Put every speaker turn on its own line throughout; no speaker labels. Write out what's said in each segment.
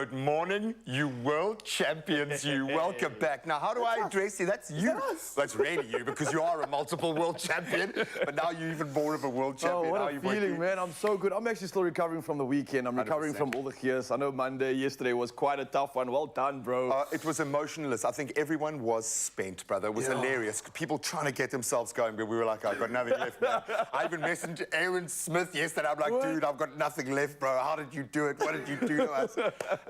Good morning, you world champions, you. Welcome back. Now, how do I address you? That's you.
Yes.
That's really you, because you are a multiple world champion, but now you're even more of a world champion.
Oh, what
How
a
you
feeling, man. I'm so good. I'm actually still recovering from the weekend. I'm recovering
100%.
from all the chaos. I know Monday, yesterday was quite a tough one. Well done, bro.
It was emotionless. I think everyone was spent, brother. It was hilarious. People trying to get themselves going, but we were like, I've got nothing left now. I even messaged Aaron Smith yesterday. I'm like, dude, I've got nothing left, bro. How did you do it? What did you do to us?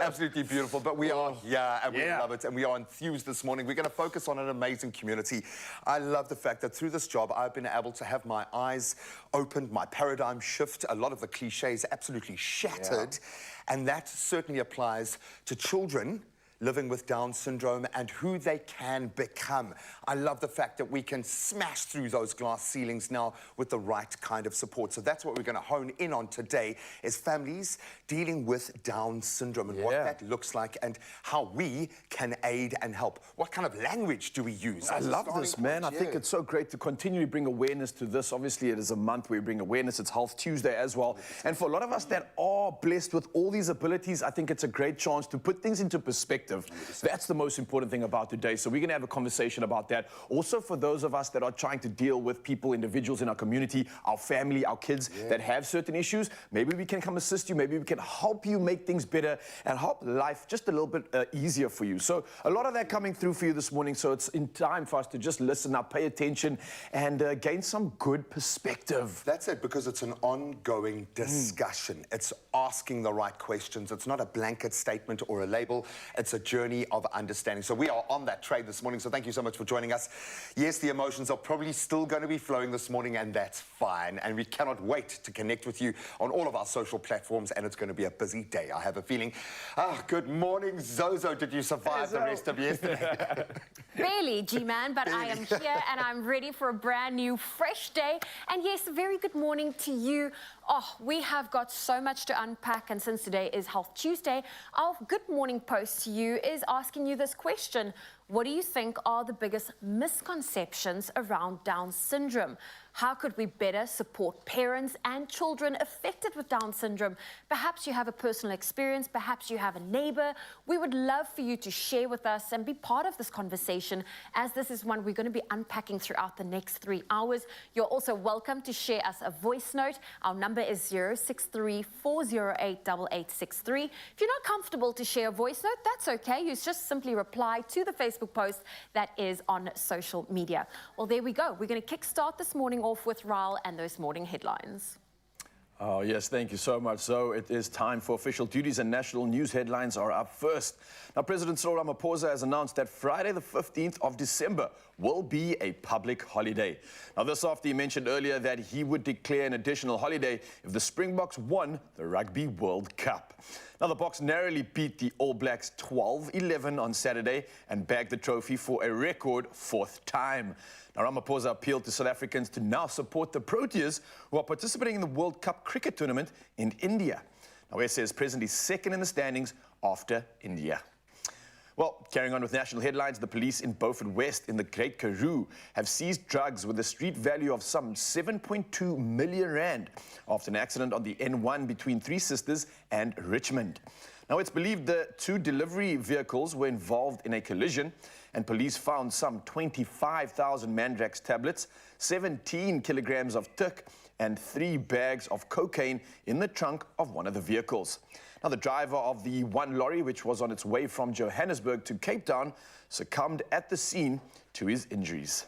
Absolutely beautiful. But we are here, and we love it, and we are enthused this morning. We're going to focus on an amazing community. I love the fact that through this job, I've been able to have my eyes opened, my paradigm shift, a lot of the cliches absolutely shattered, and that certainly applies to children living with Down syndrome and who they can become. I love the fact that we can smash through those glass ceilings now with the right kind of support. So that's what we're going to hone in on today, is families dealing with Down syndrome and what that looks like and how we can aid and help. What kind of language do we use?
I love this, man. I think it's so great to continually bring awareness to this. Obviously, it is a month where we bring awareness. It's Health Tuesday as well. And for a lot of us that are blessed with all these abilities, I think it's a great chance to put things into perspective. That's the most important thing about today. So we're going to have a conversation about that. Also, for those of us that are trying to deal with people, individuals in our community, our family, our kids that have certain issues, maybe we can come assist you. Maybe we can help you make things better and help life just a little bit easier for you. So a lot of that coming through for you this morning. So it's in time for us to just listen now, pay attention, and gain some good perspective.
That's it, because it's an ongoing discussion. It's asking the right questions. It's not a blanket statement or a label. It's a journey of understanding. So we are on that trade this morning, so thank you so much for joining us. Yes, the emotions are probably still going to be flowing this morning, and that's fine. And we cannot wait to connect with you on all of our social platforms, and it's going to be a busy day, I have a feeling. Good morning, Zozo. Did you survive the rest of yesterday?
Barely, G-Man, but I am here and I'm ready for a brand new, fresh day. And yes, a very good morning to you. Oh, we have got so much to unpack, and since today is Health Tuesday, our good morning post to you is asking you this question. What do you think are the biggest misconceptions around Down syndrome? How could we better support parents and children affected with Down syndrome? Perhaps you have a personal experience, perhaps you have a neighbor. We would love for you to share with us and be part of this conversation, as this is one we're going to be unpacking throughout the next 3 hours. You're also welcome to share us a voice note. Our number is 063-408-8863. If you're not comfortable to share a voice note, that's okay. You just simply reply to the Facebook post that is on social media. Well, there we go. We're going to kickstart this morning off with Raul and those morning headlines.
Oh, yes, thank you so much. So it is time for official duties, and national news headlines are up first. Now, President Cyril Ramaphosa has announced that Friday the 15th of December will be a public holiday. Now, this after he mentioned earlier that he would declare an additional holiday if the Springboks won the Rugby World Cup. Now, the Boks narrowly beat the All Blacks 12-11 on Saturday and bagged the trophy for a record 4th time. Now, Ramaphosa appealed to South Africans to now support the Proteas, who are participating in the World Cup cricket tournament in India. Now, SA is presently second in the standings after India. Well, carrying on with national headlines, the police in Beaufort West in the Great Karoo have seized drugs with a street value of some 7.2 million rand after an accident on the N1 between Three Sisters and Richmond. Now, it's believed the 2 delivery vehicles were involved in a collision, and police found some 25,000 Mandrax tablets, 17 kilograms of tik, and 3 bags of cocaine in the trunk of one of the vehicles. Now, the driver of the one lorry, which was on its way from Johannesburg to Cape Town, succumbed at the scene to his injuries.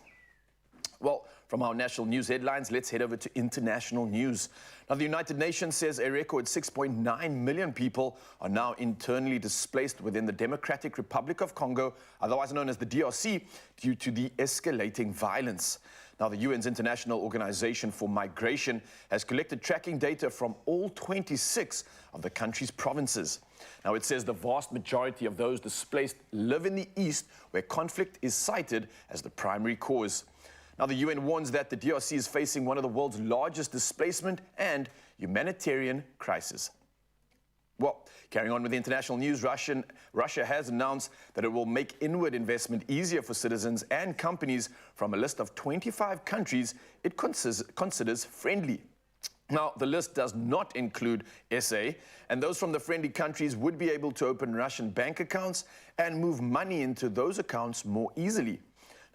Well, from our national news headlines, let's head over to international news. Now, the United Nations says a record 6.9 million people are now internally displaced within the Democratic Republic of Congo, otherwise known as the DRC, due to the escalating violence. Now, the UN's International Organization for Migration has collected tracking data from all 26 of the country's provinces. Now, it says the vast majority of those displaced live in the east, where conflict is cited as the primary cause. Now, the UN warns that the DRC is facing one of the world's largest displacement and humanitarian crises. Well, carrying on with the international news, Russia has announced that it will make inward investment easier for citizens and companies from a list of 25 countries it considers friendly. Now, the list does not include SA, and those from the friendly countries would be able to open Russian bank accounts and move money into those accounts more easily.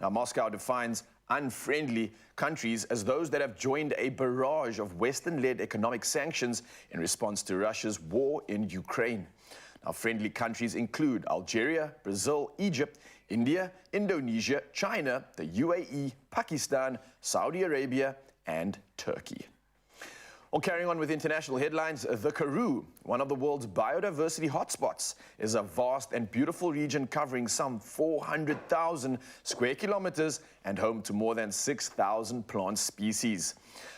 Now, Moscow defines unfriendly countries as those that have joined a barrage of Western-led economic sanctions in response to Russia's war in Ukraine. Now, friendly countries include Algeria, Brazil, Egypt, India, Indonesia, China, the UAE, Pakistan, Saudi Arabia, and Turkey. Well, carrying on with international headlines, the Karoo, one of the world's biodiversity hotspots, is a vast and beautiful region covering some 400,000 square kilometers and home to more than 6,000 plant species.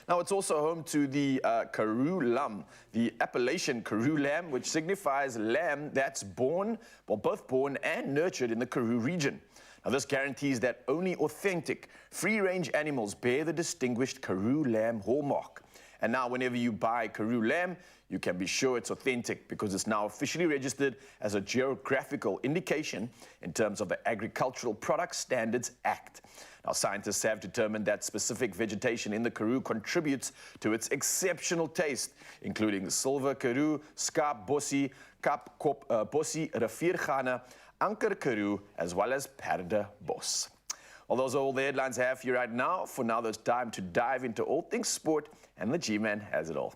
Now, it's also home to the Karoo lamb, the appellation Karoo lamb, which signifies lamb that's born, well, both born and nurtured in the Karoo region. Now, this guarantees that only authentic, free-range animals bear the distinguished Karoo lamb hallmark. And now, whenever you buy Karoo lamb, you can be sure it's authentic because it's now officially registered as a geographical indication in terms of the Agricultural Products Standards Act. Now, scientists have determined that specific vegetation in the Karoo contributes to its exceptional taste, including silver Karoo, Skaap Bossie, Kap Kop Bossie, Riviergane, Anker Karoo, as well as Perde Bos. Well, those are all the headlines I have for you right now. For now, there's time to dive into all things sport, and the G-Man has it all.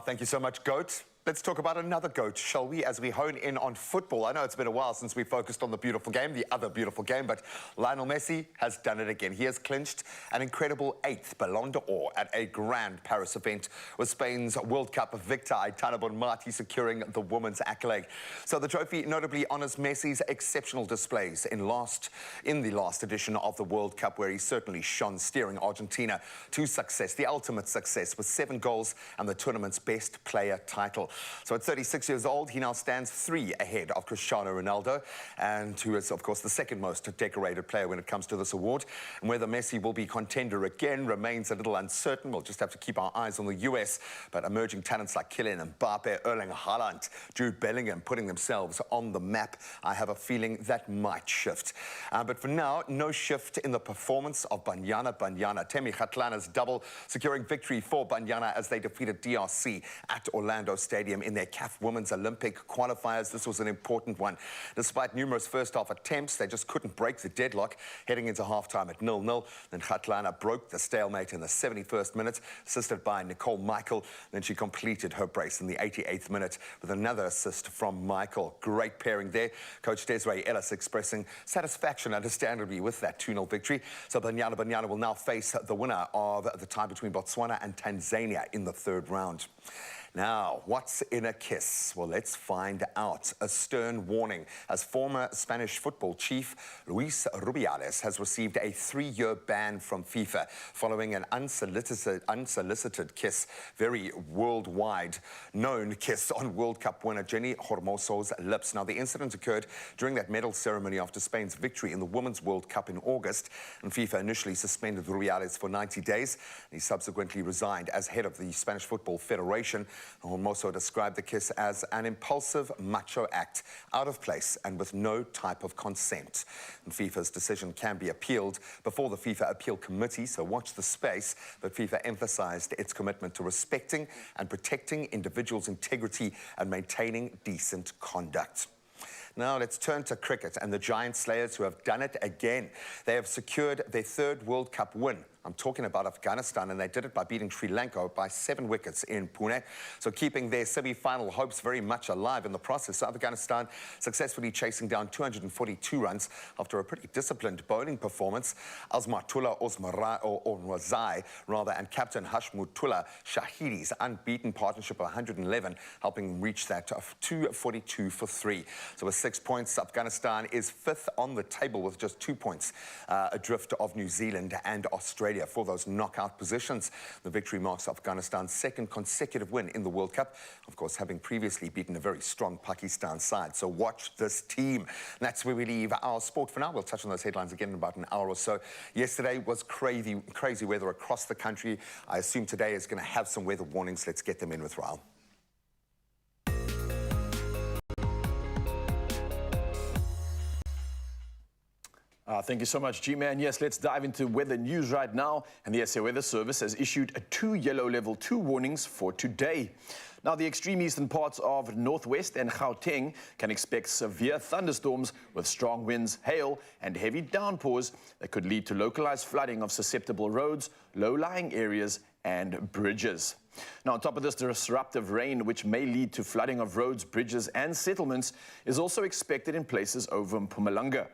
Thank you so much, Goat. Let's talk about another GOAT, shall we, as we hone in on football. I know it's been a while since we focused on the beautiful game, the other beautiful game, but Lionel Messi has done it again. He has clinched an incredible 8th Ballon d'Or at a grand Paris event, with Spain's World Cup victor Aitana Bonmati securing the women's accolade. So the trophy notably honours Messi's exceptional displays in the last edition of the World Cup, where he certainly shone, steering Argentina to success, the ultimate success, with 7 goals and the tournament's best player title. So at 36 years old, he now stands 3 ahead of Cristiano Ronaldo, and who is, of course, the second most decorated player when it comes to this award. And whether Messi will be contender again remains a little uncertain. We'll just have to keep our eyes on the US. But emerging talents like Kylian Mbappe, Erling Haaland, Jude Bellingham putting themselves on the map, I have a feeling that might shift. But for now, no shift in the performance of Banyana. Temi Kgatlana's double securing victory for Banyana as they defeated DRC at Orlando Stadium in their CAF Women's Olympic qualifiers. This was an important one. Despite numerous first-half attempts, they just couldn't break the deadlock, heading into half-time at 0-0. Then Kgatlana broke the stalemate in the 71st minute, assisted by Nicole Michael. Then she completed her brace in the 88th minute with another assist from Michael. Great pairing there. Coach Desiree Ellis expressing satisfaction, understandably, with that 2-0 victory. So Banyana will now face the winner of the tie between Botswana and Tanzania in the 3rd round. Now, what's in a kiss? Well, let's find out. A stern warning, as former Spanish football chief Luis Rubiales has received a 3-year ban from FIFA following an unsolicited kiss, very worldwide known kiss on World Cup winner Jenny Hermoso's lips. Now, the incident occurred during that medal ceremony after Spain's victory in the Women's World Cup in August, and FIFA initially suspended Rubiales for 90 days. He subsequently resigned as head of the Spanish Football Federation. Hermoso described the kiss as an impulsive macho act, out of place and with no type of consent. And FIFA's decision can be appealed before the FIFA Appeal Committee, so watch the space. But FIFA emphasized its commitment to respecting and protecting individuals' integrity and maintaining decent conduct. Now let's turn to cricket and the Giant Slayers, who have done it again. They have secured their 3rd World Cup win. I'm talking about Afghanistan, and they did it by beating Sri Lanka by 7 wickets in Pune. So keeping their semi-final hopes very much alive in the process. So Afghanistan successfully chasing down 242 runs after a pretty disciplined bowling performance. Azmatullah Orzai, and captain Hashmutullah Shahidi's unbeaten partnership of 111, helping them reach that of 242 for 3. So with 6 points, Afghanistan is 5th on the table with just 2 points adrift of New Zealand and Australia for those knockout positions. The victory marks Afghanistan's 2nd consecutive win in the World Cup, of course, having previously beaten a very strong Pakistan side. So watch this team. And that's where we leave our sport for now. We'll touch on those headlines again in about an hour or so. Yesterday was crazy weather across the country. I assume today is going to have some weather warnings. Let's get them in with Raul.
Thank you so much, G-Man. Yes, let's dive into weather news right now. And the SA Weather Service has issued 2 yellow level 2 warnings for today. Now, the extreme eastern parts of Northwest and Gauteng can expect severe thunderstorms with strong winds, hail, and heavy downpours that could lead to localized flooding of susceptible roads, low-lying areas, and bridges. Now, on top of this, disruptive rain, which may lead to flooding of roads, bridges, and settlements, is also expected in places over Mpumalanga.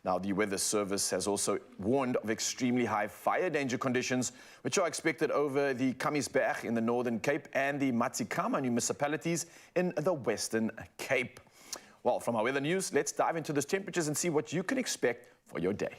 Now, the Weather Service has also warned of extremely high fire danger conditions, which are expected over the Kamiesberg in the Northern Cape and the Matsikama municipalities in the Western Cape. Well, from our weather news, let's dive into those temperatures and see what you can expect for your day.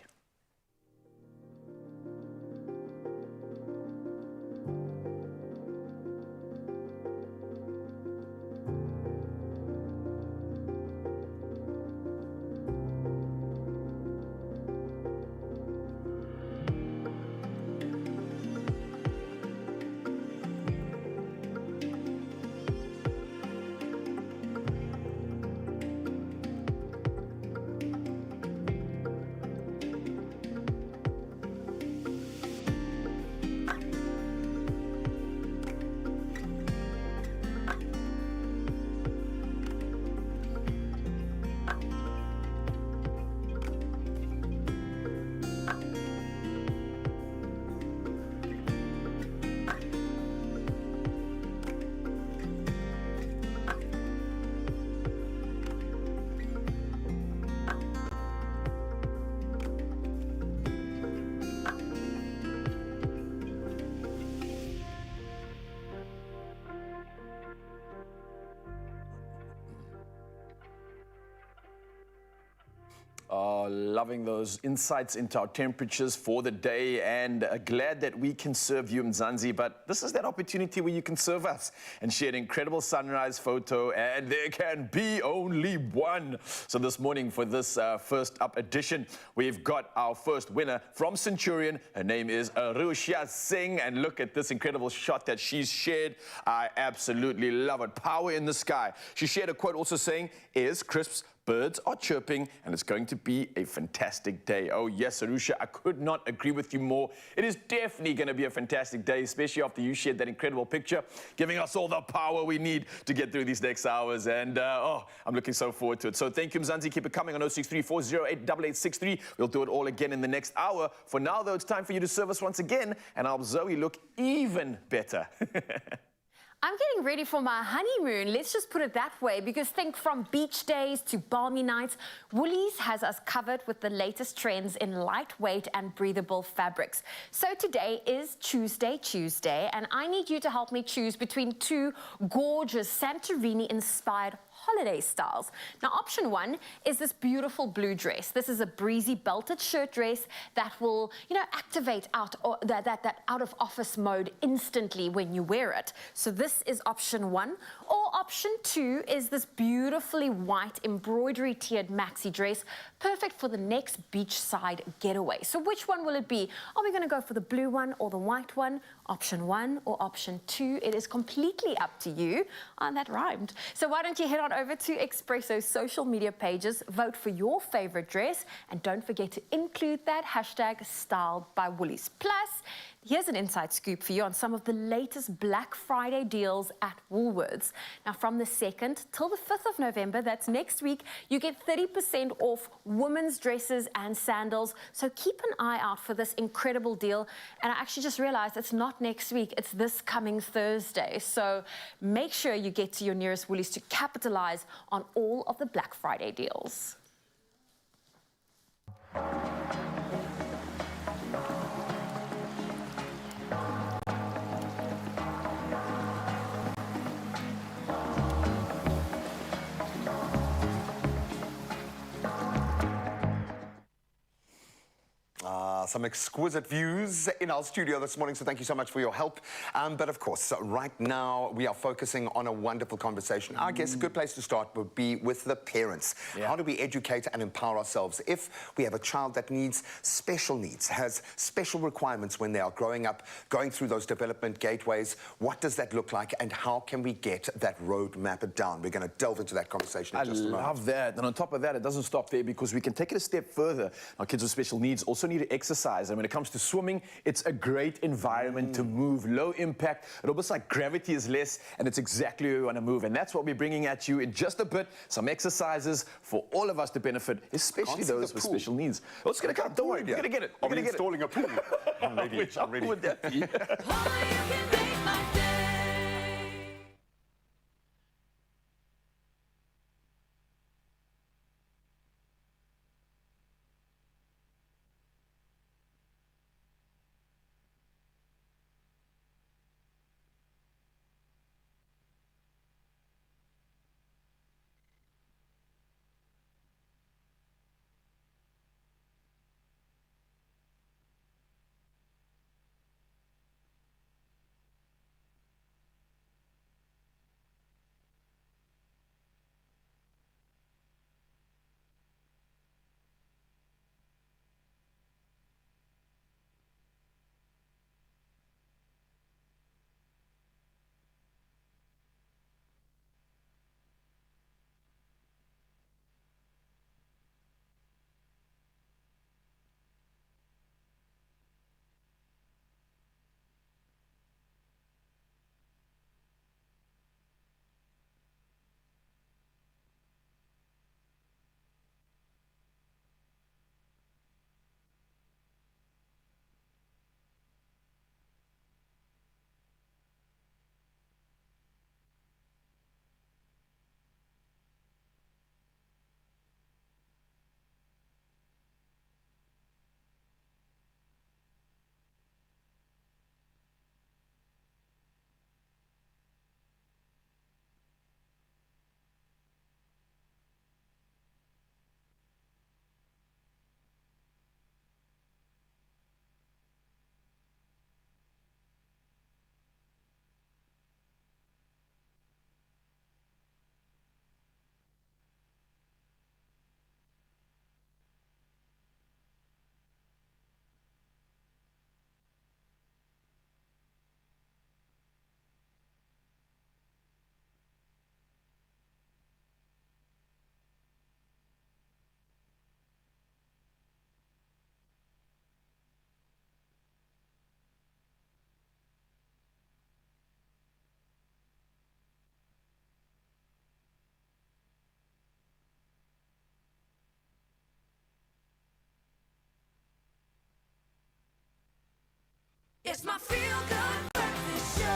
Loving those insights into our temperatures for the day, and glad that we can serve you, Mzansi. But this is that opportunity where you can serve us and share an incredible sunrise photo, and there can be only one. So this morning, for this first up edition, we've got our first winner from Centurion. Her name is Arusha Singh, and look at this incredible shot that she's shared. I absolutely love it. Power in the sky. She shared a quote also saying, "Ears crisps, birds are chirping, and it's going to be a fantastic day." Oh yes, Arusha, I could not agree with you more. It is definitely going to be a fantastic day, especially after you shared that incredible picture, giving us all the power we need to get through these next hours. And I'm looking so forward to it. So thank you, Mzansi. Keep it coming on 063-408-8863. We'll do it all again in the next hour. For now, though, it's time for you to serve us once again, and help Zoe look even better.
I'm getting ready for my honeymoon, let's just put it that way, because think from beach days to balmy nights, Woolies has us covered with the latest trends in lightweight and breathable fabrics. So today is Tuesday, and I need you to help me choose between 2 gorgeous Santorini-inspired holiday styles. Now, option 1 is this beautiful blue dress. This is a breezy belted shirt dress that will, activate that out of office mode instantly when you wear it. So this is option 1. Or option 2 is this beautifully white embroidery tiered maxi dress, perfect for the next beachside getaway. So which one will it be? Are we going to go for the blue one or the white one? Option 1 or option 2? It is completely up to you. That rhymed. So why don't you head on over to Expresso's social media pages, vote for your favorite dress, and don't forget to include that hashtag styled by Woolies. Plus, here's an inside scoop for you on some of the latest Black Friday deals at Woolworths. Now, from the 2nd till the 5th of November, that's next week, you get 30% off women's dresses and sandals. So keep an eye out for this incredible deal. And I actually just realized it's not next week, it's this coming Thursday. So make sure you get to your nearest Woolies to capitalize on all of the Black Friday deals.
some exquisite views in our studio this morning, so thank you so much for your help. But of course, right now we are focusing on a wonderful conversation. I guess a good place to start would be with the parents.
Yeah.
How do we educate and empower ourselves if we have a child that needs special needs, has special requirements when they are growing up, going through those development gateways? What does that look like, and how can we get that roadmap down? We're going to delve into that conversation in just a moment.
I love that. And on top of that, it doesn't stop there, because we can take it a step further. Our kids with special needs also need to exercise. And when it comes to swimming, it's a great environment to move, low impact. It almost like gravity is less, and it's exactly where we want to move. And that's what we're bringing at you in just a bit. Some exercises for all of us to benefit, especially those with special needs. Oh, it's going to come. Don't worry. We're going to get it.
Are we installing a pool? I'm ready. I'm ready.
Would that be?
It's my feel-good breakfast show.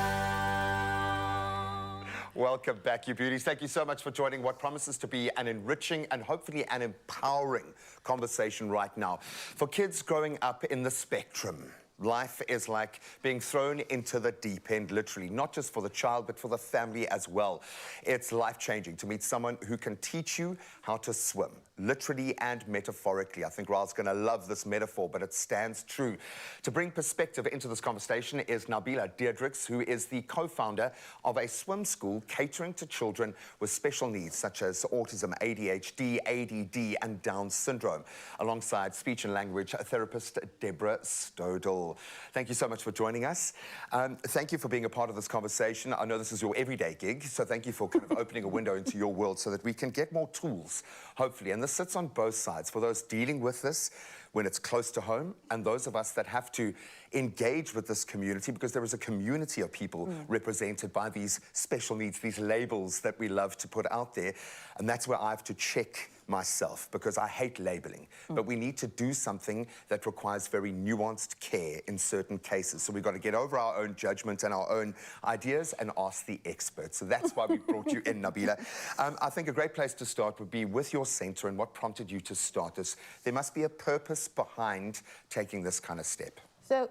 Welcome back, you beauties. Thank you so much for joining what promises to be an enriching and hopefully an empowering conversation right now. For kids growing up in the spectrum, life is like being thrown into the deep end, literally, not just for the child, but for the family as well. It's life-changing to meet someone who can teach you how to swim, literally and metaphorically. I think Ra's going to love this metaphor, but it stands true. To bring perspective into this conversation is Nabila Deirdricks, who is the co-founder of a swim school catering to children with special needs, such as autism, ADHD, ADD, and Down syndrome, alongside speech and language therapist Deborah Stodel. Thank you so much for joining us. Thank you for being a part of this conversation. I know this is your everyday gig, so thank you for kind of opening a window into your world so that we can get more tools, hopefully. And this sits on both sides, for those dealing with this when it's close to home, and those of us that have to engage with this community, because there is a community of people represented by these special needs, these labels that we love to put out there. And that's where I have to check myself, because I hate labeling. But we need to do something that requires very nuanced care in certain cases. So we've got to get over our own judgment and our own ideas and ask the experts. So that's why we brought you in, Nabila. I think a great place to start would be with your center and what prompted you to start this. There must be a purpose behind taking this kind of step.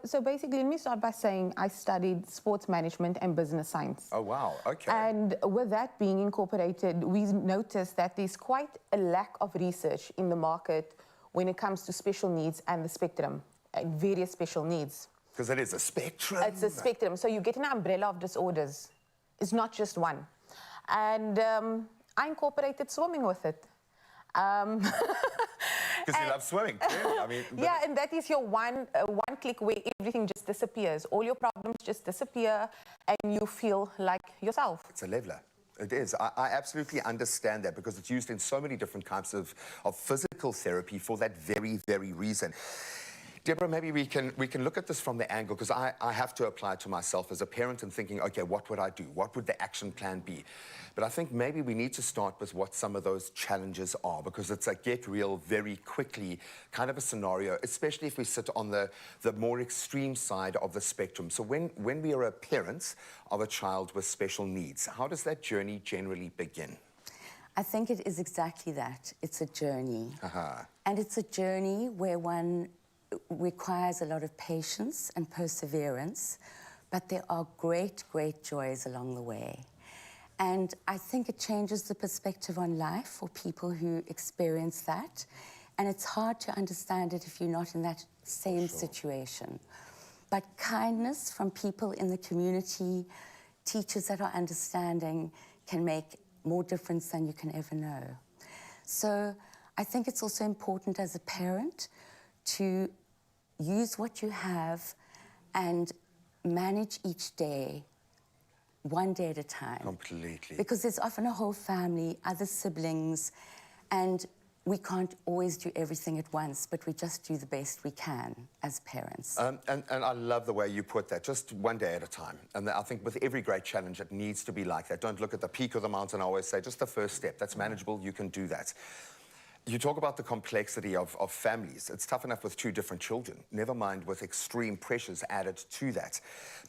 So basically, let me start by saying I studied sports management and business science.
Oh, wow. Okay.
And with that being incorporated, we noticed that there's quite a lack of research in the market when it comes to special needs and the spectrum. various special needs.
Because it is a spectrum.
It's a spectrum. So you get an umbrella of disorders. It's not just one. And I incorporated swimming with it.
Because you love swimming, clearly. I mean,
Yeah, and that is your one click where everything just disappears. All your problems just disappear and you feel like yourself.
it's a leveler. It is. I absolutely understand that because it's used in so many different types of physical therapy for that very, very reason. Deborah, maybe we can look at this from the angle, because I have to apply it to myself as a parent and thinking, okay, what would I do? What would the action plan be? But I think maybe we need to start with what some of those challenges are, because it's a get real very quickly kind of a scenario, especially if we sit on the more extreme side of the spectrum. So when we are a parent of a child with special needs, how does that journey generally begin?
I think it is exactly that. It's a journey. And it's a journey where one requires a lot of patience and perseverance, but there are great, great joys along the way. And I think it changes the perspective on life for people who experience that. And it's hard to understand it if you're not in that same situation. But kindness from people in the community, teachers that are understanding, can make more difference than you can ever know. So I think it's also important as a parent to use what you have and manage each day, one day at a time.
Completely.
Because there's often a whole family, other siblings, and we can't always do everything at once, but we just do the best we can as parents.
And I love the way you put that, just one day at a time. And I think with every great challenge, it needs to be like that. Don't look at the peak of the mountain. I always say, just the first step. That's manageable. You can do that. You talk about the complexity of families. It's tough enough with 2 different children, never mind with extreme pressures added to that.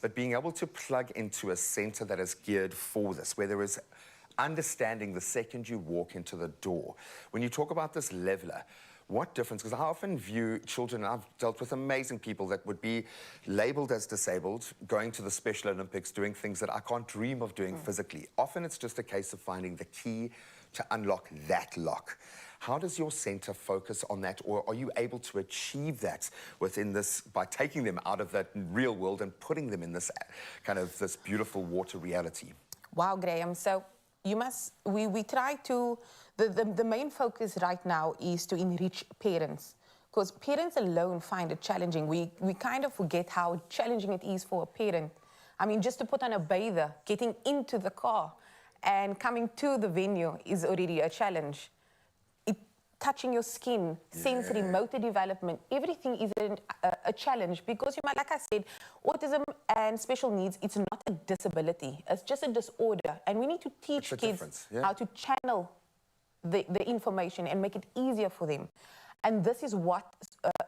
But being able to plug into a centre that is geared for this, where there is understanding the second you walk into the door. When you talk about this leveler, what difference? Because I often view children, and I've dealt with amazing people that would be labelled as disabled, going to the Special Olympics, doing things that I can't dream of doing physically. Often it's just a case of finding the key to unlock that lock. How does your centre focus on that, or are you able to achieve that within this by taking them out of that real world and putting them in this kind of this beautiful water reality?
Wow, Graham. So we try to, the main focus right now is to enrich parents, because parents alone find it challenging. We kind of forget how challenging it is for a parent. I mean, just to put on a bather, getting into the car and coming to the venue is already a challenge. Touching your skin, sensory, motor development, everything is a challenge, because, you might, like I said, autism and special needs, it's not a disability, it's just a disorder. And we need to teach kids how to channel the information and make it easier for them. And this is what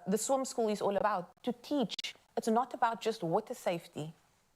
the swim school is all about, to teach. It's not about just water safety,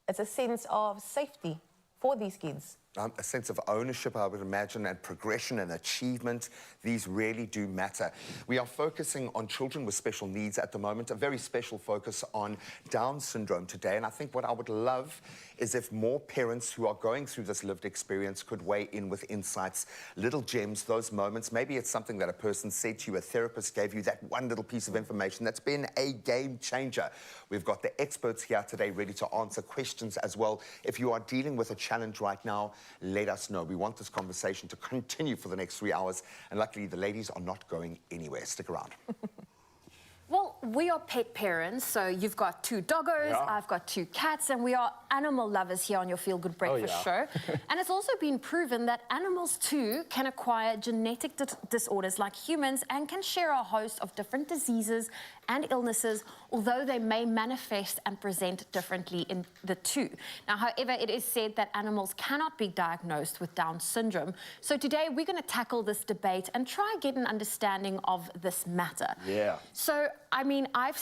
it's a sense of safety for these kids.
A sense of ownership, I would imagine, and progression and achievement. These really do matter. We are focusing on children with special needs at the moment, a very special focus on Down syndrome today. And I think what I would love is if more parents who are going through this lived experience could weigh in with insights, little gems, those moments. Maybe it's something that a person said to you, a therapist gave you, that one little piece of information that's been a game changer. We've got the experts here today ready to answer questions as well. If you are dealing with a challenge right now, let us know. We want this conversation to continue for the next 3 hours. And luckily, the ladies are not going anywhere. Stick around.
Well, we are pet parents, so you've got 2 doggos, I've got 2 cats, and we are animal lovers here on your Feel Good Breakfast show. And it's also been proven that animals too can acquire genetic disorders like humans and can share a host of different diseases and illnesses, although they may manifest and present differently in the 2. Now, however, it is said that animals cannot be diagnosed with Down syndrome. So today we're going to tackle this debate and try and get an understanding of this matter. So, I mean, I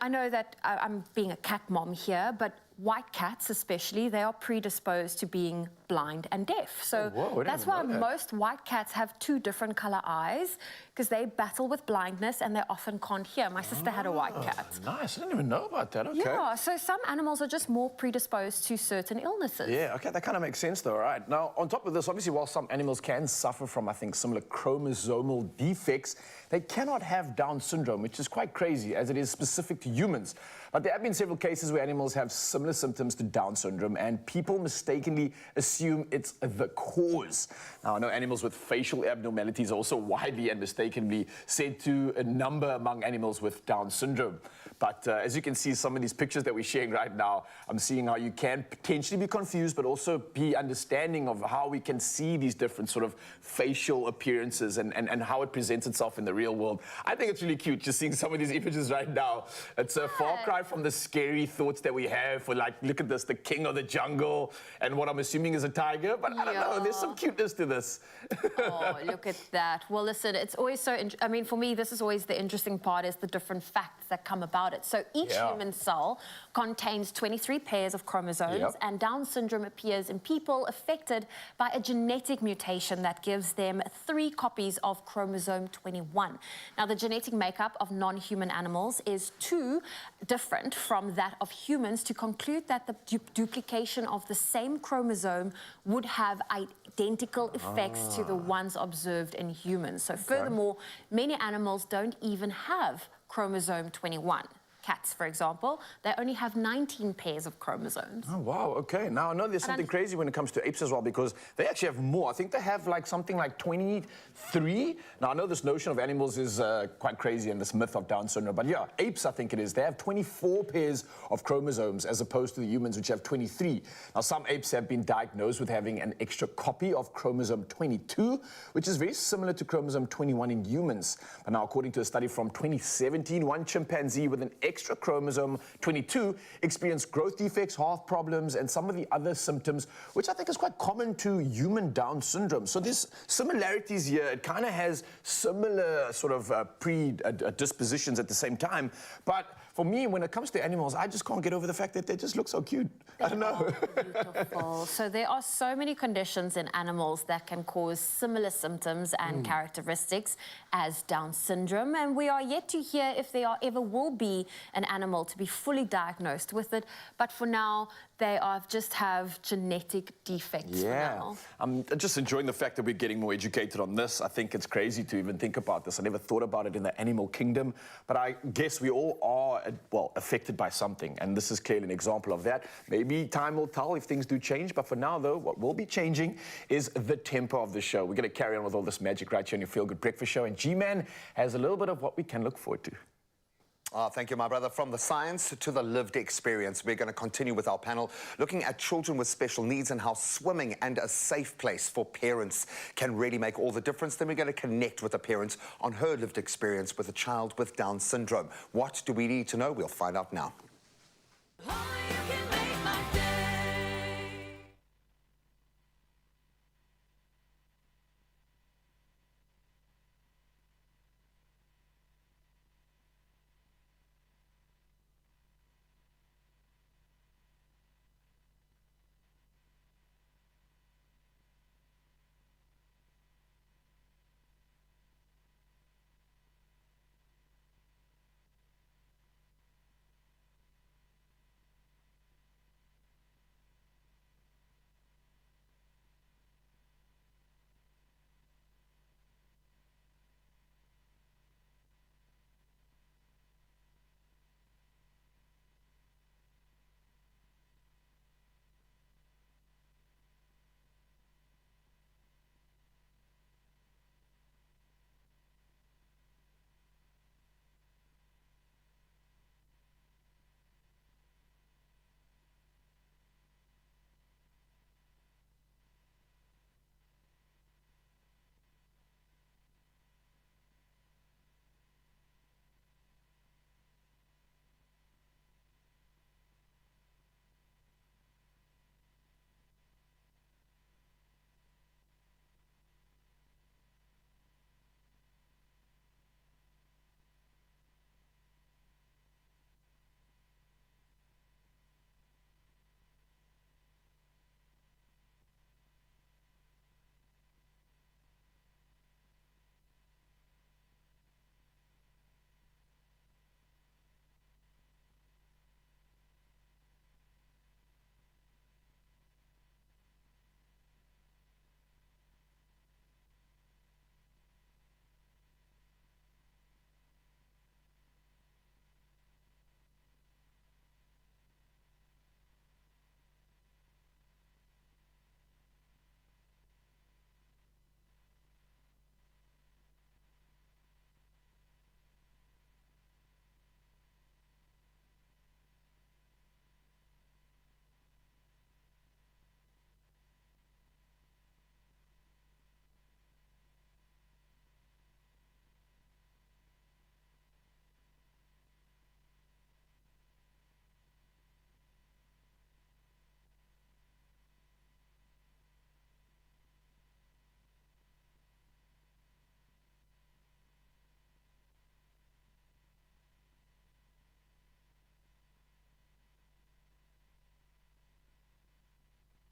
know that I'm being a cat mom here, but white cats especially, they are predisposed to being blind and deaf. So
whoa, I didn't
that's
even
why
know that.
most white cats have 2 different color eyes, because they battle with blindness and they often can't hear. My sister had a white cat.
Nice. I didn't even know about that. Okay.
Yeah, so some animals are just more predisposed to certain illnesses.
Yeah, okay, that kind of makes sense though, all right. Now, on top of this, obviously, while some animals can suffer from, I think, similar chromosomal defects, they cannot have Down syndrome, which is quite crazy, as it is specific to humans. But there have been several cases where animals have similar symptoms to Down syndrome, and people mistakenly assume it's the cause. Now, I know animals with facial abnormalities are also widely and mistakenly said to a number among animals with Down syndrome. But as you can see, some of these pictures that we're sharing right now, I'm seeing how you can potentially be confused, but also be understanding of how we can see these different sort of facial appearances and how it presents itself in the real world. I think it's really cute just seeing some of these images right now. It's a far cry from the scary thoughts that we have for, like, look at this, the king of the jungle, and what I'm assuming is a tiger, but I don't know, there's some cuteness to this.
Oh, look at that. Well, listen, it's always so, I mean, for me, this is always the interesting part, is the different facts that come about it. So each human cell contains 23 pairs of chromosomes, and Down syndrome appears in people affected by a genetic mutation that gives them 3 copies of chromosome 21. Now, the genetic makeup of non-human animals is too different from that of humans to conclude that the duplication of the same chromosome would have identical effects to the ones observed in humans. So furthermore, many animals don't even have chromosome 21. Cats, for example, they only have 19 pairs of chromosomes.
Oh, wow, okay. Now, I know there's something crazy when it comes to apes as well, because they actually have more. I think they have like something like 23. Now, I know this notion of animals is quite crazy, and this myth of Down syndrome, but yeah, apes, I think it is. They have 24 pairs of chromosomes as opposed to the humans, which have 23. Now, some apes have been diagnosed with having an extra copy of chromosome 22, which is very similar to chromosome 21 in humans. But now, according to a study from 2017, one chimpanzee with an extra chromosome 22 experienced growth defects, heart problems, and some of the other symptoms, which I think is quite common to human Down syndrome. So there's similarities here. It kind of has similar sort of predispositions at the same time. But for me, when it comes to animals, I just can't get over the fact that they just look so cute. I don't know.
Beautiful. So there are so many conditions in animals that can cause similar symptoms and characteristics as Down syndrome, and we are yet to hear if there ever will be an animal to be fully diagnosed with it. But for now, they just have genetic defects for now.
I'm just enjoying the fact that we're getting more educated on this. I think it's crazy to even think about this. I never thought about it in the animal kingdom, but I guess we all are, well, affected by something, and this is clearly an example of that. Maybe time will tell if things do change, but for now, though, what will be changing is the tempo of the show. We're going to carry on with all this magic right here on your Feel Good Breakfast Show, and G-Man has a little bit of what we can look forward to.
Oh, thank you, my brother. From the science to the lived experience, we're going to continue with our panel looking at children with special needs and how swimming and a safe place for parents can really make all the difference. Then we're going to connect with a parent on her lived experience with a child with Down syndrome. What do we need to know? We'll find out now.
Only you can make my day.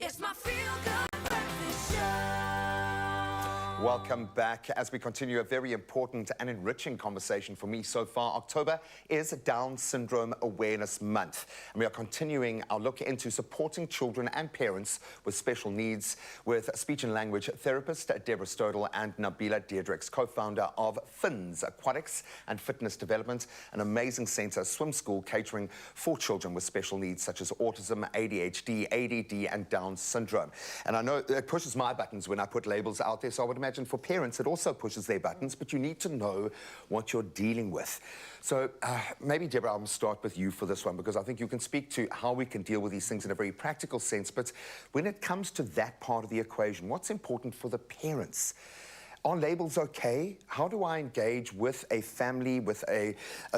It's my feel-good breakfast show.
Welcome back as we continue a very important and enriching conversation for me so far. October is Down Syndrome Awareness Month, and we are continuing our look into supporting children and parents with special needs with speech and language therapist Deborah Stodel and Nabila Deirdricks, co-founder of Fins Aquatics and Fitness Development, an amazing centre, swim school catering for children with special needs such as autism, ADHD, ADD and Down syndrome. And I know it pushes my buttons when I put labels out there, so I would imagine for parents it also pushes their buttons, but you need to know what you're dealing with. So maybe, Deborah, I'll start with you for this one, because I think you can speak to how we can deal with these things in a very practical sense. But when it comes to that part of the equation, what's important for the parents? Are labels okay? How do I engage with a family, with a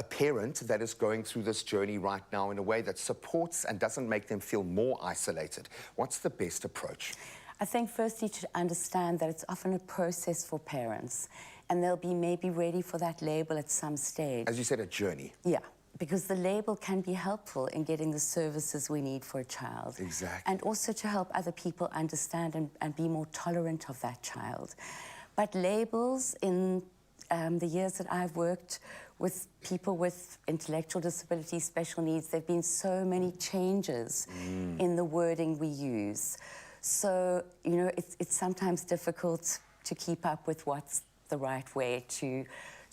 parent that is going through this journey right now in a way that supports and doesn't make them feel more isolated? What's the best approach?
I think firstly to understand that it's often a process for parents, and they'll be maybe ready for that label at some stage.
As you said, a journey.
Yeah, because the label can be helpful in getting the services we need for a child.
Exactly.
And also to help other people understand and be more tolerant of that child. But labels, in the years that I've worked with people with intellectual disabilities, special needs, there have been so many changes in the wording we use. So, you know, it's sometimes difficult to keep up with what's the right way to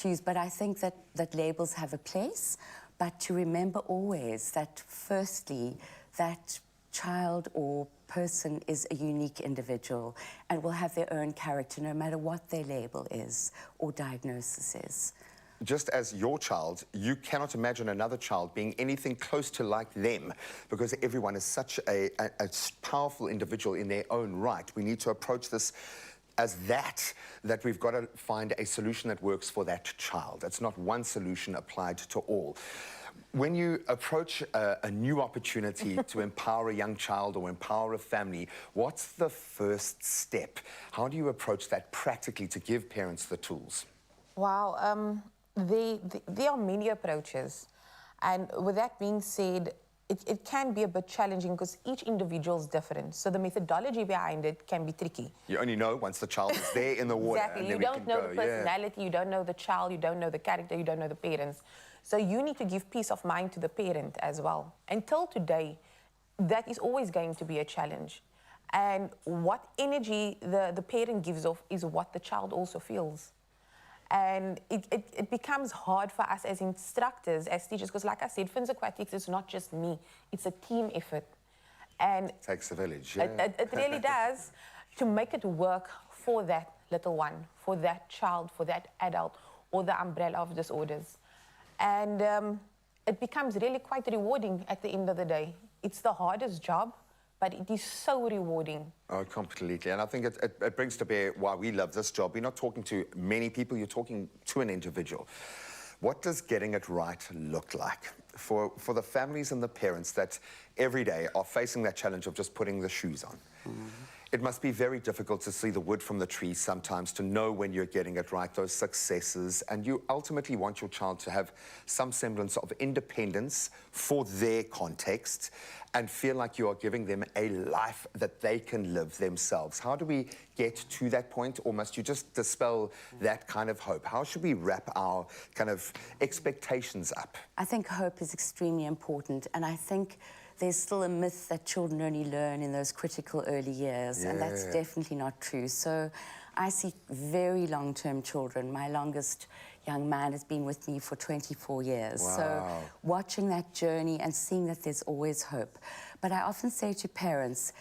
use. But I think that labels have a place, but to remember always that firstly, that child or person is a unique individual and will have their own character no matter what their label is or diagnosis is.
Just as your child, you cannot imagine another child being anything close to like them, because everyone is such a powerful individual in their own right. We need to approach this as that we've got to find a solution that works for that child. It's not one solution applied to all. When you approach a new opportunity to empower a young child or empower a family, what's the first step? How do you approach that practically to give parents the tools?
Wow, there are many approaches. And with that being said, it can be a bit challenging because each individual is different. So the methodology behind it can be tricky.
You only know once the child is there in the water.
Exactly.
And
You
then we
don't
can
know
go.
the personality, you don't know the child, you don't know the character, you don't know the parents. So you need to give peace of mind to the parent as well. Until today, that is always going to be a challenge. And what energy the parent gives off is what the child also feels. And it becomes hard for us as instructors, as teachers, because like I said, Fins Aquatics is not just me, it's a team effort. And
it takes a village, yeah.
It really does, to make it work for that little one, for that child, for that adult, or the umbrella of disorders. And it becomes really quite rewarding at the end of the day. It's the hardest job, but it is so rewarding.
Oh, completely. And I think it brings to bear why we love this job. You're not talking to many people, you're talking to an individual. What does getting it right look like for the families and the parents that every day are facing that challenge of just putting the shoes on? It must be very difficult to see the wood from the trees sometimes, to know when you're getting it right, those successes, and you ultimately want your child to have some semblance of independence for their context and feel like you are giving them a life that they can live themselves. How do we get to that point, or must you just dispel that kind of hope? How should we wrap our kind of expectations up?
I think hope is extremely important, and I think there's still a myth that children only learn in those critical early years, and that's definitely not true. So I see very long-term children. My longest young man has been with me for 24 years.
Wow.
So watching that journey and seeing that there's always hope. But I often say to parents,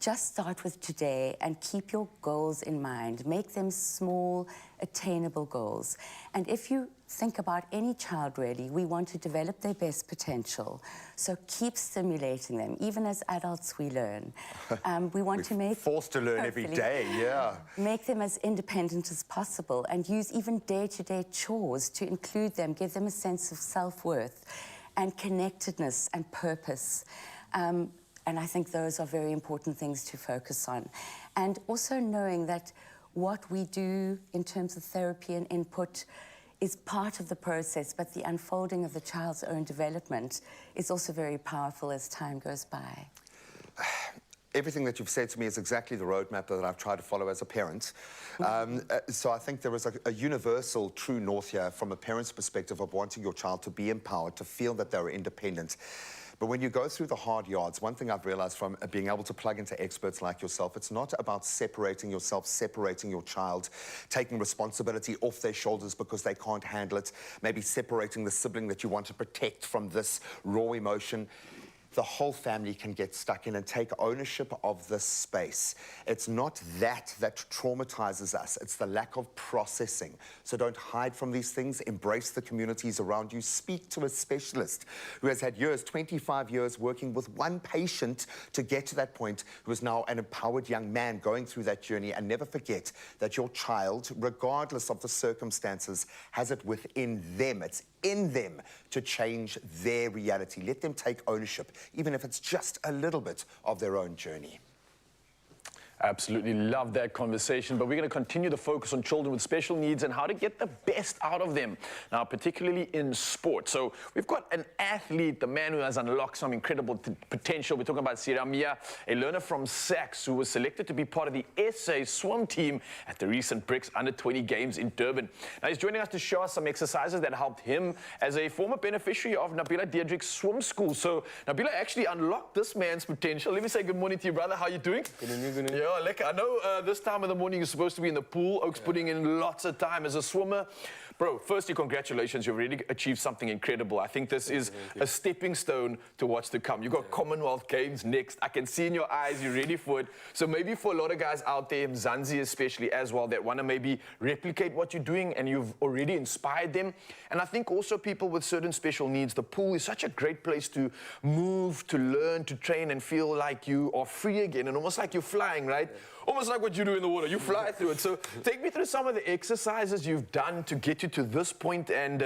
just start with today and keep your goals in mind. Make them small, attainable goals. And if you think about any child, really, we want to develop their best potential. So keep stimulating them. Even as adults, we learn. We want to make...
Forced to learn every day, yeah.
Make them as independent as possible and use even day-to-day chores to include them, give them a sense of self-worth and connectedness and purpose. And I think those are very important things to focus on. And also knowing that what we do in terms of therapy and input is part of the process, but the unfolding of the child's own development is also very powerful as time goes by.
everything that you've said to me is exactly the roadmap that I've tried to follow as a parent. So I think there is a universal true north here from a parent's perspective of wanting your child to be empowered, to feel that they're independent. But when you go through the hard yards, one thing I've realized from being able to plug into experts like yourself, it's not about separating yourself, separating your child, taking responsibility off their shoulders because they can't handle it, maybe separating the sibling that you want to protect from this raw emotion. The whole family can get stuck in and take ownership of this space. It's not that traumatizes us. It's the lack of processing. So don't hide from these things. Embrace the communities around you. Speak to a specialist who has had years, 25 years, working with one patient to get to that point, who is now an empowered young man going through that journey. And never forget that your child, regardless of the circumstances, has it within them. It's in them to change their reality. Let them take ownership, even if it's just a little bit of their own journey.
Absolutely love that conversation, but we're going to continue to focus on children with special needs and how to get the best out of them, now particularly in sport. So we've got an athlete, the man who has unlocked some incredible potential. We're talking about Siramia, a learner from Saks who was selected to be part of the SA swim team at the recent BRICS Under-20 Games in Durban. Now he's joining us to show us some exercises that helped him as a former beneficiary of Nabila Deirdrick's swim school. So Nabila actually unlocked this man's potential. Let me say good morning to you, brother. How are you doing?
Good evening.
Yeah, lekker. I know this time of the morning you're supposed to be in the pool. Oak's putting in lots of time as a swimmer. Bro, firstly, congratulations. You've really achieved something incredible. I think this is a stepping stone to what's to come. You've got Commonwealth Games next. I can see in your eyes you're ready for it. So maybe for a lot of guys out there, Mzansi especially as well, that want to maybe replicate what you're doing and you've already inspired them. And I think also people with certain special needs, the pool is such a great place to move, to learn, to train and feel like you are free again and almost like you're flying, right? Almost like what you do in the water. You fly through it. So take me through some of the exercises you've done to get you to this point and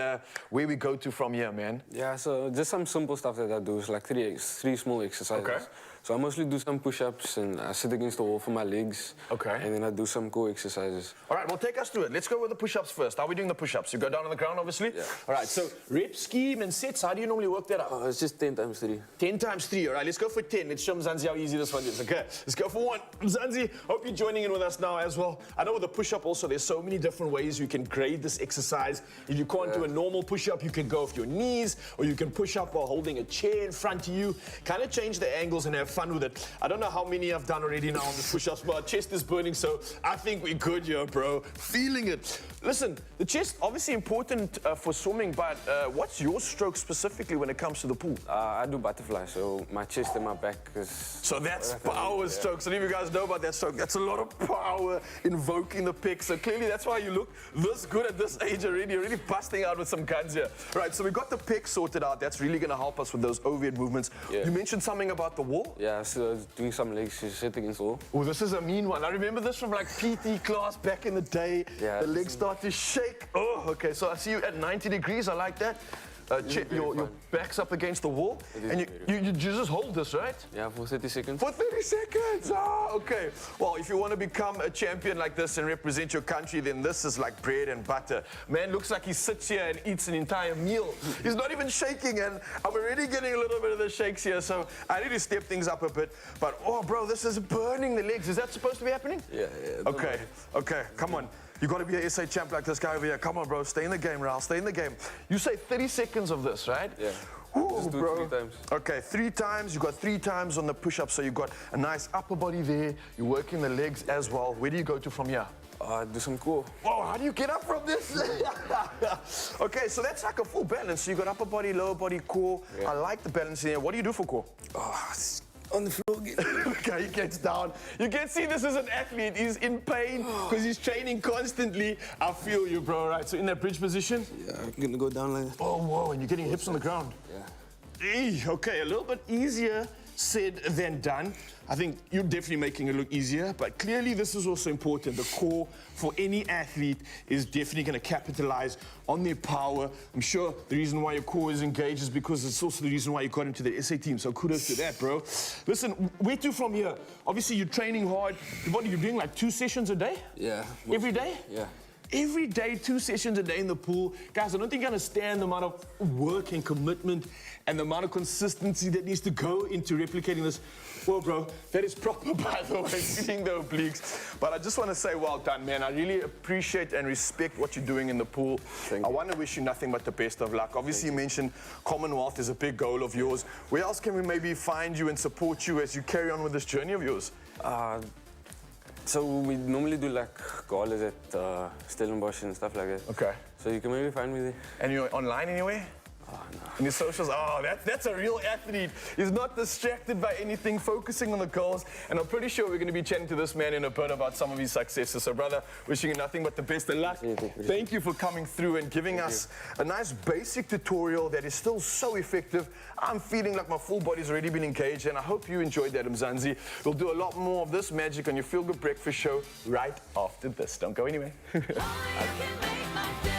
where we go to from here, man.
Yeah, so just some simple stuff that I do is like three small exercises.
Okay.
So I mostly do some push-ups and I sit against the wall for my legs.
Okay.
And then I do some core exercises.
All right, well, take us through it. Let's go with the push-ups first. How are we doing the push-ups? You go down on the ground, obviously?
Yeah.
All right, so rep scheme and sets, how do you normally work that out?
It's just 10 times 3.
10 times 3. All right, let's go for 10. Let's show Mzansi how easy this one is. Okay, let's go for 1. Mzansi, hope you're joining in with us now as well. I know with the push-up also, there's so many different ways you can grade this exercise. If you can't do a normal push-up, you can go off your knees, or you can push up while holding a chair in front of you. Kind of change the angles and have fun with it. I don't know how many I've done already now on the push-ups, but our chest is burning, so I think we're good here, bro. Feeling it. Listen, the chest, obviously important for swimming, but what's your stroke specifically when it comes to the pool?
I do butterfly, so my chest and my back is...
So that's power stroke. So if you guys know about that stroke, that's a lot of power invoking the pick. So clearly that's why you look this good at this age already. You're really busting out with some guns here. Right, so we got the pick sorted out. That's really going to help us with those overhead movements.
Yeah.
You mentioned something about the wall?
Yeah, so doing some legs, you sit against the wall.
Oh, this is a mean one. I remember this from like PT class back in the day.
Yeah,
the legs start to shake. Oh, okay. So I see you at 90 degrees. I like that. Your back's up against the wall. And you just hold this, right?
Yeah, for 30 seconds.
For 30 seconds. Oh, okay. Well, if you want to become a champion like this and represent your country, then this is like bread and butter. Man looks like he sits here and eats an entire meal. He's not even shaking, and I'm already getting a little bit of the shakes here, so I need to step things up a bit. But, oh, bro, this is burning the legs. Is that supposed to be happening?
Yeah.
Okay, come on. You got to be a SA champ like this guy over here. Come on, bro. Stay in the game, Raul. Stay in the game. You say 30 seconds of this, right?
Yeah.
Ooh,
Just do it
bro.
3 times.
Okay, 3 times. You got 3 times on the push-up, so you got a nice upper body there. You're working the legs as well. Where do you go to from here?
Do some core.
Whoa, how do you get up from this? Okay, so that's like a full balance. So you got upper body, lower body, core.
Yeah.
I like the balance here. What do you do for core?
It's on the floor again.
Okay, he gets down. You can see this is an athlete. He's in pain because he's training constantly. I feel you, bro. Right, so in that bridge position.
Yeah, I'm gonna go down like that.
Oh, whoa, and you're getting hips on the ground.
Yeah.
Okay, a little bit easier said than done. I think you're definitely making it look easier, but clearly this is also important. The core for any athlete is definitely going to capitalize on their power. I'm sure the reason why your core is engaged is because it's also the reason why you got into the SA team, so kudos to that, bro. Listen, where to from here? Obviously, you're training hard. What are you doing, like 2 sessions a day?
Yeah.
Every day?
Yeah.
every day, 2 sessions a day in the pool. Guys, I don't think you understand the amount of work and commitment and the amount of consistency that needs to go into replicating this. Well, bro, that is proper, by the way, seeing the obliques. But I just want to say well done, man. I really appreciate and respect what you're doing in the pool. I want to wish you nothing but the best of luck. Obviously, you mentioned Commonwealth is a big goal of yours. Where else can we maybe find you and support you as you carry on with this journey of yours?
So we normally do like galas at Stellenbosch and stuff like that.
Okay.
So you can maybe find me there.
And you're online anywhere?
Oh, no.
In your socials? Oh, that's a real athlete. He's not distracted by anything, focusing on the goals. And I'm pretty sure we're going to be chatting to this man in a bit about some of his successes. So, brother, wishing you nothing but the best of luck. Thank you for coming through and giving us a nice basic tutorial that is still so effective. I'm feeling like my full body's already been engaged, and I hope you enjoyed that, Mzansi. We'll do a lot more of this magic on your Feel Good Breakfast show right after this. Don't go anywhere.
Only you can make my day.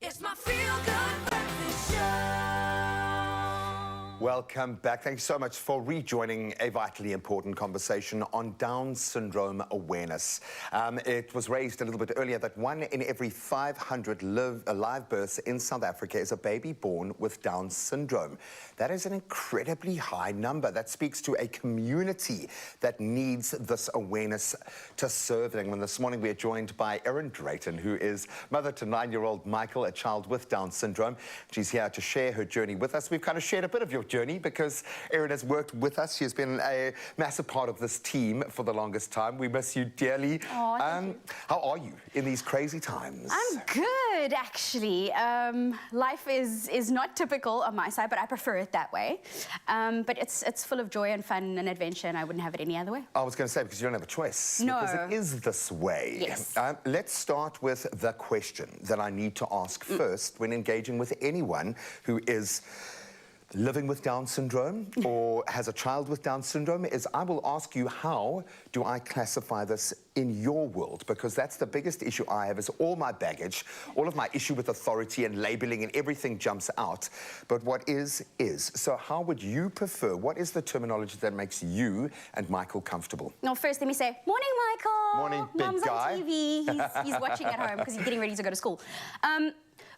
It's my Feel Good Breakfast Show.
Welcome back. Thank you so much for rejoining a vitally important conversation on Down syndrome awareness. It was raised a little bit earlier that 1 in every 500 live births in South Africa is a baby born with Down syndrome. That is an incredibly high number. That speaks to a community that needs this awareness to serve them. And this morning we're joined by Erin Drayton, who is mother to 9-year-old Michael, a child with Down syndrome. She's here to share her journey with us. We've kind of shared a bit of your journey because Erin has worked with us. She has been a massive part of this team for the longest time. We miss you dearly.
Oh,
how are you in these crazy times?
I'm good, actually. Life is not typical on my side, but I prefer it that way. But it's full of joy and fun and adventure, and I wouldn't have it any other way.
I was going to say, because you don't have a choice.
No.
Because it is this way.
Yes.
Let's start with the question that I need to ask first when engaging with anyone who is living with Down syndrome or has a child with Down syndrome, is I will ask you, how do I classify this in your world? Because that's the biggest issue I have, is all my baggage, all of my issue with authority and labeling and everything jumps out. But what is. So how would you prefer? What is the terminology that makes you and Michael comfortable?
No, first let me say, morning, Michael.
Morning, big
Mum's
guy.
on TV. He's watching at home because he's getting ready to go to school.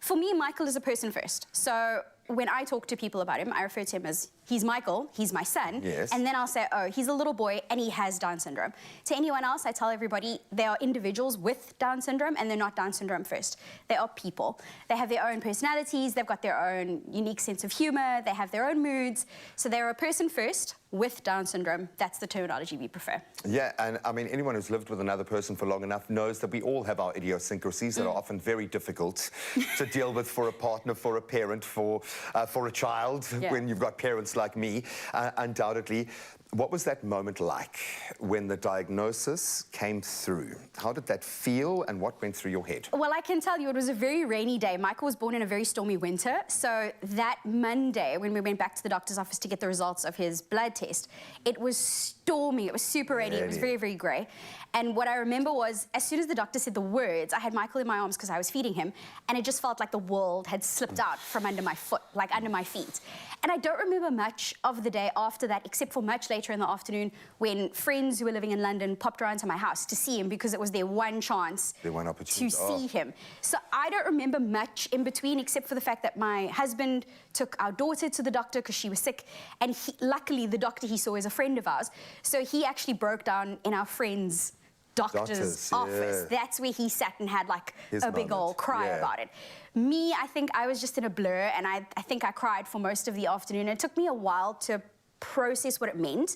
For me, Michael is a person first. So when I talk to people about him, I refer to him as, he's Michael, he's my son.
Yes.
And then I'll say, oh, he's a little boy and he has Down syndrome. To anyone else, I tell everybody they are individuals with Down syndrome and they're not Down syndrome first. They are people. They have their own personalities, they've got their own unique sense of humor, they have their own moods. So they're a person first with Down syndrome. That's the terminology we prefer.
Yeah, and I mean, anyone who's lived with another person for long enough knows that we all have our idiosyncrasies that are often very difficult to deal with for a partner, for a parent, for a child, when you've got parents like me, undoubtedly. What was that moment like when the diagnosis came through? How did that feel and what went through your head?
Well, I can tell you it was a very rainy day. Michael was born in a very stormy winter. So that Monday, when we went back to the doctor's office to get the results of his blood test, it was stormy. It was super rainy. It was very, very grey. And what I remember was, as soon as the doctor said the words, I had Michael in my arms because I was feeding him, and it just felt like the world had slipped out from under my foot, like under my feet. And I don't remember much of the day after that, except for much later in the afternoon when friends who were living in London popped around to my house to see him because it was their one chance to see him. So I don't remember much in between, except for the fact that my husband took our daughter to the doctor because she was sick, and luckily the doctor he saw is a friend of ours, so he actually broke down in our friend's doctor's office. That's where he sat and had like a big old cry about it. Me, I think I was just in a blur, and I think I cried for most of the afternoon. It took me a while to process what it meant.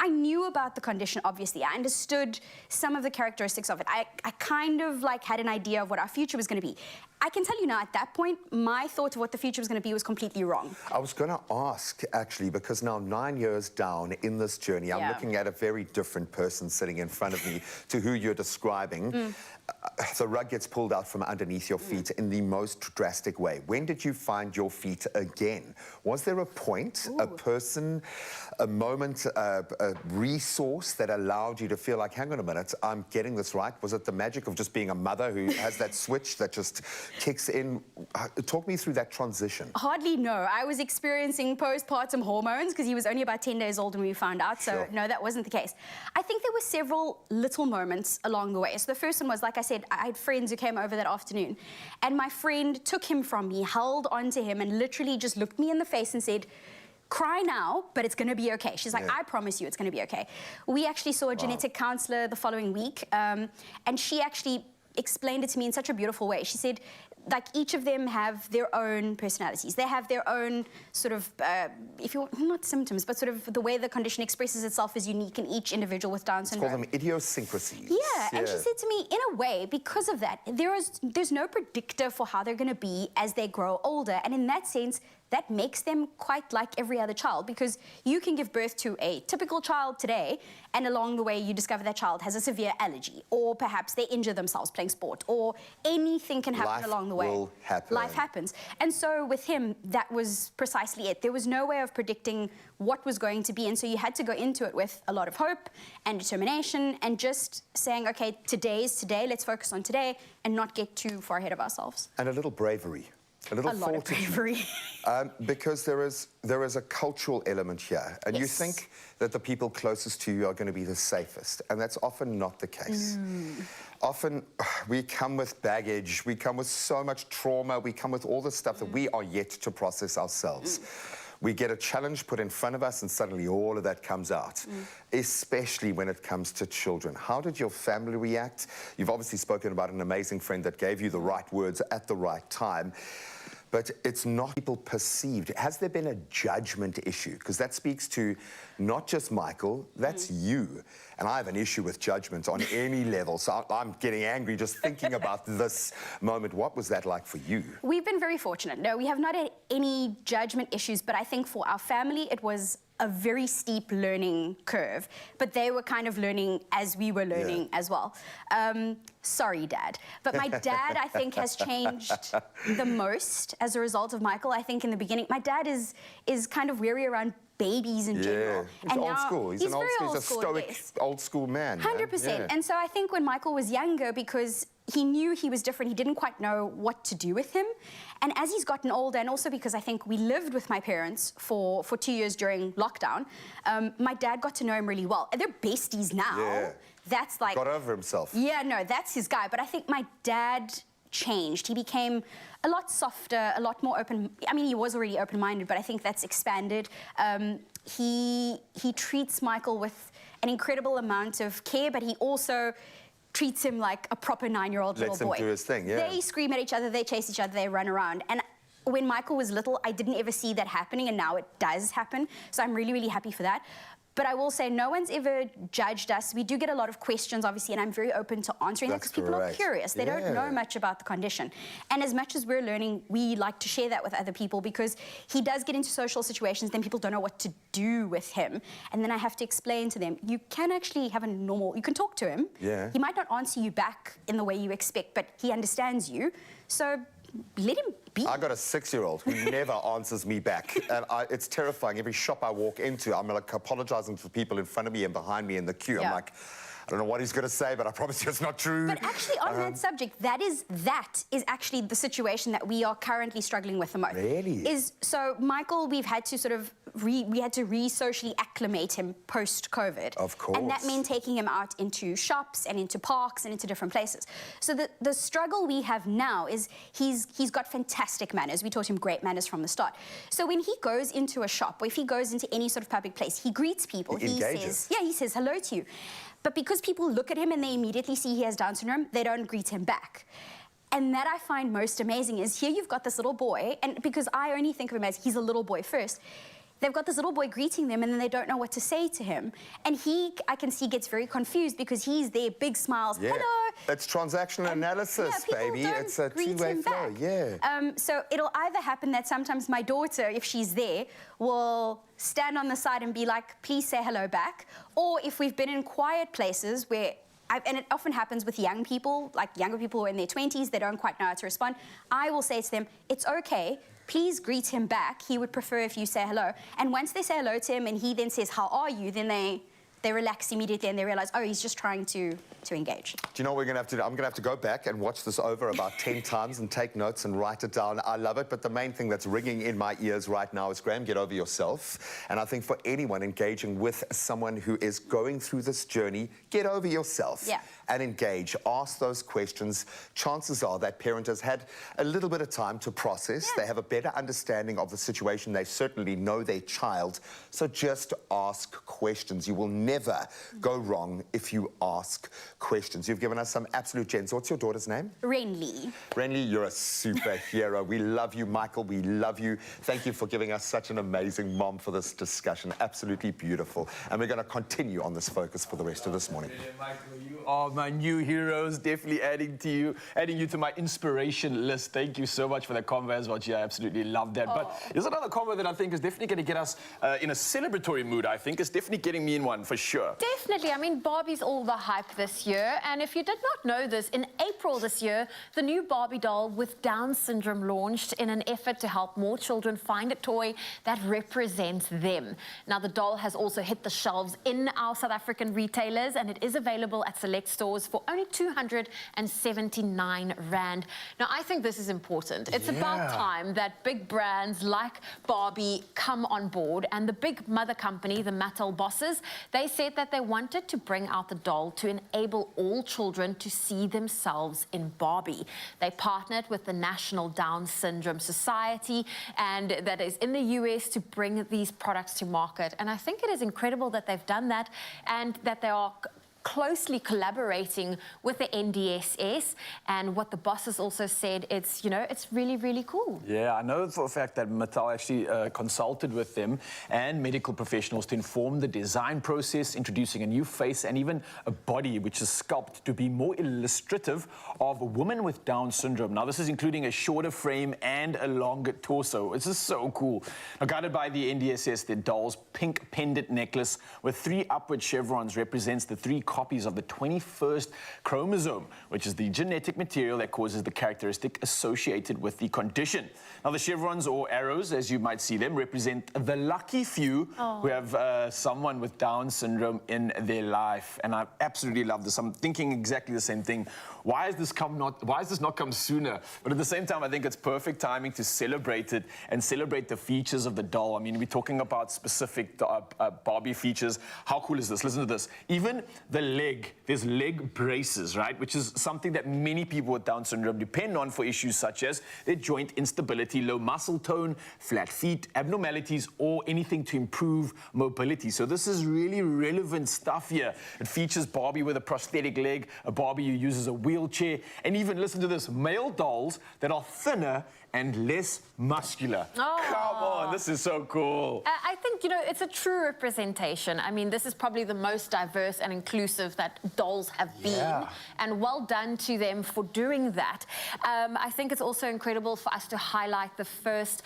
I knew about the condition, obviously. I understood some of the characteristics of it. I kind of like had an idea of what our future was going to be. I can tell you now, at that point, my thought of what the future was going to be was completely wrong.
I was going to ask, actually, because now 9 years down in this journey, I'm looking at a very different person sitting in front of me to who you're describing. The rug gets pulled out from underneath your feet in the most drastic way. When did you find your feet again? Was there a point, a person, a moment, a resource that allowed you to feel like, hang on a minute, I'm getting this right? Was it the magic of just being a mother who has that switch that just kicks in? Talk me through that transition.
Hardly no. I was experiencing postpartum hormones because he was only about 10 days old when we found out. So no, that wasn't the case. I think there were several little moments along the way. So the first one was, like I said, I had friends who came over that afternoon, and my friend took him from me, held onto him, and literally just looked me in the face and said, cry now, but it's going to be okay. She's like, I promise you it's going to be okay. We actually saw a genetic counselor the following week, and she actually explained it to me in such a beautiful way. She said, like, each of them have their own personalities. They have their own sort of, if you want, not symptoms, but sort of the way the condition expresses itself is unique in each individual with Down syndrome.
Call them idiosyncrasies.
Yeah, and she said to me, in a way, because of that, there's no predictor for how they're going to be as they grow older. And in that sense, that makes them quite like every other child, because you can give birth to a typical child today, and along the way you discover that child has a severe allergy, or perhaps they injure themselves playing sport, or anything can happen along the way. Life happens. And so with him, that was precisely it. There was no way of predicting what was going to be, and so you had to go into it with a lot of hope and determination, and just saying, okay, today is today, let's focus on today and not get too far ahead of ourselves.
And a little bravery. A
lot of bravery.
Because there is a cultural element here, and you think that the people closest to you are going to be the safest, and that's often not the case. Often we come with baggage, we come with so much trauma, we come with all the stuff that we are yet to process ourselves. We get a challenge put in front of us, and suddenly all of that comes out, especially when it comes to children. How did your family react? You've obviously spoken about an amazing friend that gave you the right words at the right time. But it's not people perceived. Has there been a judgment issue? Because that speaks to not just Michael, that's you. And I have an issue with judgment on any level, so I'm getting angry just thinking about this moment. What was that like for you?
We've been very fortunate. No, we have not had any judgment issues, but I think for our family it was a very steep learning curve, but they were kind of learning as we were learning as well. Sorry, Dad. But my dad, I think, has changed the most as a result of Michael. I think in the beginning, my dad is kind of wary around babies in general.
He's old school. He's an old school, stoic, old school man.
100%. And so I think when Michael was younger, because he knew he was different, he didn't quite know what to do with him. And as he's gotten older, and also because I think we lived with my parents for 2 years during lockdown, my dad got to know him really well. And they're besties now. That's like...
Got over himself.
Yeah, no, that's his guy. But I think my dad changed. He became a lot softer, a lot more open. I mean, he was already open-minded, but I think that's expanded. He treats Michael with an incredible amount of care, but he also treats him like a proper 9-year-old little boy.
Lets him do his thing, yeah.
They scream at each other, they chase each other, they run around. And when Michael was little, I didn't ever see that happening, and now it does happen. So I'm really, really happy for that. But I will say, no one's ever judged us. We do get a lot of questions, obviously, and I'm very open to answering that because people are curious. They don't know much about the condition. And as much as we're learning, we like to share that with other people because he does get into social situations, then people don't know what to do with him. And then I have to explain to them, you can actually have a normal, you can talk to him.
Yeah.
He might not answer you back in the way you expect, but he understands you. So let him be.
I got a 6-year-old who never answers me back. And it's terrifying. Every shop I walk into, I'm like apologizing to people in front of me and behind me in the queue.
Yeah.
I'm like, I don't know what he's going to say, but I promise you it's not true.
But actually, on that subject, that is actually the situation that we are currently struggling with the most.
Really?
So Michael, we've had to sort of socially acclimate him post-COVID.
Of course.
And that meant taking him out into shops and into parks and into different places. So the struggle we have now is he's got fantastic manners. We taught him great manners from the start. So when he goes into a shop or if he goes into any sort of public place, he greets people.
He engages.
He says hello to you. But because people look at him and they immediately see he has Down syndrome, they don't greet him back. And that I find most amazing is here you've got this little boy, and because I only think of him as he's a little boy first, they've got this little boy greeting them and then they don't know what to say to him. And I can see, gets very confused because he's there, big smiles, hello.
It's transactional analysis, baby. It's a two-way flow, yeah.
So it'll either happen that sometimes my daughter, if she's there, will stand on the side and be like, please say hello back. Or if we've been in quiet places where, and it often happens with young people, like younger people who are in their 20s, they don't quite know how to respond, I will say to them, it's okay, please greet him back. He would prefer if you say hello. And once they say hello to him and he then says, how are you, then they relax immediately and they realize, oh, he's just trying to engage.
Do you know what we're going to have to do? I'm going to have to go back and watch this over about 10 times and take notes and write it down. I love it, but the main thing that's ringing in my ears right now is, Graham, get over yourself. And I think for anyone engaging with someone who is going through this journey, get over yourself and engage. Ask those questions. Chances are that parent has had a little bit of time to process. They have a better understanding of the situation. They certainly know their child. So just ask questions. You will never go wrong if you ask questions. You've given us some absolute gems. What's your daughter's name?
Renly.
Renly, you're a superhero. We love you, Michael. We love you. Thank you for giving us such an amazing mom for this discussion. Absolutely beautiful. And we're going to continue on this focus for the rest of this morning.
Michael, you are my new heroes. Definitely adding you to my inspiration list. Thank you so much for that convo as well. I absolutely love that. But there's another convo that I think is definitely going to get us in a celebratory mood. I think it's definitely getting me in one for sure.
Definitely. I mean, Barbie's all the hype this year. And if you did not know this, in April this year, the new Barbie doll with Down syndrome launched in an effort to help more children find a toy that represents them. Now, the doll has also hit the shelves in our South African retailers, and it is available at select stores for only 279 Rand. Now, I think this is important. It's about time that big brands like Barbie come on board, and the big mother company, the Mattel bosses, they said that they wanted to bring out the doll to enable all children to see themselves in Barbie. They partnered with the National Down Syndrome Society, and that is in the US, to bring these products to market. And I think it is incredible that they've done that and that they are closely collaborating with the NDSS. And what the bosses also said, it's, you know, it's really, really cool.
Yeah, I know for a fact that Mattel actually consulted with them and medical professionals to inform the design process, introducing a new face and even a body which is sculpted to be more illustrative of a woman with Down syndrome. Now, this is including a shorter frame and a longer torso. This is so cool. Now, guided by the NDSS, the doll's pink pendant necklace with 3 upward chevrons represents the 3 copies of the 21st chromosome, which is the genetic material that causes the characteristic associated with the condition. Now, the chevrons, or arrows, as you might see them, represent the lucky few who have someone with Down syndrome in their life. And I absolutely love this. I'm thinking exactly the same thing. Why has this not come sooner? But at the same time, I think it's perfect timing to celebrate it and celebrate the features of the doll. I mean, we're talking about specific Barbie features. How cool is this? Listen to this. Even the leg, there's leg braces, right? Which is something that many people with Down syndrome depend on for issues such as their joint instability, low muscle tone, flat feet, abnormalities, or anything to improve mobility. So this is really relevant stuff here. It features Barbie with a prosthetic leg, a Barbie who uses a wheelchair, and even, listen to this, male dolls that are thinner and less muscular.
Oh.
Come on, this is so cool.
I think, you know, it's a true representation. I mean, this is probably the most diverse and inclusive that dolls have been. And well done to them for doing that. I think it's also incredible for us to highlight the first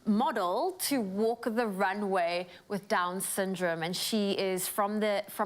model to walk the runway with Down syndrome, and she is from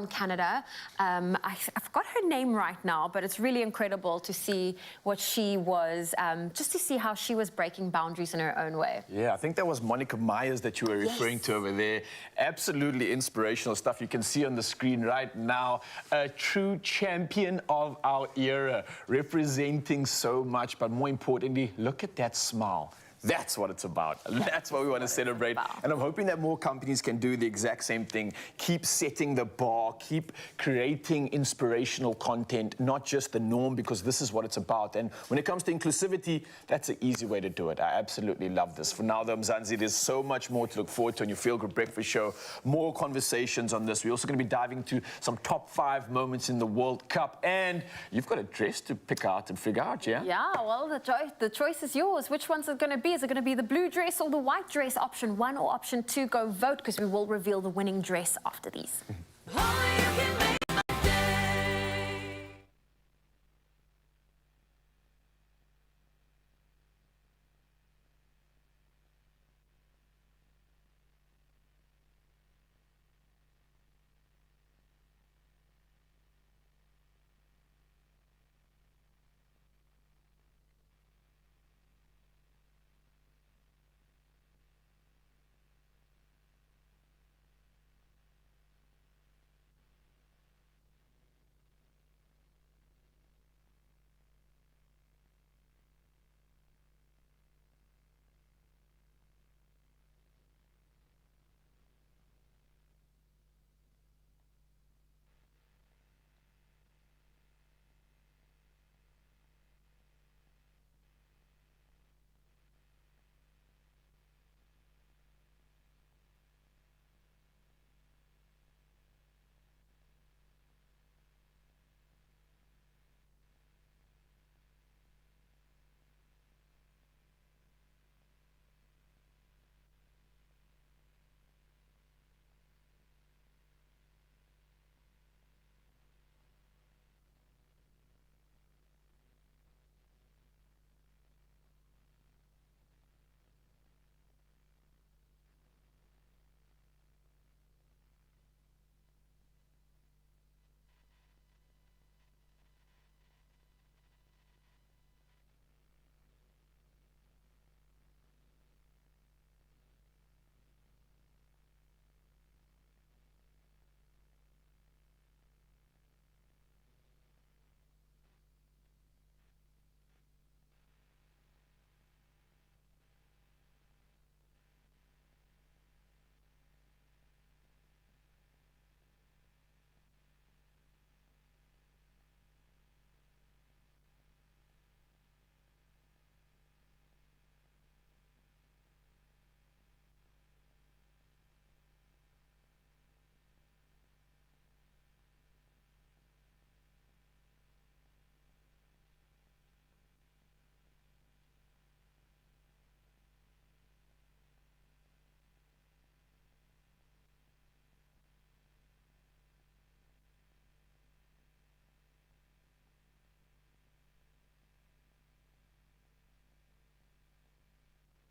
Canada. I forgot her name right now, but it's really incredible to see what she was, just to see how she was breaking boundaries in her own way.
Yeah, I think that was Monica Myers that you were referring to over there. Absolutely inspirational stuff you can see on the screen right now. A true champion of our era, representing so much, but more importantly, look at that smile. That's what it's about. That's what we want to celebrate. And I'm hoping that more companies can do the exact same thing. Keep setting the bar, keep creating inspirational content, not just the norm, because this is what it's about. And when it comes to inclusivity, that's an easy way to do it. I absolutely love this. For now, though, Mzansi, there's so much more to look forward to on your Feel Good Breakfast Show. More conversations on this. We're also going to be diving into some top 5 moments in the World Cup. And you've got a dress to pick out and figure out, yeah?
Yeah, well, the choice is yours. Which one's it going to be? Is it going to be the blue dress or the white dress? Option 1 or option 2? Go vote, because we will reveal the winning dress after these.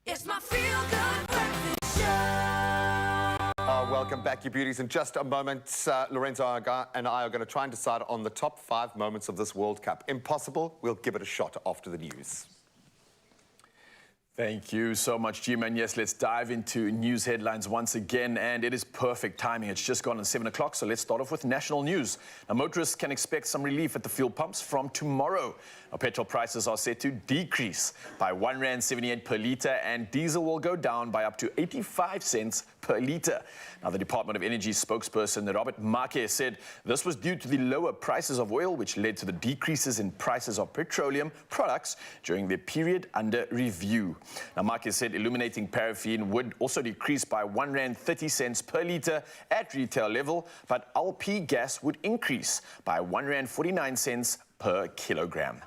It's my Feel Good Breakfast Show.
Welcome back, you beauties. In just a moment, Lorenzo and I are going to try and decide on the top 5 moments of this World Cup. Impossible? We'll give it a shot after the news.
Thank you so much, G-Man. Yes, let's dive into news headlines once again, and it is perfect timing. It's just gone on 7 o'clock, so let's start off with national news. Now, motorists can expect some relief at the fuel pumps from tomorrow. Now, petrol prices are set to decrease by R1.78 per litre, and diesel will go down by up to 85 cents per litre. Now, the Department of Energy spokesperson Robert Marquez said this was due to the lower prices of oil, which led to the decreases in prices of petroleum products during the period under review. Now, Marquez said illuminating paraffin would also decrease by R1.30 per litre at retail level, but LP gas would increase by R1.49 per kilogram.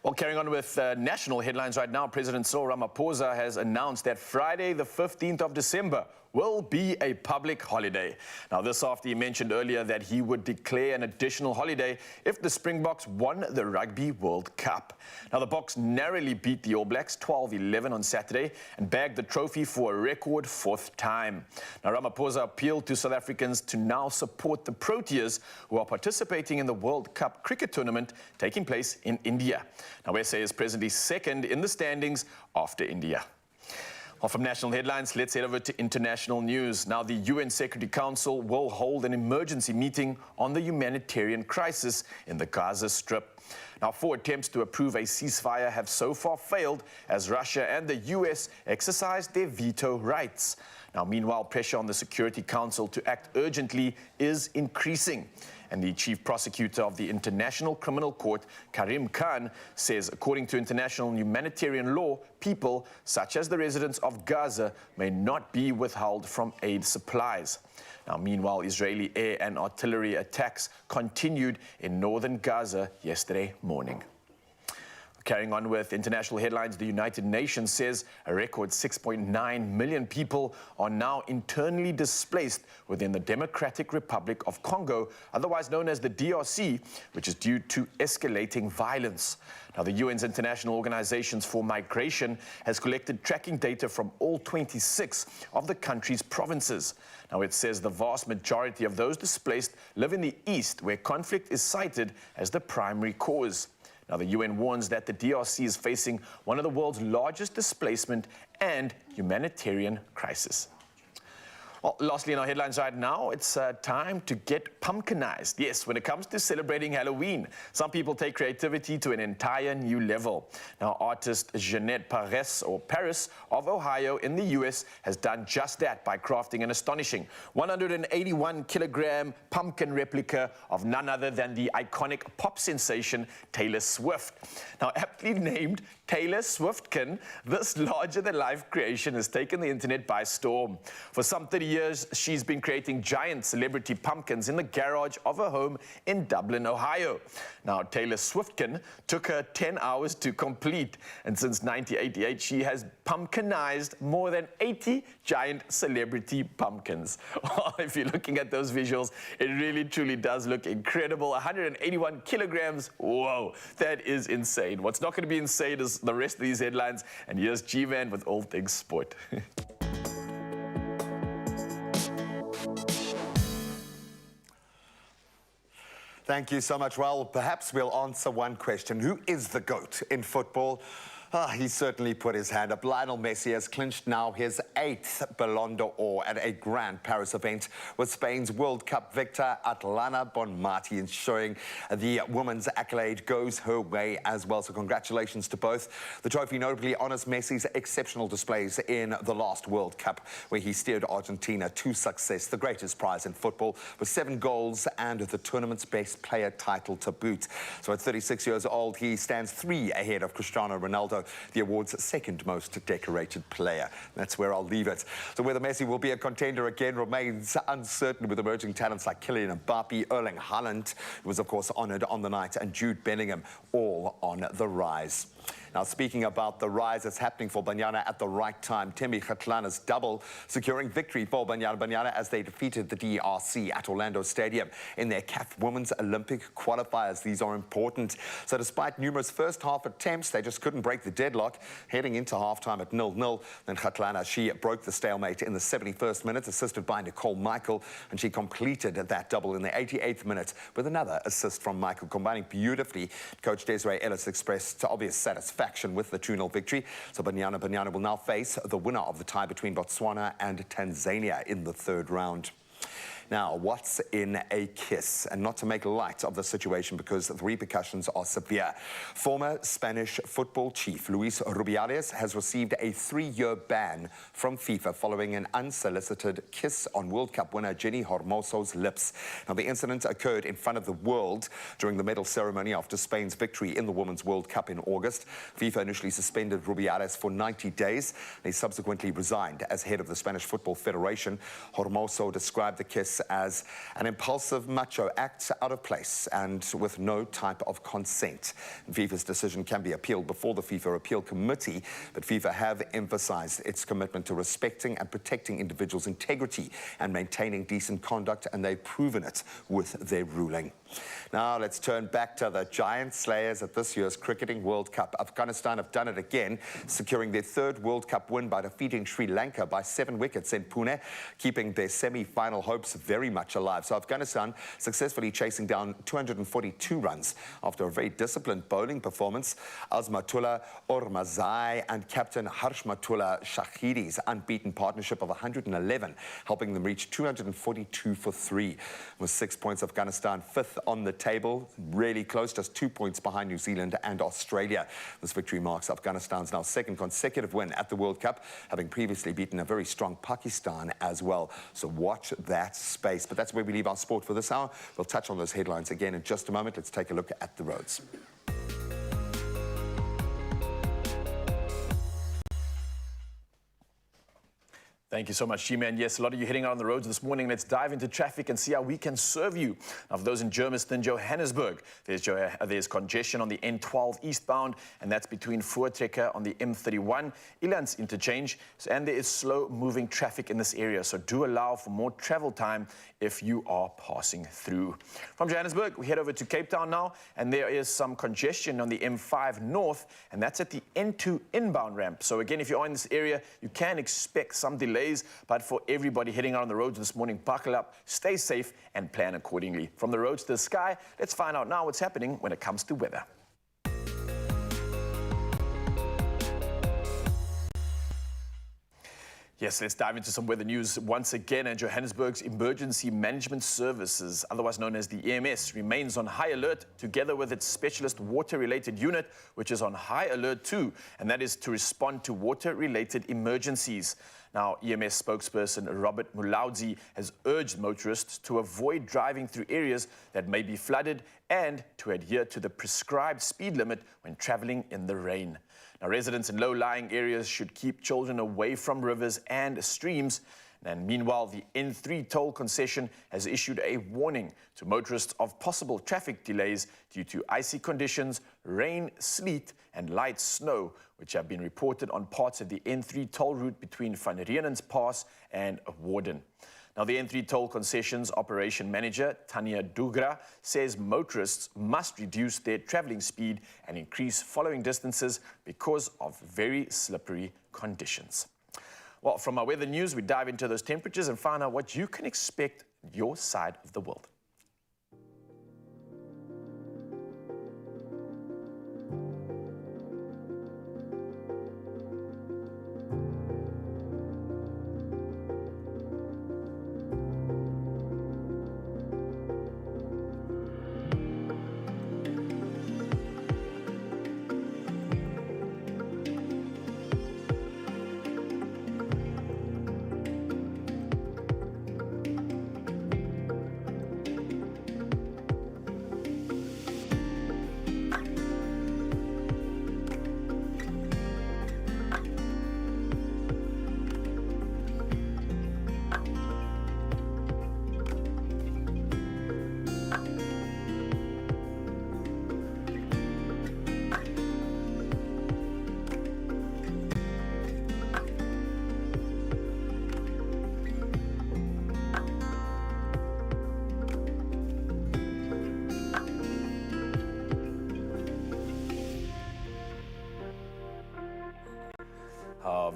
Well, carrying on with national headlines right now, President Cyril Ramaphosa has announced that Friday, the 15th of December, will be a public holiday. Now, this after he mentioned earlier that he would declare an additional holiday if the Springboks won the Rugby World Cup. Now, the Boks narrowly beat the All Blacks 12-11 on Saturday and bagged the trophy for a record 4th time. Now, Ramaphosa appealed to South Africans to now support the Proteas, who are participating in the World Cup cricket tournament taking place in India. Now, SA is presently second in the standings after India. Well, from national headlines, let's head over to international news. Now, the UN Security Council will hold an emergency meeting on the humanitarian crisis in the Gaza Strip. Now, 4 attempts to approve a ceasefire have so far failed as Russia and the US exercised their veto rights. Now, meanwhile, pressure on the Security Council to act urgently is increasing. And the chief prosecutor of the International Criminal Court, Karim Khan, says according to international humanitarian law, people such as the residents of Gaza may not be withheld from aid supplies. Now, meanwhile, Israeli air and artillery attacks continued in northern Gaza yesterday morning. Carrying on with international headlines, the United Nations says a record 6.9 million people are now internally displaced within the Democratic Republic of Congo, otherwise known as the DRC, which is due to escalating violence. Now, the UN's International Organizations for Migration has collected tracking data from all 26 of the country's provinces. Now, it says the vast majority of those displaced live in the east, where conflict is cited as the primary cause. Now, the UN warns that the DRC is facing one of the world's largest displacement and humanitarian crisis. Well, lastly, in our headlines right now, it's time to get pumpkinized. Yes, when it comes to celebrating Halloween, some people take creativity to an entire new level. Now, artist Jeanette Paris of Ohio in the US has done just that by crafting an astonishing 181-kilogram pumpkin replica of none other than the iconic pop sensation Taylor Swift. Now, aptly named Taylor Swiftkin, this larger-than-life creation has taken the internet by storm. For some 30 years, she's been creating giant celebrity pumpkins in the garage of her home in Dublin, Ohio. Now, Taylor Swiftkin took her 10 hours to complete, and since 1988, she has pumpkinized more than 80 giant celebrity pumpkins. Well, if you're looking at those visuals, it really, truly does look incredible. 181 kilograms, whoa, that is insane. What's not going to be insane is the rest of these headlines, and here's G-Man with all things sport.
Thank you so much. Well, perhaps we'll answer one question. Who is the GOAT in football? He certainly put his hand up. Lionel Messi has clinched now his 8th Ballon d'Or at a grand Paris event with Spain's World Cup victor Atlana Bonmati, ensuring the women's accolade goes her way as well. So congratulations to both. The trophy notably honours Messi's exceptional displays in the last World Cup, where he steered Argentina to success, the greatest prize in football, with 7 goals and the tournament's best player title to boot. So at 36 years old, he stands 3 ahead of Cristiano Ronaldo, the award's second most decorated player. That's where I'll leave it. So whether Messi will be a contender again remains uncertain, with emerging talents like Kylian Mbappe, Erling Haaland, who was of course honoured on the night, and Jude Bellingham, all on the rise. Now, speaking about the rise that's happening for Banyana at the right time, Thembi Kgatlana's double securing victory for Banyana as they defeated the DRC at Orlando Stadium in their CAF Women's Olympic qualifiers. These are important. So despite numerous first half attempts, they just couldn't break the deadlock, heading into halftime at 0-0. Then Kgatlana, she broke the stalemate in the 71st minute, assisted by Nicole Michael, and she completed that double in the 88th minute with another assist from Michael, combining beautifully. Coach Desiree Ellis expressed obvious satisfaction satisfaction with the 2-0 victory. So Banyana will now face the winner of the tie between Botswana and Tanzania in the third round. Now, what's in a kiss? And not to make light of the situation because the repercussions are severe. Former Spanish football chief Luis Rubiales has received a 3-year ban from FIFA following an unsolicited kiss on World Cup winner Jenny Hermoso's lips. Now, the incident occurred in front of the world during the medal ceremony after Spain's victory in the Women's World Cup in August. FIFA initially suspended Rubiales for 90 days. He subsequently resigned as head of the Spanish Football Federation. Hermoso described the kiss as an impulsive macho act out of place and with no type of consent. FIFA's decision can be appealed before the FIFA Appeal Committee, but FIFA have emphasized its commitment to respecting and protecting individuals' integrity and maintaining decent conduct, and they've proven it with their ruling. Now let's turn back to the giant slayers at this year's Cricketing World Cup. Afghanistan have done it again, securing their third World Cup win by defeating Sri Lanka by 7 wickets in Pune, keeping their semi-final hopes very much alive. So Afghanistan successfully chasing down 242 runs after a very disciplined bowling performance. Azmatullah Ormazai and captain Harshmatullah Shahidi's unbeaten partnership of 111, helping them reach 242 for 3. With 6 points, Afghanistan fifth on the table, really close, just 2 points behind New Zealand and Australia. This victory marks Afghanistan's now second consecutive win at the World Cup, having previously beaten a very strong Pakistan as well. So watch that space. But that's where we leave our sport for this hour. We'll touch on those headlines again in just a moment. Let's take a look at the roads.
Thank you so much, G-Man. Yes, a lot of you heading out on the roads this morning. Let's dive into traffic and see how we can serve you. Now, for those in Germiston, Johannesburg, there's congestion on the N12 eastbound, and that's between Voortrekker on the M31, Ilands interchange, and there is slow-moving traffic in this area, so do allow for more travel time if you are passing through. From Johannesburg, we head over to Cape Town now, and there is some congestion on the M5 north, and that's at the N2 inbound ramp. So again, if you are in this area, you can expect some delays, but for everybody heading out on the roads this morning, buckle up, stay safe, and plan accordingly. From the roads to the sky, let's find out now what's happening when it comes to weather. Yes, let's dive into some weather news once again. And Johannesburg's Emergency Management Services, otherwise known as the EMS, remains on high alert together with its specialist water-related unit, which is on high alert too, and that is to respond to water-related emergencies. Now, EMS spokesperson Robert Mulaudzi has urged motorists to avoid driving through areas that may be flooded and to adhere to the prescribed speed limit when traveling in the rain. Now, residents in low-lying areas should keep children away from rivers and streams. And meanwhile, the N3 toll concession has issued a warning to motorists of possible traffic delays due to icy conditions, rain, sleet, and light snow, which have been reported on parts of the N3 toll route between Van Rieneens Pass and Warden. Now, the N3 toll concessions operation manager, Tanya Dugra, says motorists must reduce their traveling speed and increase following distances because of very slippery conditions. Well, from our weather news, we dive into those temperatures and find out what you can expect your side of the world.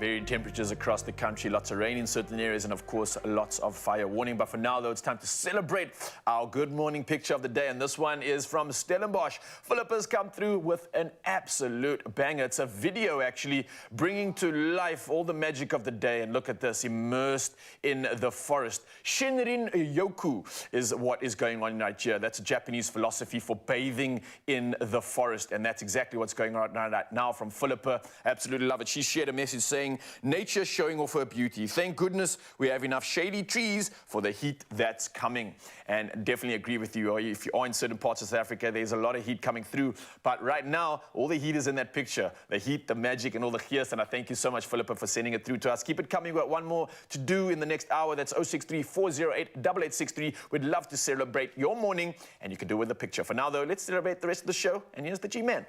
varied temperatures across the country, lots of rain in certain areas, and of course, lots of fire warning. But for now, though, it's time to celebrate our good morning picture of the day. And this one is from Stellenbosch. Philip has come through with an absolute banger. It's a video, actually, bringing to life all the magic of the day. And look at this, immersed in the forest. Shinrin Yoku is what is going on right here. That's a Japanese philosophy for bathing in the forest. And that's exactly what's going on right now from Philippa. Absolutely love it. She shared a message saying, nature showing off her beauty. Thank goodness we have enough shady trees for the heat that's coming. And definitely agree with you. If you are in certain parts of South Africa, there's a lot of heat coming through. But right now, all the heat is in that picture. The heat, the magic, and all the gears. And I thank you so much, Philippa, for sending it through to us. Keep it coming. We've got one more to do in the next hour. That's 063-408-8863. We'd love to celebrate your morning, and you can do it with a picture. For now, though, let's celebrate the rest of the show. And here's the G-Man.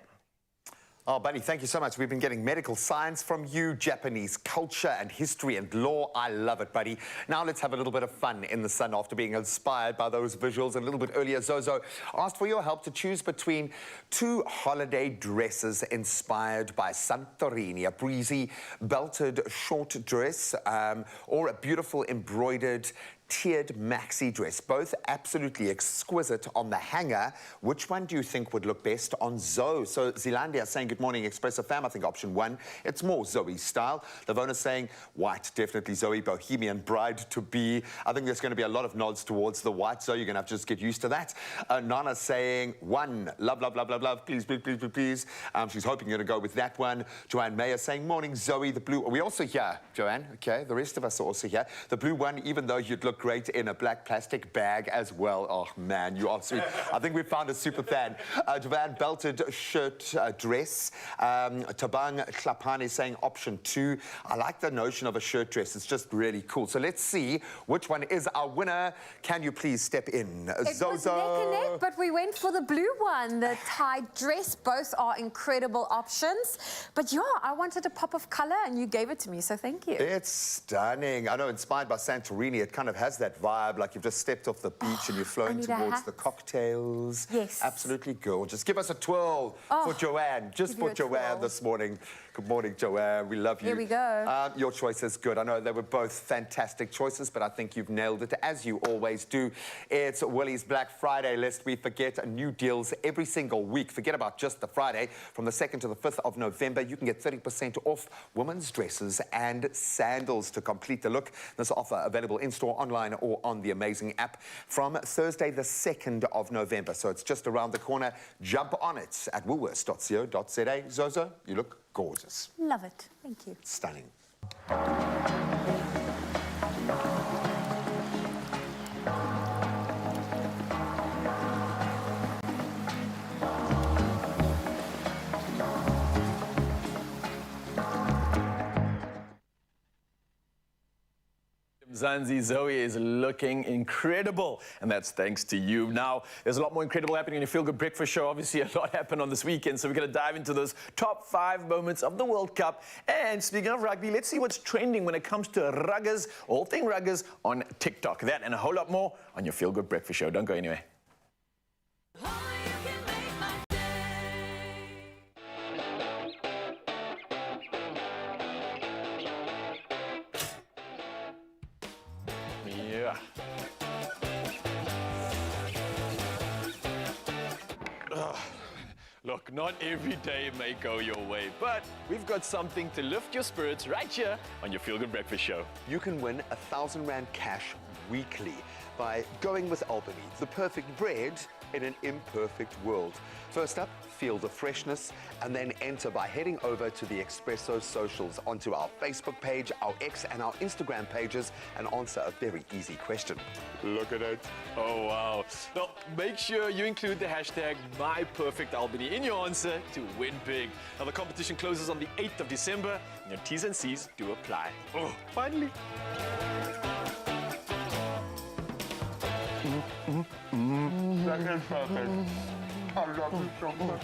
Oh, buddy, thank you so much. We've been getting medical science from you, Japanese culture and history and law. I love it, buddy. Now let's have a little bit of fun in the sun after being inspired by those visuals. And a little bit earlier, Zozo asked for your help to choose between 2 holiday dresses inspired by Santorini, a breezy belted short dress or a beautiful embroidered tiered maxi dress, both absolutely exquisite on the hanger. Which one do you think would look best on Zoe? So Zelandia saying, good morning, Expresso fam. I think option 1, it's more Zoe style. Lavona saying, white, definitely Zoe, bohemian bride to be. I think there's going to be a lot of nods towards the white, so you're going to have to just get used to that. Nana saying, 1, love, love, love, love, love, please, please, please, please, please. She's hoping you're going to go with that one. Joanne Mayer saying, morning, Zoe, the blue. Are we also here, Joanne? Okay, the rest of us are also here. The blue one, even though you'd look great in a black plastic bag as well. Oh, man, you are sweet. I think we found a super fan. Joanne, belted shirt dress. Tabang Klapani saying option 2. I like the notion of a shirt dress. It's just really cool. So let's see which one is our winner. Can you please step in?
It
Zozo.
was neck and neck, but we went for the blue one, the tied dress. Both are incredible options. But yeah, I wanted a pop of color and you gave it to me, so thank you.
It's stunning. I know, inspired by Santorini, it kind of has that vibe, like you've just stepped off the beach and you're flowing towards the cocktails.
Yes.
Absolutely gorgeous. Give us a twirl for Joanne, just for Joanne this morning. Good morning, Joanne. We love you.
Here we go.
Your choice is good. I know they were both fantastic choices, but I think you've nailed it, as you always do. It's Willie's Black Friday, lest we forget. New deals every single week. Forget about just the Friday. From the 2nd to the 5th of November, you can get 30% off women's dresses and sandals to complete the look. This offer available in-store, online, or on the amazing app from Thursday, the 2nd of November. So it's just around the corner. Jump on it at woolworths.co.za. Zozo, you look gorgeous.
Love it. Thank you.
Stunning.
Zanzi, Zoe is looking incredible, and that's thanks to you. Now, there's a lot more incredible happening in your Feel Good Breakfast show. Obviously, a lot happened on this weekend, so we're going to dive into those top 5 moments of the World Cup. And speaking of rugby, let's see what's trending when it comes to ruggers, all thing ruggers on TikTok. That and a whole lot more on your Feel Good Breakfast show. Don't go anywhere. Yeah. Look, not every day may go your way, but we've got something to lift your spirits right here on your Feel Good Breakfast show.
You can win R1,000 cash weekly by going with Albany, the perfect bread in an imperfect world. First up, feel the freshness, and then enter by heading over to the Expresso socials, onto our Facebook page, our X and our Instagram pages, and answer a very easy question. Look at it.
Oh, wow. Now, make sure you include the hashtag MyPerfectAlbany in your answer to win big. Now, the competition closes on the 8th of December, and your T's and C's do apply. Oh, finally.
That is perfect. I love it so much.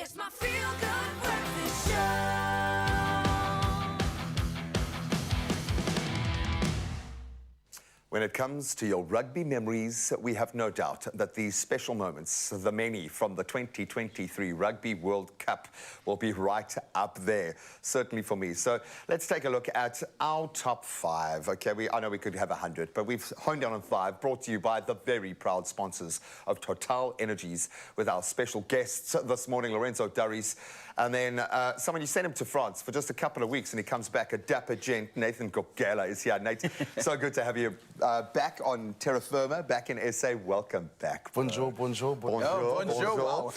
It's my feel-good breakfast show.
When it comes to your rugby memories, we have no doubt that these special moments, the many from the 2023 Rugby World Cup, will be right up there, certainly for me. So let's take a look at our top 5. Okay, I know we could have 100, but we've honed down on 5, brought to you by the very proud sponsors of Total Energies, with our special guests this morning, Lorenzo Durries, and then someone, you sent him to France for just a couple of weeks, and he comes back, a dapper gent. Nathan Gokela is here. Nate, so good to have you back on terra firma, back in SA. Welcome back.
Bonjour, bonjour, bonjour.
Oh, bonjour.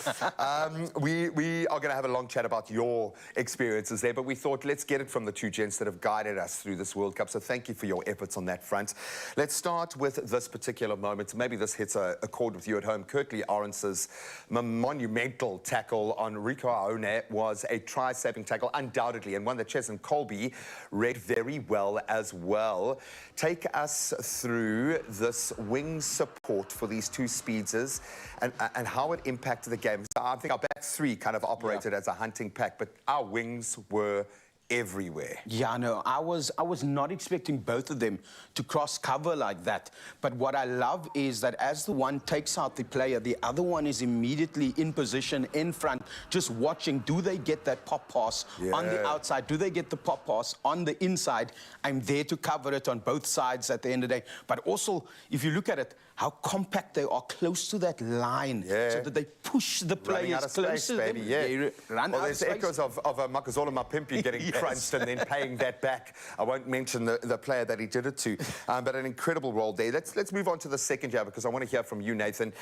We are going to have a long chat about your experiences there, but we thought let's get it from the two gents that have guided us through this World Cup. So thank you for your efforts on that front. Let's start with this particular moment. Maybe this hits a chord with you at home. Kirtley Orence's monumental tackle on Rico Aone was a try-saving tackle, undoubtedly, and one that Cheslin Colby read very well as well. Take us through this wing support for these two speedsters and how it impacted the game. So I think our back three kind of operated as a hunting pack, but our wings were everywhere.
Yeah, no, I was not expecting both of them to cross cover like that. But what I love is that as the one takes out the player, the other one is immediately in position in front, just watching. Do they get that pop pass on the outside? Do they get the pop pass on the inside? I'm there to cover it on both sides at the end of the day. But also, if you look at it, how compact they are close to that line, so that they push the players close to them.
Well, there's echoes of Makazola Mapimpi getting crunched and then paying that back. I won't mention the player that he did it to, but an incredible role there. Let's move on to the second year, because I want to hear from you, Nathan,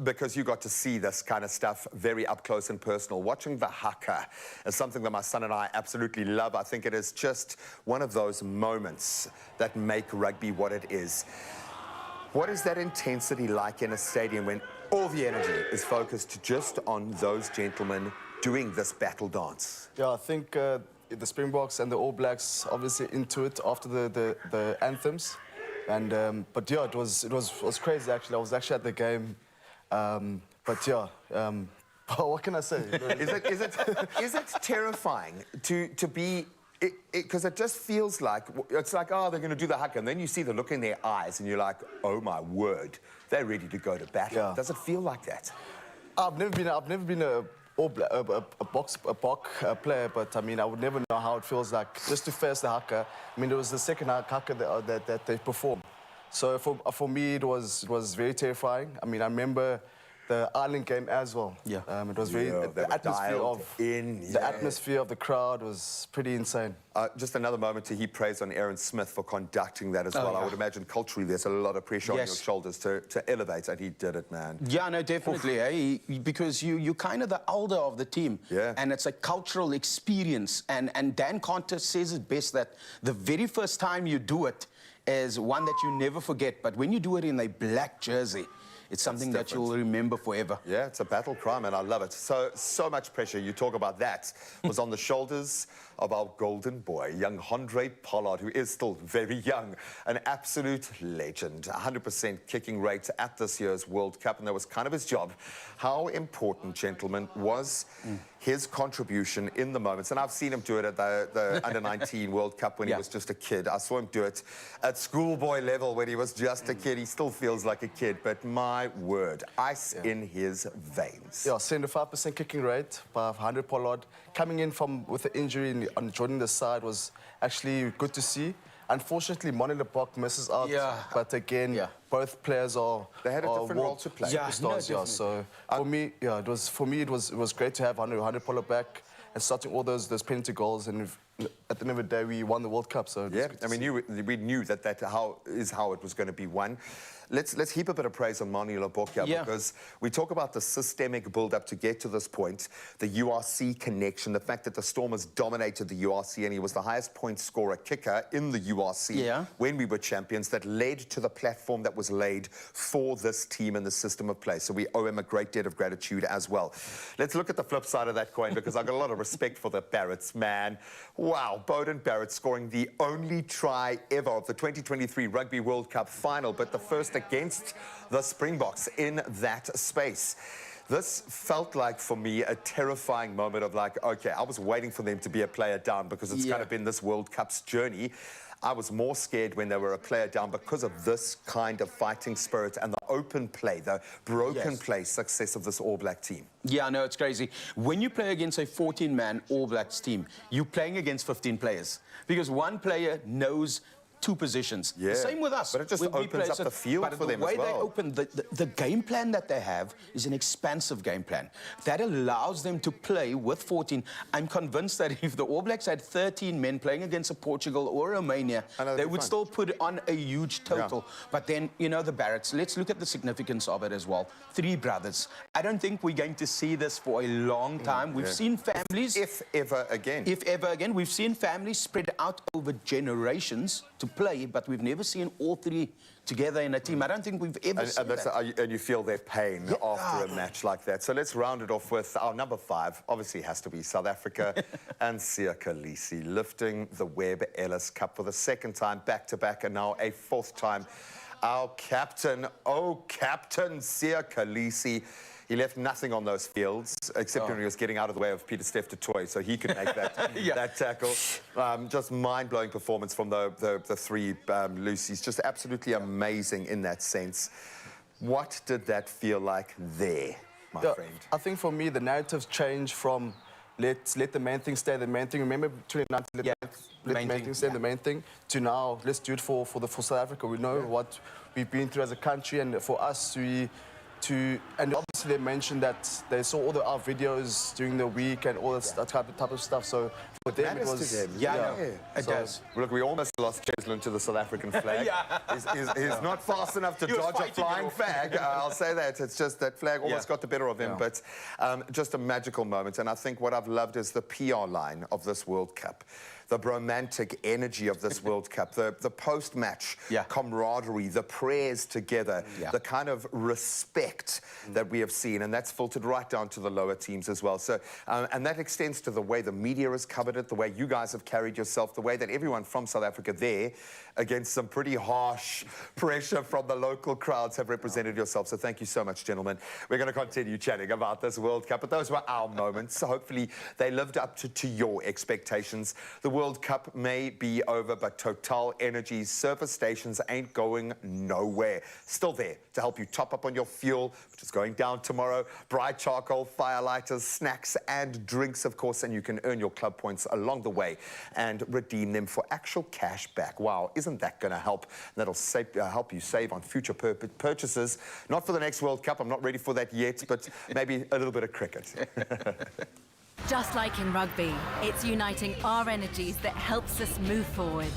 because you got to see this kind of stuff very up close and personal. Watching the haka is something that my son and I absolutely love. I think it is just one of those moments that make rugby what it is. What is that intensity like in a stadium when all the energy is focused just on those gentlemen doing this battle dance?
Yeah, I think the Springboks and the All Blacks obviously into it after the anthems, and but yeah, it was crazy actually. I was actually at the game, but yeah. What can I say?
Is it terrifying to be? Because it just feels like, it's like, oh, they're going to do the haka, and then you see the look in their eyes, and you're like, oh my word, they're ready to go to battle. Yeah. Does it feel like that?
I've never been a Bok player, but I mean, I would never know how it feels like just to face the haka. I mean, it was the second haka that they performed. So for me, it was very terrifying. I mean, I remember the Ireland game as well. Yeah. It was very, the atmosphere of the crowd was pretty insane.
Just another moment to heap praise on Aaron Smith for conducting that as well. I would imagine culturally there's a lot of pressure on your shoulders to elevate, and he did it, man.
Yeah, no, definitely, because you're kind of the elder of the team. Yeah. And it's a cultural experience. And Dan Conter says it best, that the very first time you do it is one that you never forget. But when you do it in a black jersey, it's something that you'll remember forever.
Yeah, it's a battle cry, and I love it. So much pressure, you talk about that, was on the shoulders of our golden boy, young Andre Pollard, who is still very young, an absolute legend, 100% kicking rate at this year's World Cup, and that was kind of his job. How important, gentlemen, was his contribution in the moments? And I've seen him do it at the Under-19 World Cup when he was just a kid. I saw him do it at schoolboy level when he was just a kid. He still feels like a kid, but my word, ice in his veins.
Yeah, 75% kicking rate by 100 Pollard. Coming in with the injury on joining the side was actually good to see. Unfortunately, Monile Bok misses out. Yeah. But again, both players are.
They had a different role to play.
Yeah, So for me, it was great to have 100 Pollard back and starting all those penalty goals, and at the end of the day, we won the World Cup. So
yeah, I mean, we knew that is how it was going to be won. Let's heap a bit of praise on Monile Bok, because we talk about the systemic build-up to get to this point, the URC connection, the fact that the Stormers dominated the URC, and he was the highest point scorer kicker in the URC when we were champions, that led to the platform that was laid for this team and the system of play. So we owe him a great debt of gratitude as well. Let's look at the flip side of that coin, because I've got a lot of respect for the Barretts, man. Wow, Beauden Barrett scoring the only try ever of the 2023 Rugby World Cup final, but the first against the Springboks in that space. This felt like, for me, a terrifying moment of like, okay, I was waiting for them to be a player down because it's kind of been this World Cup's journey. I was more scared when they were a player down because of this kind of fighting spirit and the open play, the broken play success of this All Black team.
Yeah, I know, it's crazy. When you play against a 14-man All Blacks team, you're playing against 15 players because one player knows 2 positions.
Yeah.
The same with us.
But it just opens up the field for them as well.
But the way they open, the game plan that they have is an expansive game plan. That allows them to play with 14. I'm convinced that if the All Blacks had 13 men playing against a Portugal or Romania, they would still put on a huge total. Yeah. But then, you know, the Barretts, let's look at the significance of it as well. 3 brothers. I don't think we're going to see this for a long time. We've seen families...
If ever again.
If ever again. We've seen families spread out over generations to play, but we've never seen all 3 together in a team. I don't think we've ever seen that.
And you feel their pain after a match like that. So let's round it off with our number 5. Obviously has to be South Africa and Siya Kolisi lifting the Webb Ellis Cup for the 2nd time back-to-back and now a 4th time. Our captain, Captain Siya Kolisi. He left nothing on those fields, except when he was getting out of the way of Peter Steph du Toit, so he could make that, that tackle. Just mind-blowing performance from the 3 Lucy's. Just absolutely amazing in that sense. What did that feel like there, my friend?
I think for me, the narratives changed from let's let the main thing stay the main thing. Remember 2019, let the main thing stay the main thing, to now, let's do it for South Africa. We know what we've been through as a country, and for us and obviously they mentioned that they saw all our videos during the week and all that type of stuff. So for them it was...
It does. Look, we almost lost Cheslin to the South African flag. He's not fast enough to dodge a flying flag. I'll say that. It's just that flag almost got the better of him. But just a magical moment. And I think what I've loved is the PR line of this World Cup. The romantic energy of this World Cup, the post-match camaraderie, the prayers together, the kind of respect that we have seen, and that's filtered right down to the lower teams as well. So, and that extends to the way the media has covered it, the way you guys have carried yourself, the way that everyone from South Africa there, against some pretty harsh pressure from the local crowds, have represented yourself. So thank you so much, gentlemen. We're going to continue chatting about this World Cup, but those were our moments. So hopefully they lived up to your expectations. The World Cup may be over, but Total Energy's surface stations ain't going nowhere. Still there to help you top up on your fuel, which is going down tomorrow. Bright charcoal, firelighters, snacks and drinks, of course, and you can earn your club points along the way and redeem them for actual cash back. Wow, isn't that going to help? That'll help you save on future purchases. Not for the next World Cup, I'm not ready for that yet, but maybe a little bit of cricket.
Just like in rugby, it's uniting our energies that helps us move forward.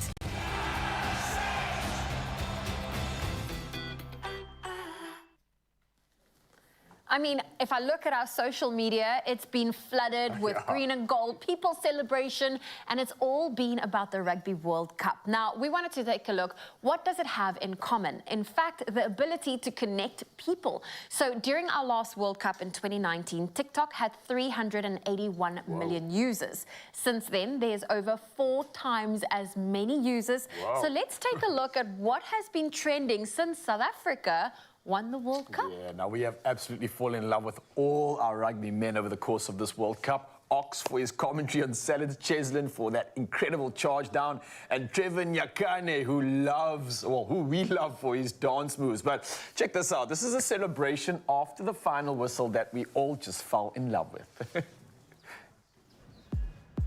I mean, if I look at our social media, it's been flooded with green and gold, people celebration, and it's all been about the Rugby World Cup. Now, we wanted to take a look. What does it have in common? In fact, the ability to connect people. So during our last World Cup in 2019, TikTok had 381 million users. Since then, there's over 4 times as many users. So let's take a look at what has been trending since South Africa won the World Cup.
Yeah, now we have absolutely fallen in love with all our rugby men over the course of this World Cup. Ox for his commentary on Salad, Cheslin for that incredible charge down, and Trevor Nyakane, who we love for his dance moves. But check this out. This is a celebration after the final whistle that we all just fell in love with.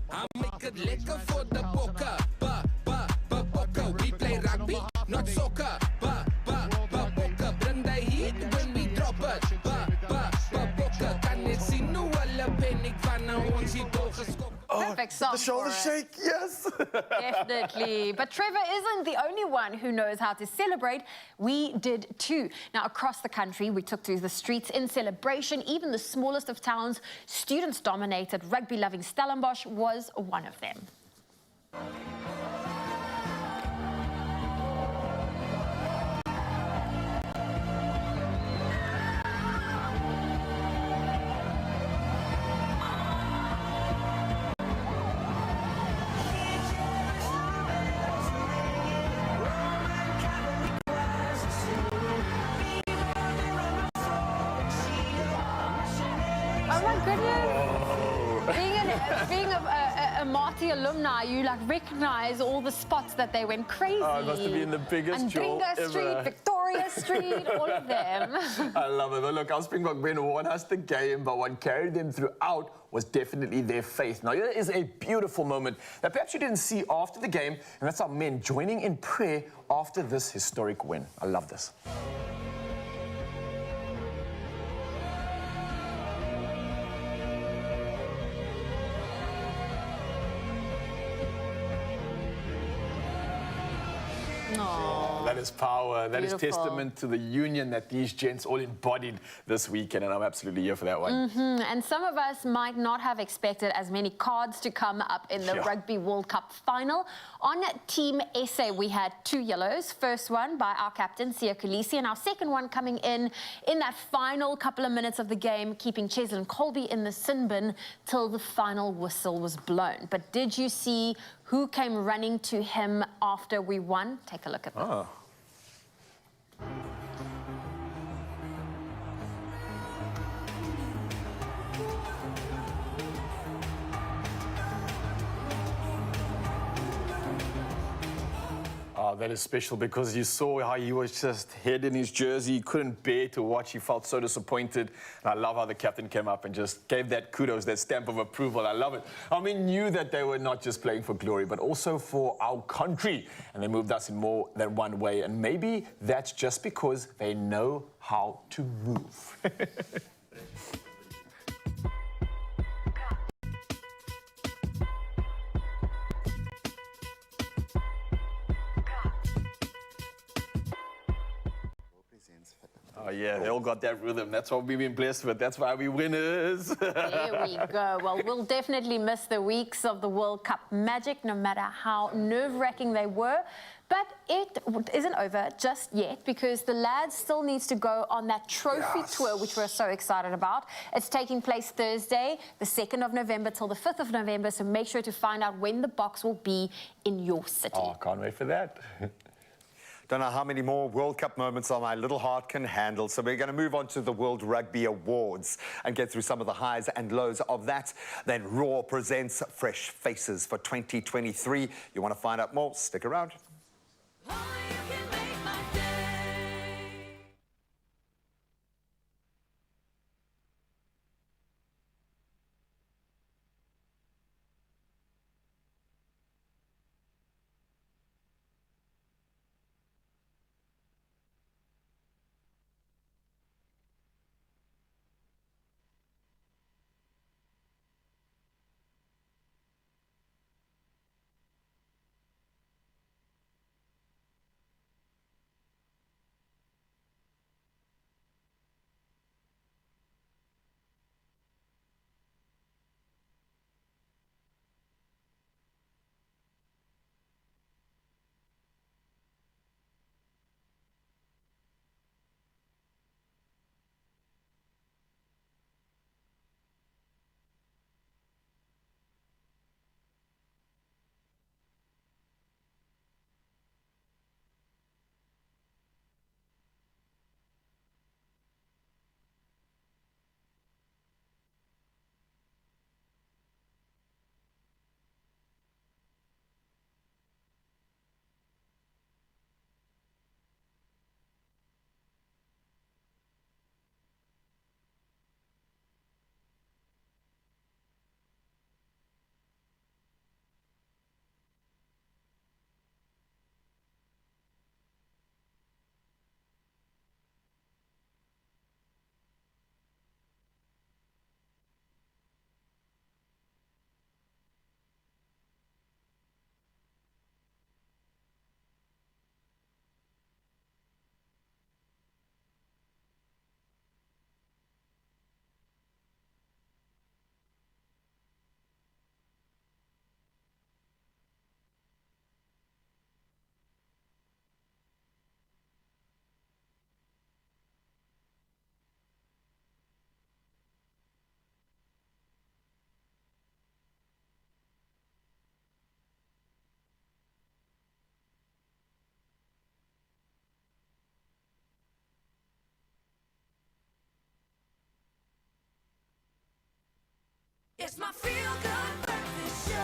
I make it liquor for the boca, boca. We play rugby, not soccer, boca. Bring the heat when we drop it, boca. Kan net sien hoe hulle paniek van ons hier doorgeskop.
Perfect song.
The shoulder shake, yes.
Definitely. But Trevor isn't the only one who knows how to celebrate. We did too. Now, across the country, we took to the streets in celebration. Even the smallest of towns, students dominated. Rugby-loving Stellenbosch was one of them. Oh my goodness. Being a Marty alumni, you like recognize all the spots that they went crazy.
Oh, it must have been the biggest jewel
Andringa Street,
ever.
Victoria Street, all of them.
I love it. But look, our Springbok men won us the game, but what carried them throughout was definitely their faith. Now, here is a beautiful moment that perhaps you didn't see after the game, and that's our men joining in prayer after this historic win. I love this. That is power. That is testament to the union that these gents all embodied this weekend, and I'm absolutely here for that one.
And some of us might not have expected as many cards to come up in the Rugby World Cup final. On Team SA, we had 2 yellows. First one by our captain, Siya Kolisi, and our second one coming in that final couple of minutes of the game, keeping Cheslin Colby in the sin bin till the final whistle was blown. But did you see who came running to him after we won? Take a look at that.
Oh, that is special because you saw how he was just head in his jersey. He couldn't bear to watch. He felt so disappointed. And I love how the captain came up and just gave that kudos, that stamp of approval. I love it. I mean, knew that they were not just playing for glory, but also for our country. And they moved us in more than one way. And maybe that's just because they know how to move. Oh, yeah, they all got that rhythm. That's what we've been blessed with. That's why we winners.
There we go. Well, we'll definitely miss the weeks of the World Cup magic, no matter how nerve-wracking they were. But it isn't over just yet because the lads still needs to go on that trophy tour, which we're so excited about. It's taking place Thursday, the 2nd of November till the 5th of November. So make sure to find out when the box will be in your city.
Oh, can't wait for that.
Don't know how many more World Cup moments my little heart can handle. So we're going to move on to the World Rugby Awards and get through some of the highs and lows of that. Then Raw presents Fresh Faces for 2023. You want to find out more? Stick around.
It's my feel-good breakfast show.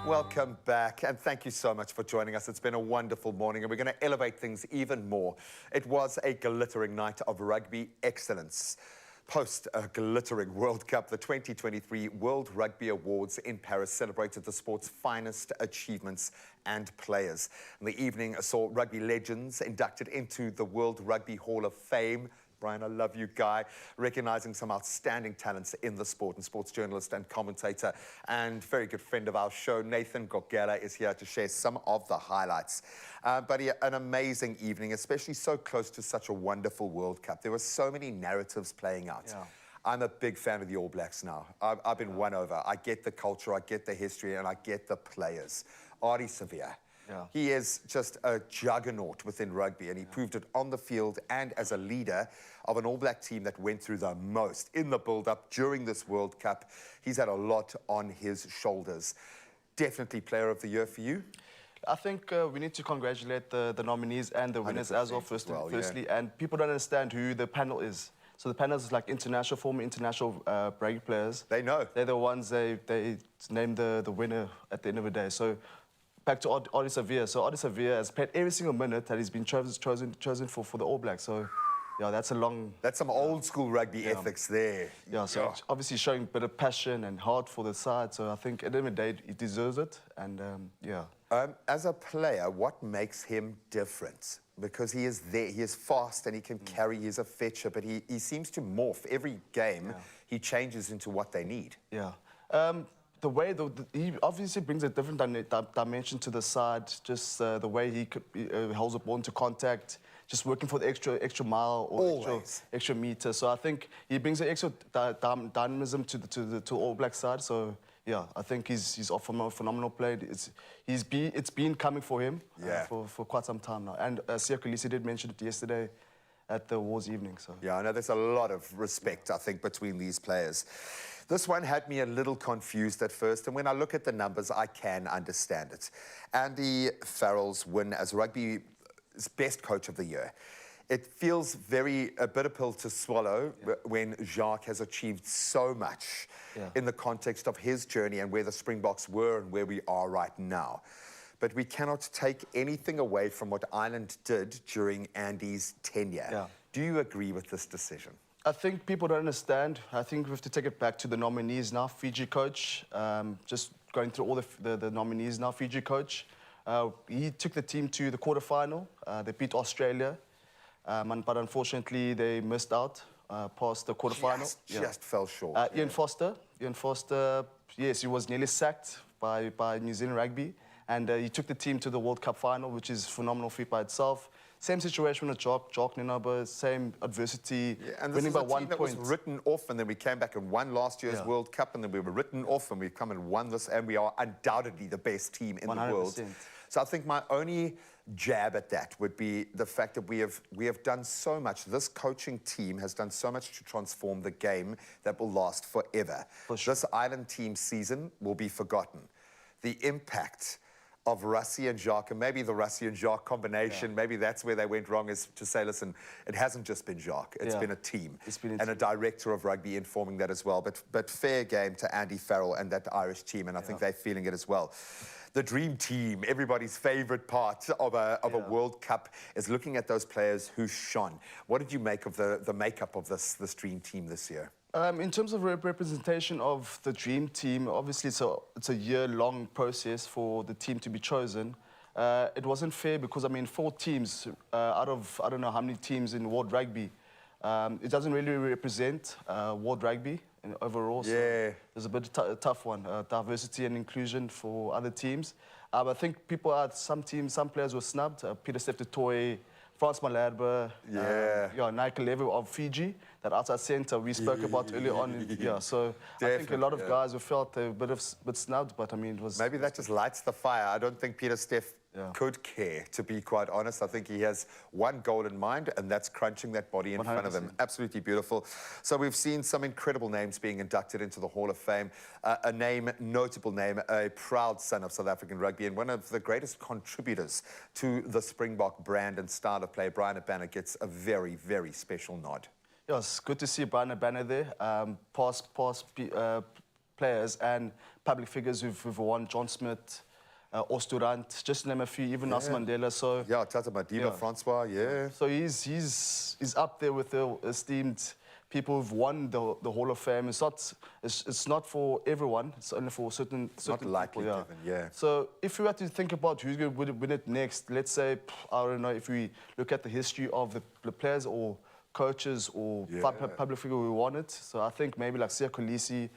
Welcome back, and thank you so much for joining us. It's been a wonderful morning, and we're going to elevate things even more. It was a glittering night of rugby excellence. Post a glittering World Cup, the 2023 World Rugby Awards in Paris celebrated the sport's finest achievements and players. And the evening saw rugby legends inducted into the World Rugby Hall of Fame. Brian, I love you, guy. Recognizing some outstanding talents in the sport, and sports journalist and commentator and very good friend of our show, Nathan Gogela, is here to share some of the highlights. But yeah, an amazing evening, especially so close to such a wonderful World Cup. There were so many narratives playing out. Yeah. I'm a big fan of the All Blacks now. I've been won over. I get the culture, I get the history, and I get the players. Ardie Savea. Yeah. He is just a juggernaut within rugby, and he proved it on the field and as a leader of an All Black team that went through the most in the build-up during this World Cup. He's had a lot on his shoulders. Definitely Player of the Year for you?
I think we need to congratulate the nominees and the winners as well, firstly. And people don't understand who the panel is. So the panel is like former international rugby players.
They know.
They're the ones they name the winner at the end of the day. So back to Ardie Savea. So Ardie Savea has played every single minute that he's been chosen for the All Blacks. So yeah, that's some old school rugby ethics there. Yeah, so obviously showing a bit of passion and heart for the side. So I think at the end of the day, he deserves it. And yeah.
As a player, what makes him different? Because he is there, he is fast and he can carry, he's a fetcher, but he seems to morph. Every game, he changes into what they need.
Yeah. The way he obviously brings a different dimension to the side, just the way he holds the ball into contact, just working for the extra mile or extra meter. So I think he brings an extra dynamism to the All Black side. So yeah, I think he's off from a phenomenal play. It's been coming for him for quite some time now. And Siya Kolisi did mention it yesterday at the awards evening. So
yeah, I know there's a lot of respect, I think, between these players. This one had me a little confused at first, and when I look at the numbers, I can understand it. Andy Farrell's win as Rugby's Best Coach of the Year. It feels a bitter pill to swallow when Jacques has achieved so much in the context of his journey and where the Springboks were and where we are right now. But we cannot take anything away from what Ireland did during Andy's tenure. Yeah. Do you agree with this decision?
I think people don't understand. I think we have to take it back to the nominees now. Fiji coach, just going through all the nominees now. Fiji coach, he took the team to the quarterfinal. They beat Australia, but unfortunately they missed out past the quarterfinal.
Just fell short.
Ian Foster, yes, he was nearly sacked by New Zealand Rugby, and he took the team to the World Cup final, which is a phenomenal feat by itself. Same situation with Jock Ninoba, same adversity,
and
winning by 1
point. That was written off, and then we came back and won last year's World Cup, and then we were written off, and we've come and won this, and we are undoubtedly the best team in 100%. The world. So I think my only jab at that would be the fact that we have done so much. This coaching team has done so much to transform the game that will last forever. For sure. This Ireland team season will be forgotten. The impact of Rassie and Jacques, and maybe the Rassie and Jacques combination, maybe that's where they went wrong, is to say, listen, it hasn't just been Jacques, it's been a team. And a director of rugby informing that as well. But fair game to Andy Farrell and that Irish team, and I think they're feeling it as well. The dream team, everybody's favorite part of a World Cup, is looking at those players who shone. What did you make of the makeup of this dream team this year?
In terms of representation of the dream team, obviously it's a year-long process for the team to be chosen. It wasn't fair because, I mean, 4 teams out of, I don't know how many teams in World Rugby, it doesn't really represent World Rugby overall. So there's a bit of tough one, diversity and inclusion for other teams. I think some players were snubbed. Peter Steph-Toy, Frans Malherbe, Nigel Levy of Fiji, that outside centre we spoke about earlier on. So I think a lot of guys who felt a bit snubbed, but I mean, it was...
Maybe that just lights the fire. I don't think Peter Steph could care, to be quite honest. I think he has one goal in mind, and that's crunching that body in 100%. Front of him. Absolutely beautiful. So we've seen some incredible names being inducted into the Hall of Fame. A notable name, a proud son of South African rugby, and one of the greatest contributors to the Springbok brand and style of play. Brian Abana gets a very, very special nod.
Yeah, it's good to see Brian Banner there. Past players and public figures who've won, John Smith, Osturant, just to name a few, even Nelson Mandela. So
yeah, Tata Madiba, Francois, yeah.
So he's up there with the esteemed people who've won the Hall of Fame. It's not for everyone. It's only for certain
Not likely
people,
given, yeah.
So if we were to think about who's going to win it next, let's say, I don't know, if we look at the history of the players or coaches or public figure who won it. So I think maybe like Siya Kolisi,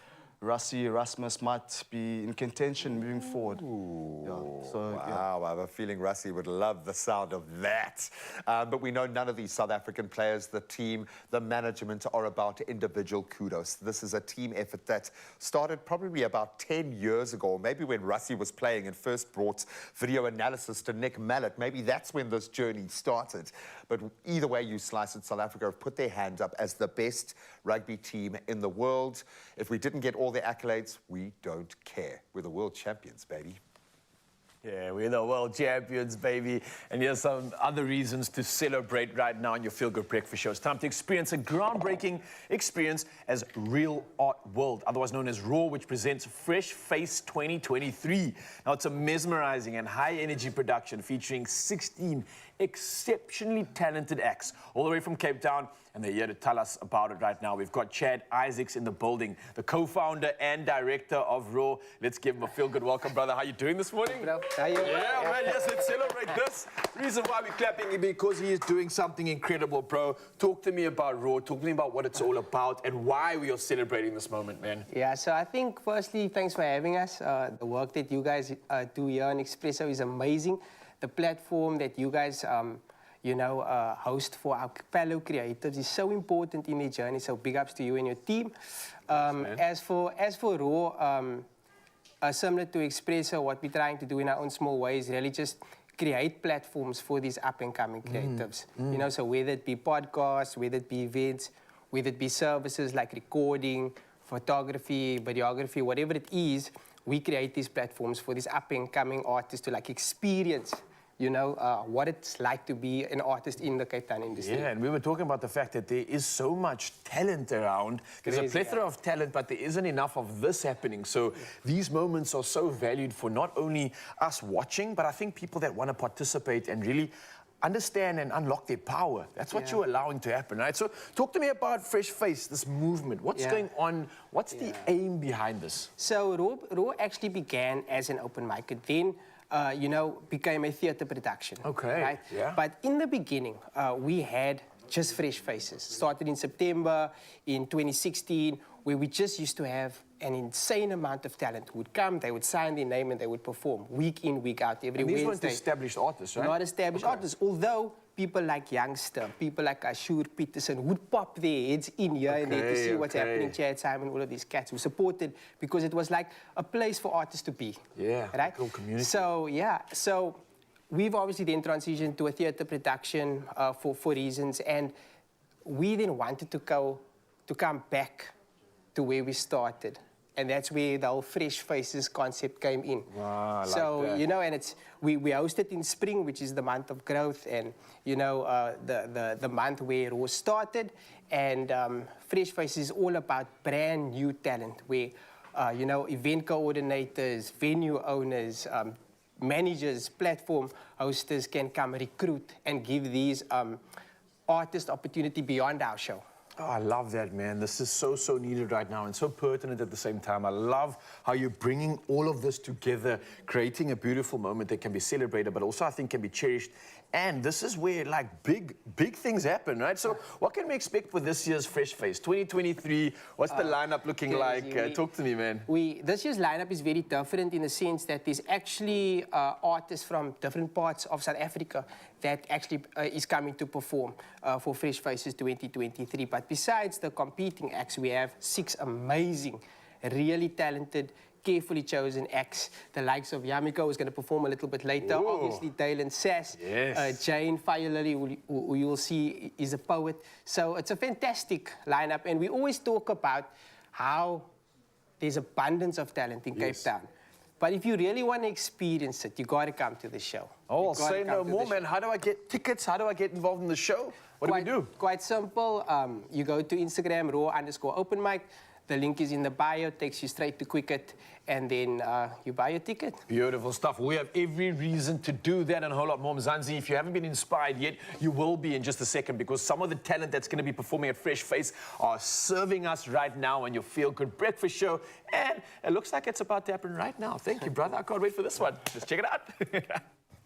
Rasmus might be in contention moving forward.
Wow, I have a feeling Rassie would love the sound of that. But we know none of these South African players, the team, the management are about individual kudos. This is a team effort that started probably about 10 years ago, maybe when Rassie was playing and first brought video analysis to Nick Mallet. Maybe that's when this journey started. But either way you slice it, South Africa have put their hand up as the best rugby team in the world. If we didn't get all the accolades, we don't care. We're the world champions, baby.
Yeah, we're the world champions, baby. And here's some other reasons to celebrate right now in your Feel Good Breakfast Show. It's time to experience a groundbreaking experience as Real Art World, otherwise known as RAW, which presents Fresh Face 2023. Now, it's a mesmerizing and high-energy production featuring 16 exceptionally talented acts, all the way from Cape Town, and they're here to tell us about it right now. We've got Chad Isaacs in the building, the co-founder and director of RAW. Let's give him a feel-good welcome, brother. How you doing this morning?
Bro, how you?
Yeah, man, yes, let's celebrate this. Reason why we're clapping is because he is doing something incredible, bro. Talk to me about RAW. Talk to me about what it's all about and why we are celebrating this moment, man.
Yeah, so I think, firstly, thanks for having us. The work that you guys do here on Expresso is amazing. The platform that you guys host for our fellow creatives is so important in their journey. So big ups to you and your team. As for RAW, similar to Expresso, what we're trying to do in our own small way is really just create platforms for these up-and-coming creatives. You know, so whether it be podcasts, whether it be events, whether it be services like recording, photography, videography, whatever it is, we create these platforms for these up-and-coming artists to like experience, you know, what it's like to be an artist in the Cape Town industry.
Yeah, and we were talking about the fact that there is so much talent around. There's a plethora of talent, but there isn't enough of this happening. So these moments are so valued for not only us watching, but I think people that want to participate and really understand and unlock their power. That's what you're allowing to happen, right? So talk to me about Fresh Face, this movement. What's going on? What's the aim behind this?
So RAW actually began as an open mic. It then, became a theatre production.
Okay,
right?
yeah.
But in the beginning, we had just Fresh Faces. Started in September in 2016, where we just used to have an insane amount of talent who would come, they would sign their name and they would perform week in, week out, every Wednesday.
These weren't established artists, right?
Not established artists, although people like Youngster, people like Ashur Peterson would pop their heads in here and there to see what's happening, Chad Simon, all of these cats who supported, because it was like a place for artists to be.
Yeah,
right?
cool community.
So, so we've obviously then transitioned to a theatre production for reasons, and we then wanted to come back to where we started. And that's where the whole Fresh Faces concept came in.
Wow, I
so,
like that.
you know, and it's we hosted in spring, which is the month of growth, and, you know, the month where it all started. And Fresh Faces is all about brand new talent, where, event coordinators, venue owners, managers, platform hosters can come recruit and give these artists opportunity beyond our show.
Oh, I love that, man. This is so, so needed right now and so pertinent at the same time. I love how you're bringing all of this together, creating a beautiful moment that can be celebrated, but also I think can be cherished. And this is where, like, big things happen, right? So what can we expect with this year's Fresh Face 2023? What's the lineup looking like? Talk to me, man.
This year's lineup is very different in the sense that there's actually artists from different parts of South Africa that actually is coming to perform for Fresh Faces 2023. But besides the competing acts, we have 6 amazing, really talented, carefully chosen acts. The likes of Yamiko is going to perform a little bit later.
Whoa.
Obviously, Dalen Sass, Jane Firelily, who you will see is a poet. So it's a fantastic lineup. And we always talk about how there's abundance of talent in Cape Town. But if you really want to experience it, you got to come to the show.
Oh,
You
well,
gotta
say
come
no
to
more,
the
man. How do I get tickets? How do I get involved in the show? What do we do?
Quite simple. You go to Instagram, raw_open mic. The link is in the bio, takes you straight to Quicket, and then you buy your ticket.
Beautiful stuff. We have every reason to do that and a whole lot more. Mzansi, if you haven't been inspired yet, you will be in just a second, because some of the talent that's going to be performing at Fresh Face are serving us right now on your Feel Good Breakfast show. And it looks like it's about to happen right now. Thank you, brother. I can't wait for this one. Just check it out.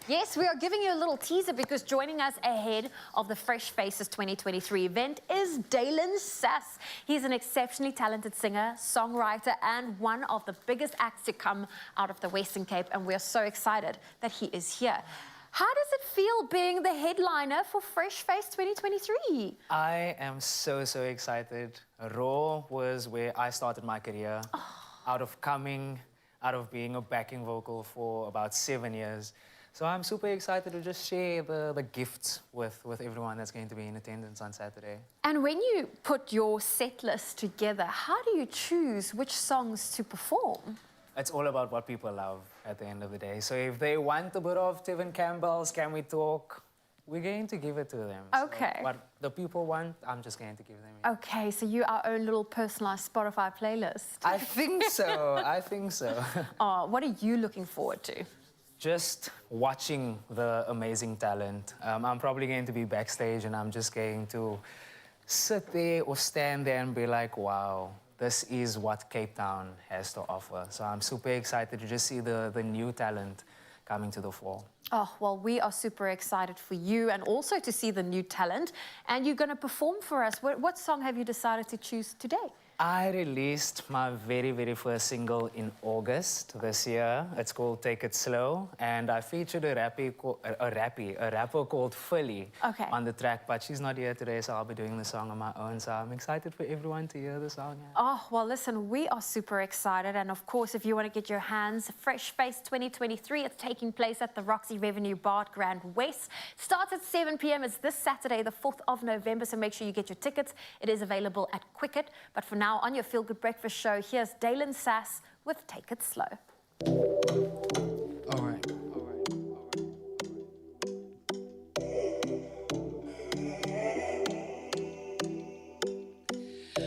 Yes, we are giving you a little teaser because joining us ahead of the Fresh Faces 2023 event is Dalen Sass. He's an exceptionally talented singer, songwriter, and one of the biggest acts to come out of the Western Cape, and we're so excited that he is here. How does it feel being the headliner for Fresh Face 2023?
I am so excited. Raw was where I started my career, out of being a backing vocal for about 7 years. So I'm super excited to just share the gifts with everyone that's going to be in attendance on Saturday.
And when you put your set list together, how do you choose which songs to perform?
It's all about what people love at the end of the day. So if they want a bit of Tevin Campbell's Can We Talk, we're going to give it to them.
Okay.
So what the people want, I'm just going to give them.
Okay, so you are our own little personalized Spotify playlist.
I think so. I think so.
Oh, what are you looking forward to?
Just watching the amazing talent. I'm probably going to be backstage and I'm just going to sit there or stand there and be like, wow, this is what Cape Town has to offer. So I'm super excited to just see the new talent coming to the fore.
Oh, well, we are super excited for you and also to see the new talent. And you're going to perform for us. What song have you decided to choose today?
I released my very first single in August this year. It's called Take It Slow, and I featured a rapper called Philly on the track, but she's not here today, so I'll be doing the song on my own. So I'm excited for everyone to hear the song. Yeah.
Oh, well, listen, we are super excited. And of course, if you want to get your hands, Fresh Face 2023, it's taking place at the Roxy Revenue Bar at Grand West. Starts at 7 p.m. It's this Saturday, the 4th of November, so make sure you get your tickets. It is available at Quicket. But for now, on your Feel Good Breakfast show, here's Dalen Sass with Take It Slow.
All right.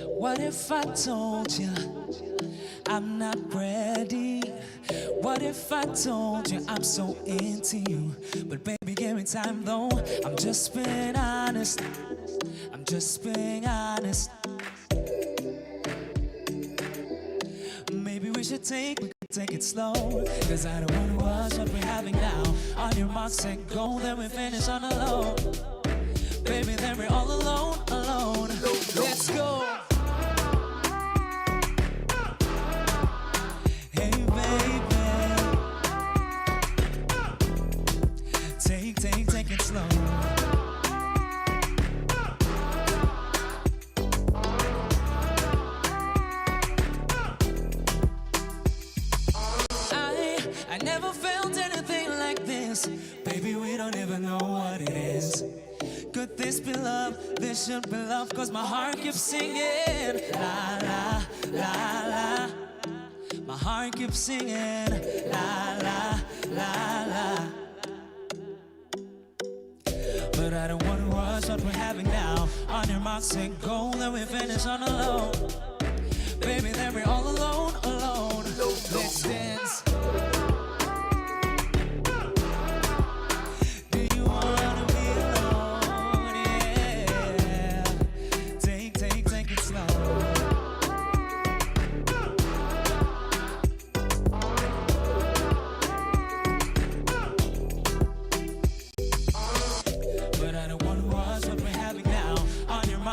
What if I told you I'm not ready? What if I told you I'm so into you? But baby, give me time though. I'm just being honest. I'm just being honest. Maybe we could take it slow. Cause I don't wanna rush what we're having now. On your mark, set, go, then we finish on a low. Baby, then we're all alone. Let's go. Hey, baby. Take it slow. I never felt anything like this. Baby, we don't even know what it is. Could this be love? This should be love. Cause my heart keeps singing. La, la, la, la. My heart keeps singing. La, la, la, la. But I don't wanna rush what we're having now. On your mark, set, go, then we finish on a low. Baby, then we're all alone. Let's dance.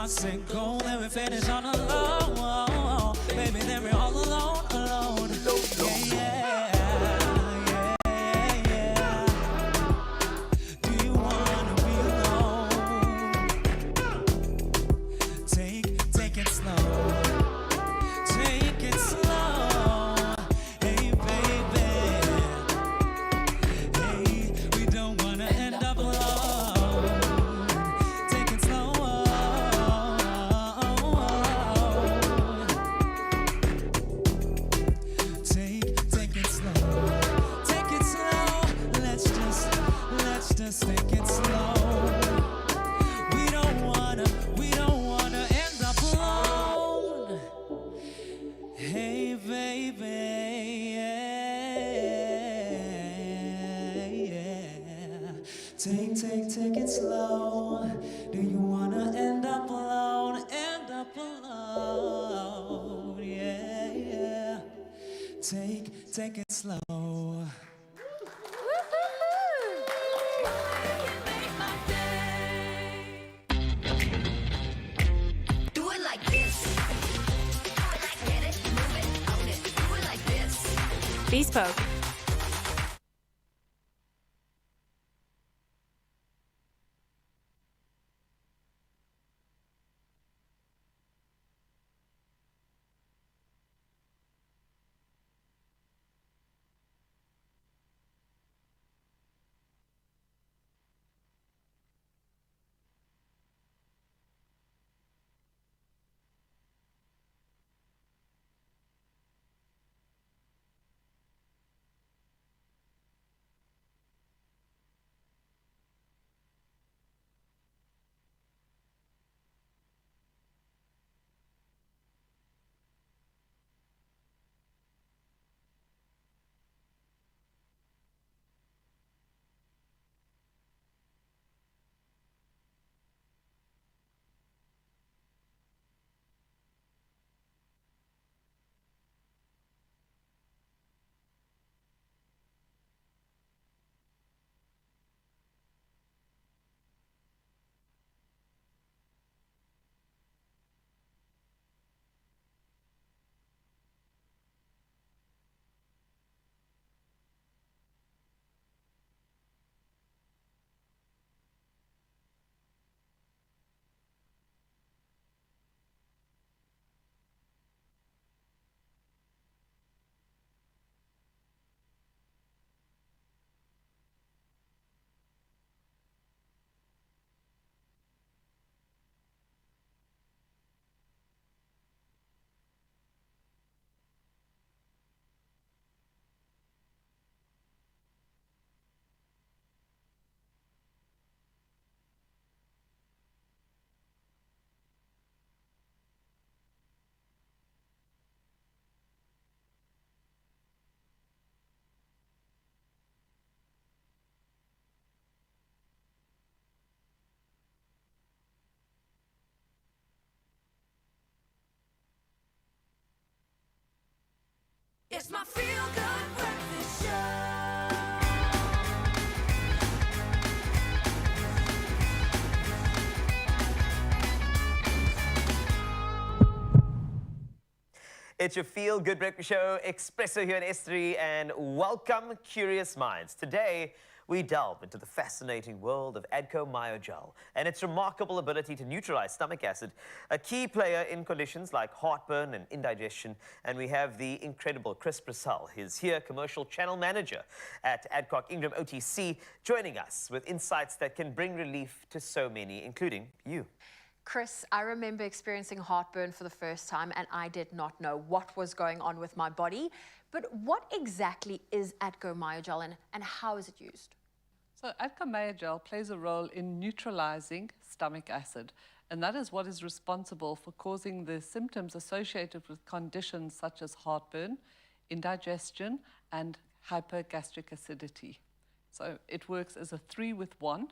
Say go, then we finish on a low. Hey, baby, yeah. Take it slow. Do you wanna end up alone? End up alone, yeah. Take it slow.
Do it like this. Get it, move it, own it. Do it like this. Bespoke. It's my feel-good breakfast show.
It's your feel-good breakfast show, Expresso here in S3, and welcome, curious minds. Today, we delve into the fascinating world of Adco-Myogel and its remarkable ability to neutralize stomach acid, a key player in conditions like heartburn and indigestion. And we have the incredible Chris Purcell. He's here, commercial channel manager at Adcock Ingram OTC, joining us with insights that can bring relief to so many, including you.
Chris, I remember experiencing heartburn for the first time and I did not know what was going on with my body. But what exactly is Adco-Myogel and how is it used?
So Adco-Myogel plays a role in neutralizing stomach acid, and that is what is responsible for causing the symptoms associated with conditions such as heartburn, indigestion, and hypergastric acidity. So it works as a 3-with-1.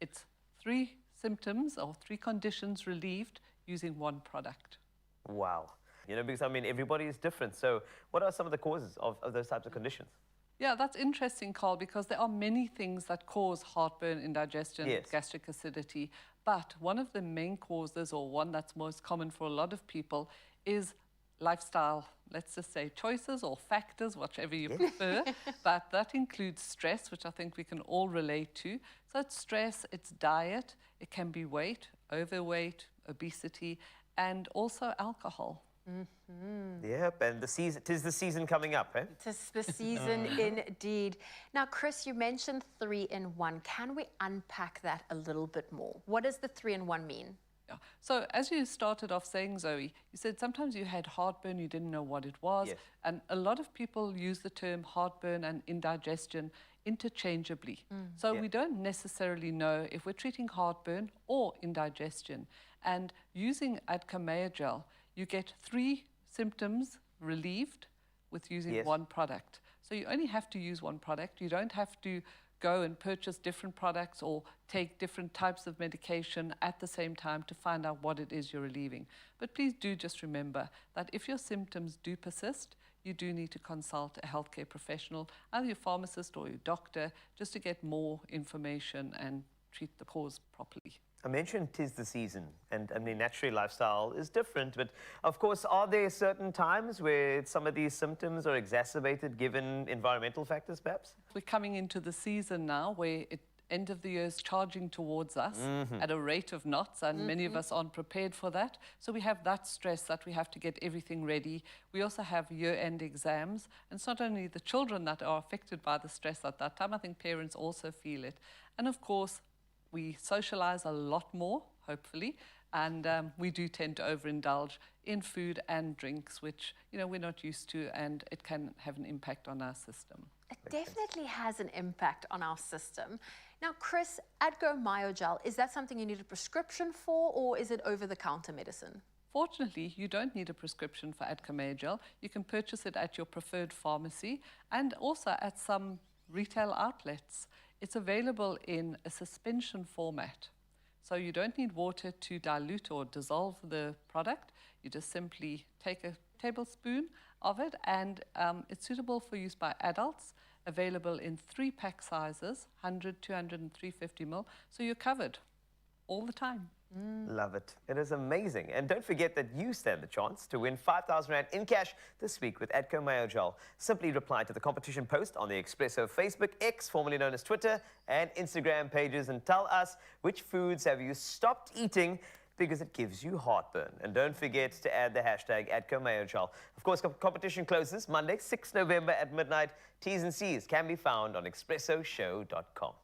It's 3 symptoms or 3 conditions relieved using one product.
Wow. You know, because I mean, everybody is different. So what are some of the causes of those types of conditions?
Yeah, that's interesting, Carl, because there are many things that cause heartburn, indigestion,
Yes.
gastric acidity. But one of the main causes, or one that's most common for a lot of people, is lifestyle, let's just say choices or factors, whichever you prefer. But that includes stress, which I think we can all relate to. So it's stress, it's diet, it can be weight, overweight, obesity, and also alcohol.
Yep, and tis the season coming up, eh?
Tis the season indeed. Now, Chris, you mentioned 3-in-1. Can we unpack that a little bit more? What does the 3-in-1 mean?
Yeah. So as you started off saying, Zoe, you said sometimes you had heartburn, you didn't know what it was.
Yes.
And a lot of people use the term heartburn and indigestion interchangeably. So we don't necessarily know if we're treating heartburn or indigestion. And using Adco-Myogel, you get 3 symptoms relieved with using
Yes.
one product. So you only have to use one product. You don't have to go and purchase different products or take different types of medication at the same time to find out what it is you're relieving. But please do just remember that if your symptoms do persist, you do need to consult a healthcare professional, either your pharmacist or your doctor, just to get more information and treat the cause properly.
I mentioned 'tis the season, and I mean, naturally lifestyle is different, but of course, are there certain times where some of these symptoms are exacerbated given environmental factors, perhaps?
We're coming into the season now where end of the year is charging towards us at a rate of knots, and many of us aren't prepared for that. So we have that stress that we have to get everything ready. We also have year-end exams, and it's not only the children that are affected by the stress at that time, I think parents also feel it. And of course, we socialize a lot more, hopefully, and we do tend to overindulge in food and drinks, which, you know, we're not used to, and it can have an impact on our system.
It definitely has an impact on our system. Now, Chris, Adco Myogel, is that something you need a prescription for, or is it over-the-counter medicine?
Fortunately, you don't need a prescription for Adco Myogel. You can purchase it at your preferred pharmacy and also at some retail outlets. It's available in a suspension format. So you don't need water to dilute or dissolve the product. You just simply take a tablespoon of it, and it's suitable for use by adults, available in 3-pack sizes, 100, 200, and 350 ml. So you're covered all the time.
Love it. It is amazing. And don't forget that you stand the chance to win 5,000 Rand in cash this week with Adco Myogel. Simply reply to the competition post on the Expresso Facebook, X, formerly known as Twitter, and Instagram pages, and tell us which foods have you stopped eating because it gives you heartburn. And don't forget to add the hashtag Adco Myogel. Of course, competition closes Monday, 6 November at midnight. T's and C's can be found on expressoshow.com.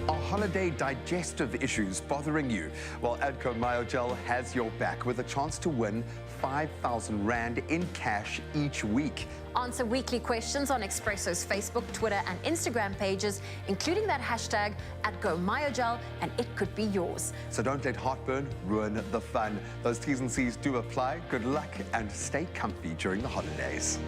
Are holiday digestive issues bothering you? Well, Adco Myogel has your back with a chance to win 5,000 Rand in cash each week.
Answer weekly questions on Expresso's Facebook, Twitter, and Instagram pages, including that hashtag @GoMyogel, and it could be yours.
So don't let heartburn ruin the fun. Those T's and C's do apply. Good luck and stay comfy during the holidays.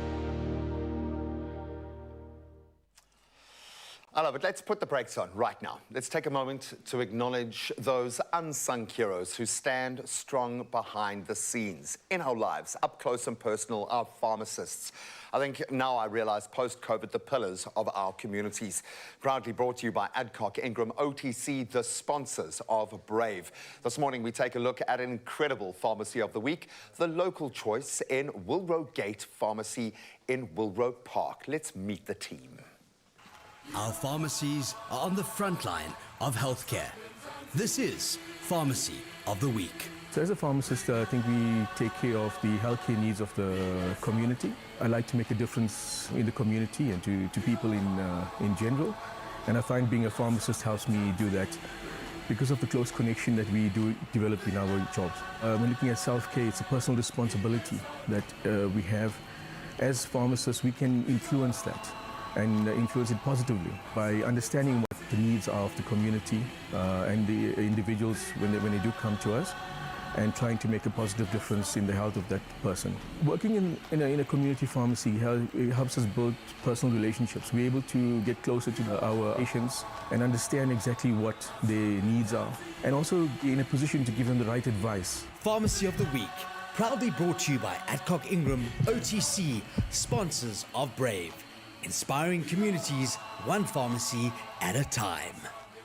I love it. Let's put the brakes on right now. Let's take a moment to acknowledge those unsung heroes who stand strong behind the scenes in our lives, up close and personal, our pharmacists. I think now I realize post-COVID, the pillars of our communities. Proudly brought to you by Adcock Ingram OTC, the sponsors of Brave. This morning, we take a look at an incredible pharmacy of the week, the local choice in Wilrow Gate Pharmacy in Wilrow Park. Let's meet the team.
Our pharmacies are on the front line of healthcare. This is Pharmacy of the Week.
So as a pharmacist, I think we take care of the healthcare needs of the community. I like to make a difference in the community and to people in general. And I find being a pharmacist helps me do that because of the close connection that we do develop in our jobs. When looking at self-care, it's a personal responsibility that we have. As pharmacists, we can influence that and influence it positively by understanding what the needs are of the community and the individuals when they do come to us, and trying to make a positive difference in the health of that person. Working in a community pharmacy it helps us build personal relationships. We're able to get closer to our patients and understand exactly what their needs are, and also be in a position to give them the right advice.
Pharmacy of the Week, proudly brought to you by Adcock Ingram OTC, sponsors of Brave. Inspiring communities, one pharmacy at a time.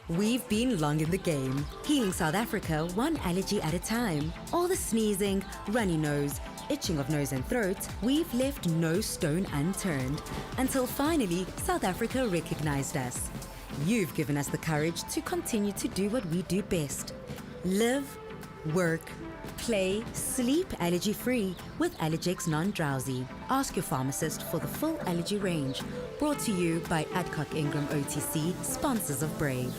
We've been long in the game, healing South Africa one allergy at a time. All the sneezing, runny nose, itching of nose and throat, we've left no stone unturned. Until finally, South Africa recognized us. You've given us the courage to continue to do what we do best. Live, work, play, sleep allergy-free with Allergex Non-Drowsy. Ask your pharmacist for the full allergy range. Brought to you by Adcock Ingram OTC, sponsors of Brave.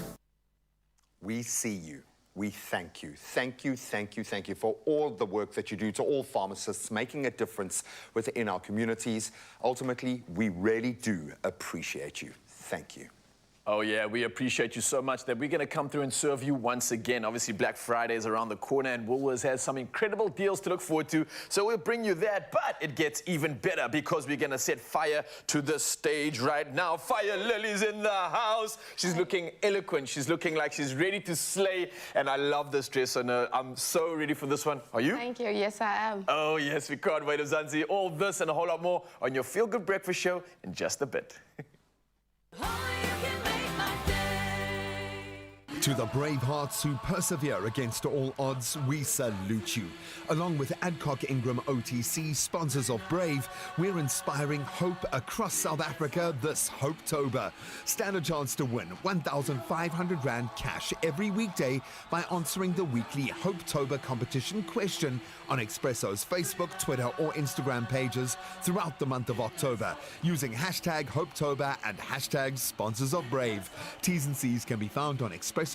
We see you. We thank you. Thank you, thank you, thank you for all the work that you do, to all pharmacists making a difference within our communities. Ultimately, we really do appreciate you. Thank you.
Oh, yeah, we appreciate you so much that we're going to come through and serve you once again. Obviously, Black Friday is around the corner and Woolworths has some incredible deals to look forward to. So we'll bring you that, but it gets even better because we're going to set fire to the stage right now. Fire Lily's in the house. She's looking eloquent. She's looking like she's ready to slay. And I love this dress on her. I'm so ready for this one. Are you?
Thank you. Yes, I am.
Oh, yes, we can't wait, Zanzi. All this and a whole lot more on your Feel Good Breakfast show in just a bit.
To the brave hearts who persevere against all odds, we salute you. Along with Adcock Ingram OTC, sponsors of Brave, we're inspiring hope across South Africa this Hopetober. Stand a chance to win 1,500 Rand cash every weekday by answering the weekly Hopetober competition question on Expresso's Facebook, Twitter or Instagram pages throughout the month of October using hashtag Hopetober and hashtag sponsors of Brave. T's and C's can be found on expressoshow.com.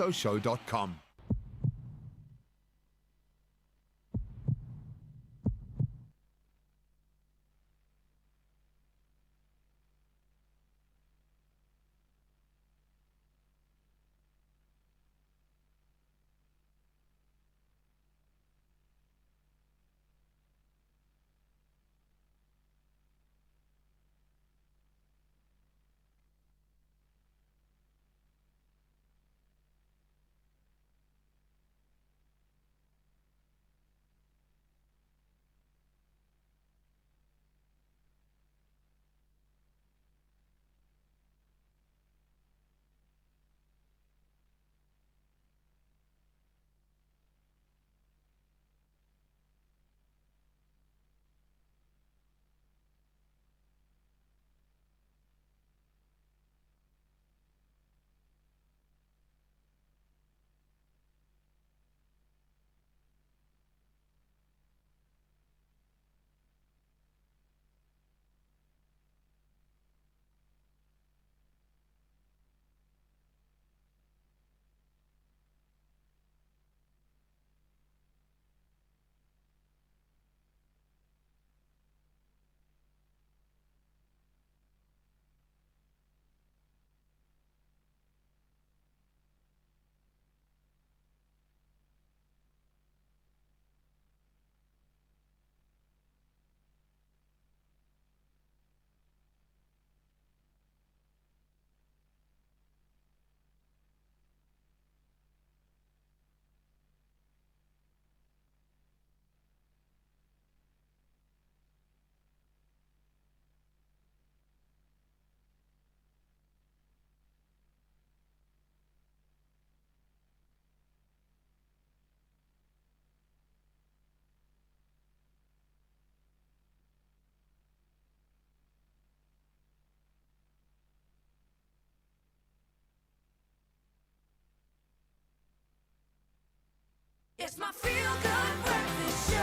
It's my Feel Good Breakfast Show.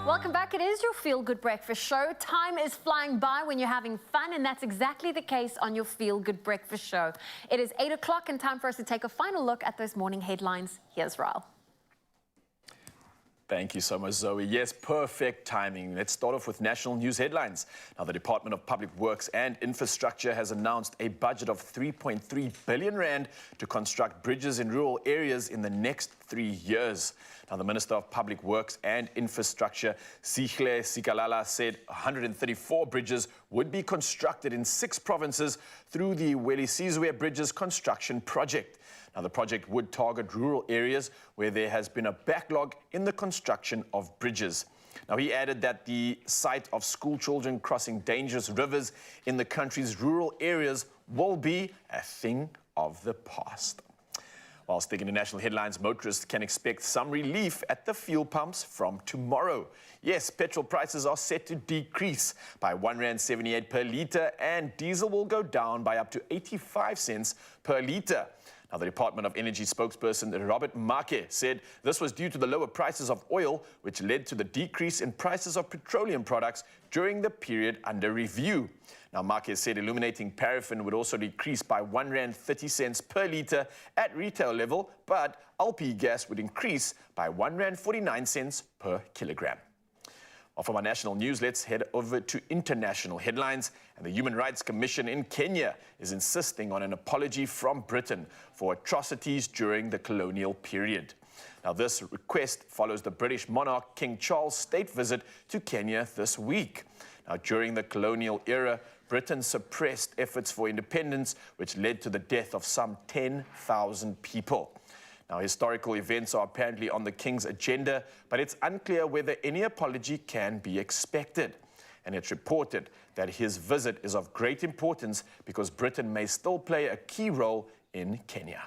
Welcome back. It is your Feel Good Breakfast Show. Time is flying by when you're having fun, and that's exactly the case on your Feel Good Breakfast Show. It is 8 o'clock and time for us to take a final look at those morning headlines. Here's Raul.
Thank you so much, Zoe. Yes, perfect timing. Let's start off with national news headlines. Now, the Department of Public Works and Infrastructure has announced a budget of 3.3 billion rand to construct bridges in rural areas in the next 3 years. Now, the Minister of Public Works and Infrastructure, Sihle Sikalala, said 134 bridges would be constructed in 6 provinces through the Welisizwe Bridges construction project. Now, the project would target rural areas where there has been a backlog in the construction of bridges. Now, he added that the sight of school children crossing dangerous rivers in the country's rural areas will be a thing of the past. While sticking to national headlines, motorists can expect some relief at the fuel pumps from tomorrow. Yes, petrol prices are set to decrease by R1.78 per litre, and diesel will go down by up to 85 cents per litre. Now, the Department of Energy spokesperson Robert Make said this was due to the lower prices of oil, which led to the decrease in prices of petroleum products during the period under review. Now, Make said illuminating paraffin would also decrease by R1.30 per litre at retail level, but LP gas would increase by R1.49 per kilogram. Well, from our national news, let's head over to international headlines. And the Human Rights Commission in Kenya is insisting on an apology from Britain for atrocities during the colonial period. Now, this request follows the British monarch King Charles' state visit to Kenya this week. Now, during the colonial era, Britain suppressed efforts for independence, which led to the death of some 10,000 people. Now, historical events are apparently on the King's agenda, but it's unclear whether any apology can be expected. And it's reported that his visit is of great importance because Britain may still play a key role in Kenya.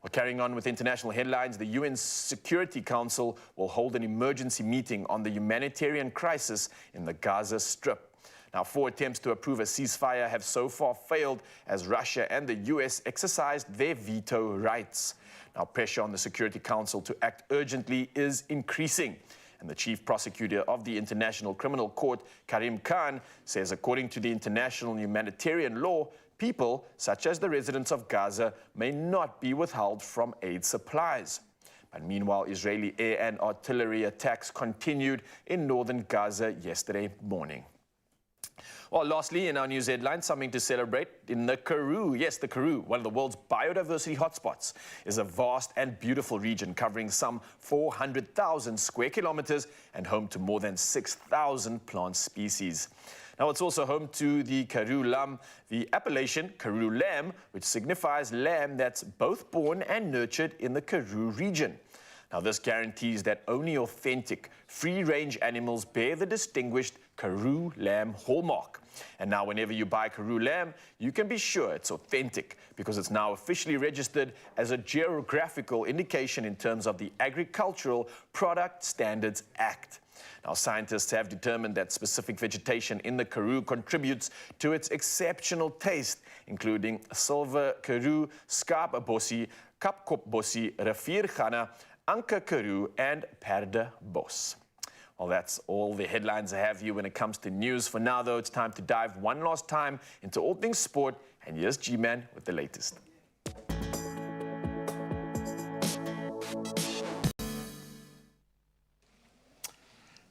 Well, carrying on with international headlines, the UN Security Council will hold an emergency meeting on the humanitarian crisis in the Gaza Strip. Now, 4 attempts to approve a ceasefire have so far failed as Russia and the US exercised their veto rights. Now, pressure on the Security Council to act urgently is increasing. And the chief prosecutor of the International Criminal Court, Karim Khan, says according to the international humanitarian law, people, such as the residents of Gaza, may not be withheld from aid supplies. But meanwhile, Israeli air and artillery attacks continued in northern Gaza yesterday morning. Well, lastly, in our news headlines, something to celebrate in the Karoo. Yes, the Karoo, one of the world's biodiversity hotspots, is a vast and beautiful region covering some 400,000 square kilometers and home to more than 6,000 plant species. Now, it's also home to the Karoo lamb, the appellation Karoo lamb, which signifies lamb that's both born and nurtured in the Karoo region. Now, this guarantees that only authentic, free-range animals bear the distinguished Karoo lamb hallmark. And now, whenever you buy Karoo lamb, you can be sure it's authentic because it's now officially registered as a geographical indication in terms of the Agricultural Product Standards Act. Now, scientists have determined that specific vegetation in the Karoo contributes to its exceptional taste, including silver Karoo, Skaap Bossie, Kapkop Bossie, Riviergana, Anker Karoo, and Perdebos. Well, that's all the headlines I have for you when it comes to news. For now, though, it's time to dive one last time into all things sport. And here's G-Man with the latest.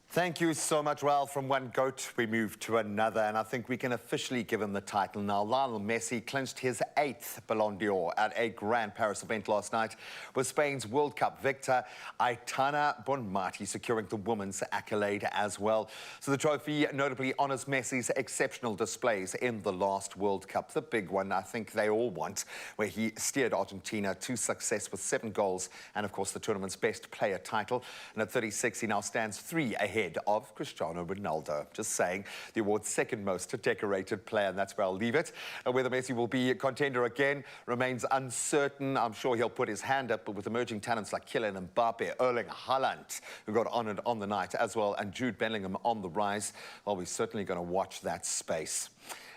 Thank you so much. Well, from one GOAT, we move to another, and I think we can officially give him the title now. Lionel Messi clinched his 8th Ballon d'Or at a Grand Paris event last night, with Spain's World Cup victor, Aitana Bonmati, securing the women's accolade as well. So the trophy notably honours Messi's exceptional displays in the last World Cup, the big one I think they all want, where he steered Argentina to success with 7 goals and, of course, the tournament's best player title. And at 36, he now stands 3 ahead of Cristiano Ronaldo. Just saying, the award's second most decorated player, and that's where I'll leave it. Whether Messi will be a contender again remains uncertain. I'm sure he'll put his hand up, but with emerging talents like Kylian Mbappe, Erling Haaland, who got honoured on the night as well, and Jude Bellingham on the rise, well, we're certainly going to watch that space.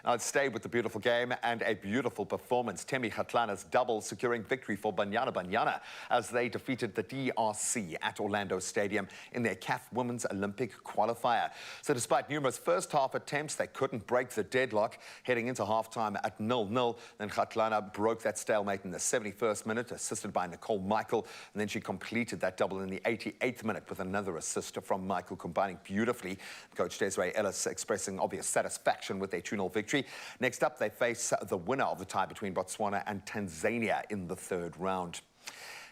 Now, let's stay with the beautiful game and a beautiful performance. Thembi Kgatlana's double securing victory for Banyana Banyana as they defeated the DRC at Orlando Stadium in their CAF Women's Olympic qualifier. So despite numerous first-half attempts, they couldn't break the deadlock, heading into halftime at 0-0. Then Kgatlana broke that stalemate in the 71st minute, assisted by Nicole Michael, and then she completed that double in the 88th minute with another assist from Michael, combining beautifully. Coach Desiree Ellis expressing obvious satisfaction with their 2-0 victory. Next up, they face the winner of the tie between Botswana and Tanzania in the 3rd round.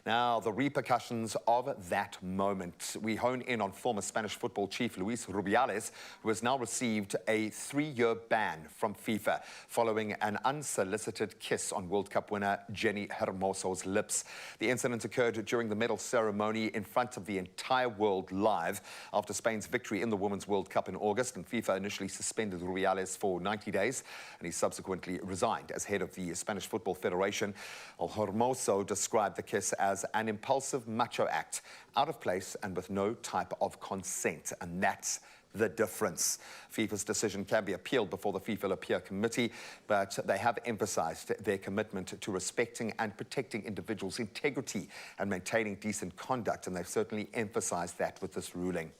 Now, the repercussions of that moment. We hone in on former Spanish football chief Luis Rubiales, who has now received a 3-year ban from FIFA following an unsolicited kiss on World Cup winner Jenny Hermoso's lips. The incident occurred during the medal ceremony in front of the entire world live after Spain's victory in the Women's World Cup in August, and FIFA initially suspended Rubiales for 90 days, and he subsequently resigned as head of the Spanish Football Federation. Well, Hermoso described the kiss as an impulsive macho act, out of place and with no type of consent, and that's the difference. FIFA's decision can be appealed before the FIFA Appeal Committee, but they have emphasized their commitment to respecting and protecting individuals' integrity and maintaining decent conduct, and they've certainly emphasized that with this ruling.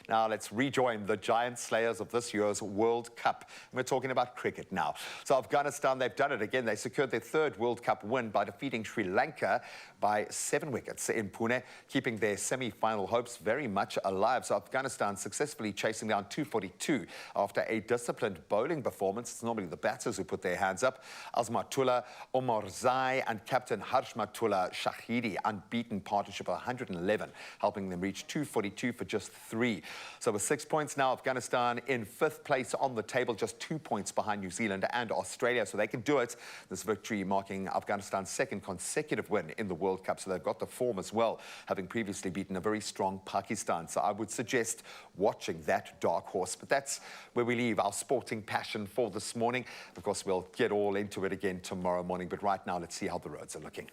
Now let's rejoin the giant slayers of this year's World Cup. And we're talking about cricket now. So Afghanistan, they've done it again. They secured their third World Cup win by defeating Sri Lanka by 7 wickets in Pune, keeping their semi-final hopes very much alive. So Afghanistan successfully chasing down 242 after a disciplined bowling performance. It's normally the batters who put their hands up. Azmatullah Omarzai and captain Harshmatullah Shahidi, unbeaten partnership of 111, helping them reach 242 for just 3. So with 6 points now, Afghanistan in 5th place on the table, just 2 points behind New Zealand and Australia. So they can do it. This victory marking Afghanistan's 2nd consecutive win in the World Cup. So they've got the form as well, having previously beaten a very strong Pakistan. So I would suggest watching that dark horse. But that's where we leave our sporting passion for this morning. Of course, we'll get all into it again tomorrow morning. But right now, let's see how the roads are looking.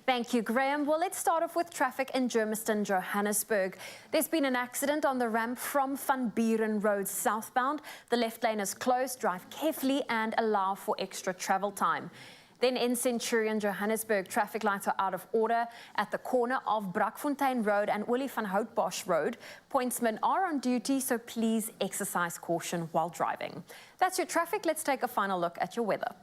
Thank you, Graham. Well, let's start off with traffic in Germiston, Johannesburg. There's been an accident on the ramp from Van Buren Road southbound. The left lane is closed. Drive carefully and allow for extra travel time. Then in Centurion, Johannesburg, traffic lights are out of order at the corner of Brakfontein Road and Willie van Houtbosch Road. Pointsmen are on duty, so please exercise caution while driving. That's your traffic. Let's take a final look at your weather.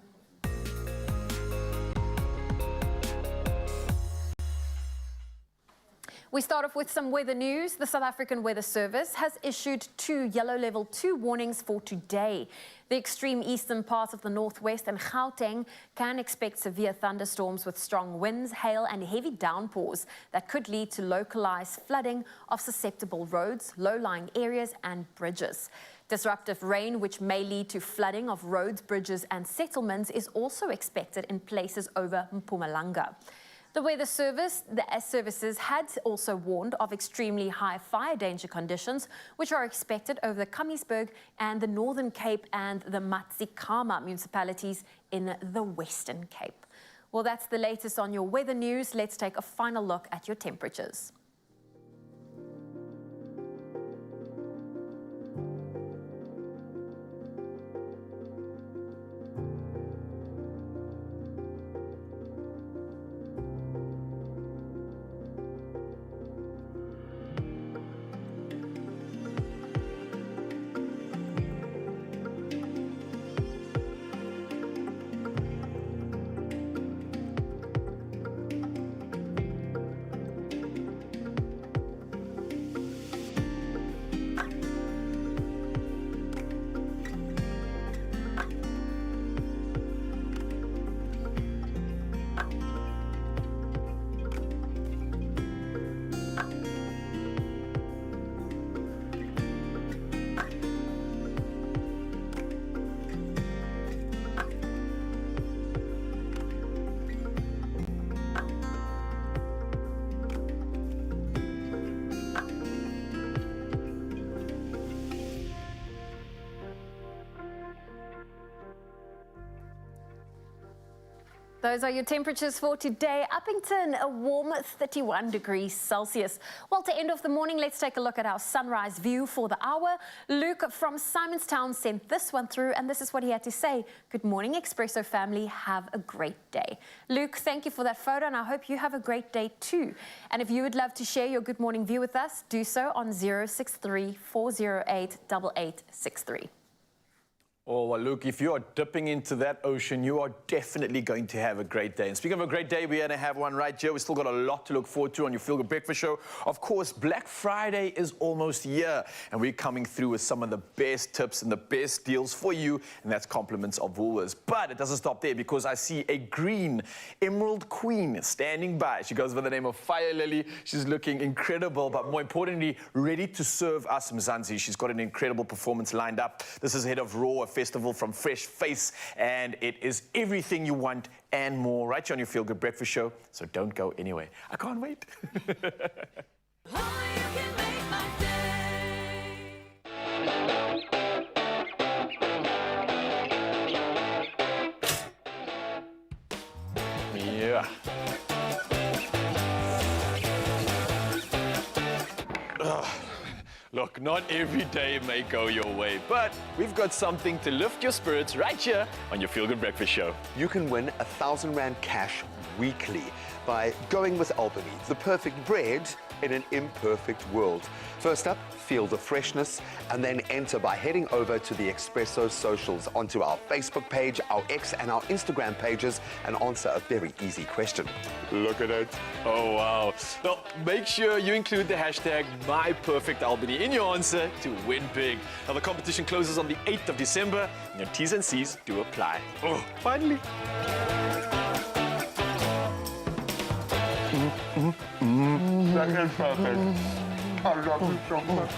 We start off with some weather news. The South African Weather Service has issued 2 yellow level 2 warnings for today. The extreme eastern parts of the northwest and Gauteng can expect severe thunderstorms with strong winds, hail and heavy downpours that could lead to localized flooding of susceptible roads, low-lying areas and bridges. Disruptive rain, which may lead to flooding of roads, bridges and settlements, is also expected in places over Mpumalanga. The Weather Service, the services had also warned of extremely high fire danger conditions, which are expected over the Kamiesberg and the Northern Cape and the Matsikama municipalities in the Western Cape. Well, that's the latest on your weather news. Let's take a final look at your temperatures. Those are your temperatures for today. Uppington, a warm 31 degrees Celsius. Well, to end off the morning, let's take a look at our sunrise view for the hour. Luke from Simonstown sent this one through, and this is what he had to say. Good morning, Expresso family. Have a great day. Luke, thank you for that photo, and I hope you have a great day too. And if you would love to share your good morning view with us, do so on 063 408 8863.
Oh, well, look, if you are dipping into that ocean, you are definitely going to have a great day. And speaking of a great day, we're going to have one right here. We've still got a lot to look forward to on your Feel Good Breakfast Show. Of course, Black Friday is almost here, and we're coming through with some of the best tips and the best deals for you, and that's compliments of Woolworths. But it doesn't stop there, because I see a green Emerald Queen standing by. She goes by the name of Fire Lily. She's looking incredible, but more importantly, ready to serve us Mzansi. She's got an incredible performance lined up. This is ahead of Raw, a festival from Fresh Face, and it is everything you want and more right here on your Feel Good Breakfast Show. So don't go anywhere. I can't wait. Yeah. Look, not every day may go your way, but we've got something to lift your spirits right here on your Feel Good Breakfast Show.
You can win R1,000 cash weekly by going with Albany, the perfect bread in an imperfect world. First up, feel the freshness, and then enter by heading over to the Expresso socials, onto our Facebook page, our X and our Instagram pages, and answer a very easy question. Look at it.
Oh, wow. Well, make sure you include the hashtag MyPerfectAlbany in your answer to win big. Now, the competition closes on the 8th of December, and your T's and C's do apply. Oh, finally.
That is perfect. I love it so much.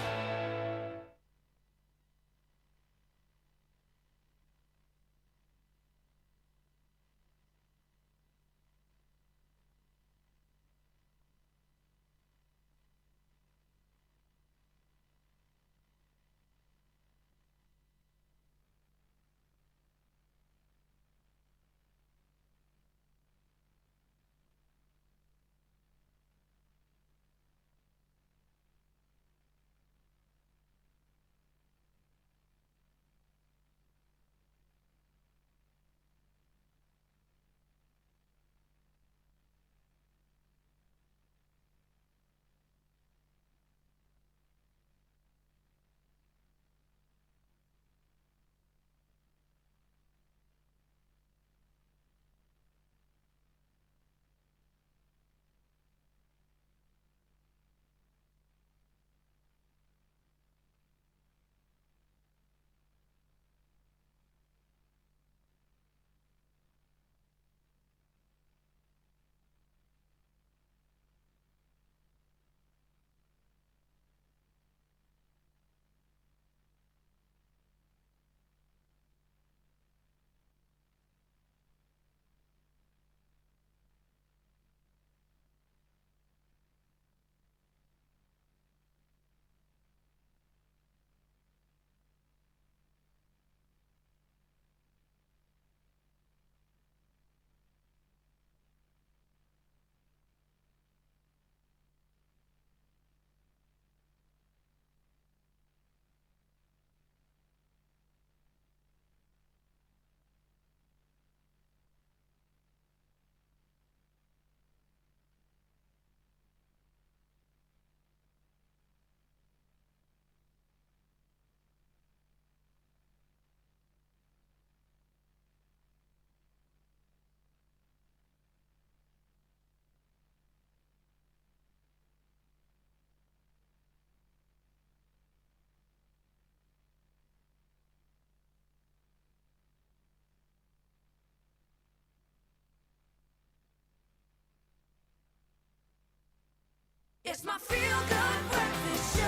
It's my Feel Good Breakfast Show.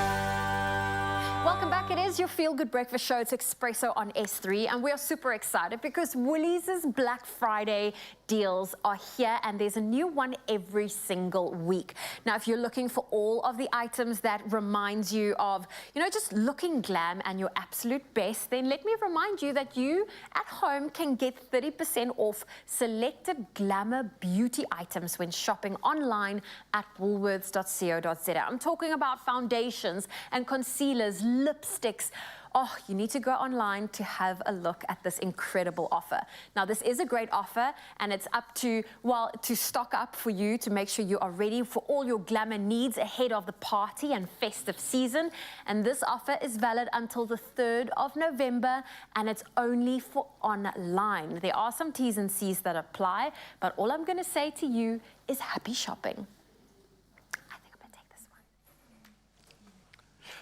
Welcome back. It is your Feel Good Breakfast Show. It's Expresso on S3, and we are super excited because Woolies' Black Friday deals are here, and there's a new one every single week. Now, if you're looking for all of the items that reminds you of, just looking glam and your absolute best, then let me remind you that you at home can get 30% off selected glamour beauty items when shopping online at woolworths.co.za. I'm talking about foundations and concealers, lipsticks. Oh, you need to go online to have a look at this incredible offer. Now, this is a great offer, and it's up to, to stock up for you to make sure you are ready for all your glamour needs ahead of the party and festive season. And this offer is valid until the 3rd of November, and it's only for online. There are some T's and C's that apply, but all I'm going to say to you is happy shopping.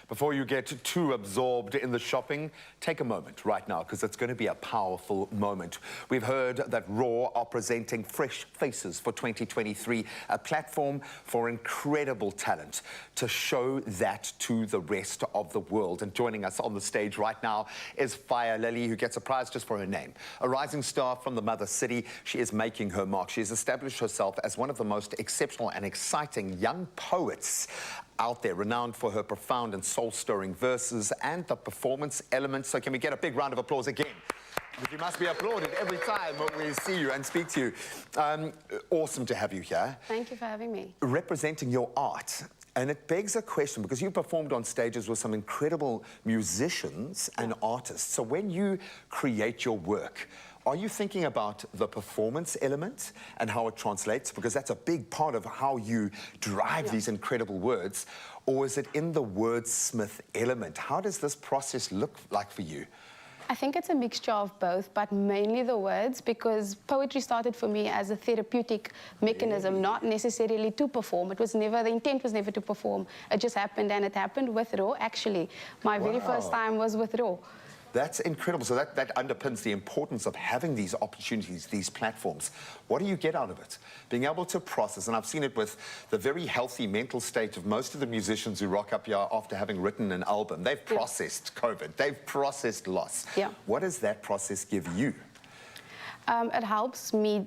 Before you get too absorbed in the shopping, take a moment right now, because it's going to be a powerful moment. We've heard that Raw are presenting Fresh Faces for 2023, a platform for incredible talent to show that to the rest of the world. And joining us on the stage right now is Fire Lily, who gets a prize just for her name. A rising star from the mother city, she is making her mark. She has established herself as one of the most exceptional and exciting young poets out there, renowned for her profound and soul-stirring verses and the performance elements. So can we get a big round of applause again? Because you must be applauded every time we see you and speak to you. Awesome to have you here.
Thank you for having me.
Representing your art And it begs a question, because you performed on stages with some incredible musicians and artists. So when you create your work, are you thinking about the performance element and how it translates? Because that's a big part of how you drive these incredible words. Or is it in the wordsmith element? How does this process look like for you?
I think it's a mixture of both, but mainly the words, because poetry started for me as a therapeutic mechanism, not necessarily to perform. It was never, the intent was never to perform. It just happened, and it happened with Raw, actually. My very first time was with Raw.
That's incredible. So that underpins the importance of having these opportunities, these platforms. What do you get out of it? Being able to process, and I've seen it with the very healthy mental state of most of the musicians who rock up here after having written an album. They've processed COVID. They've processed loss.
Yeah.
What does that process give you?
It helps me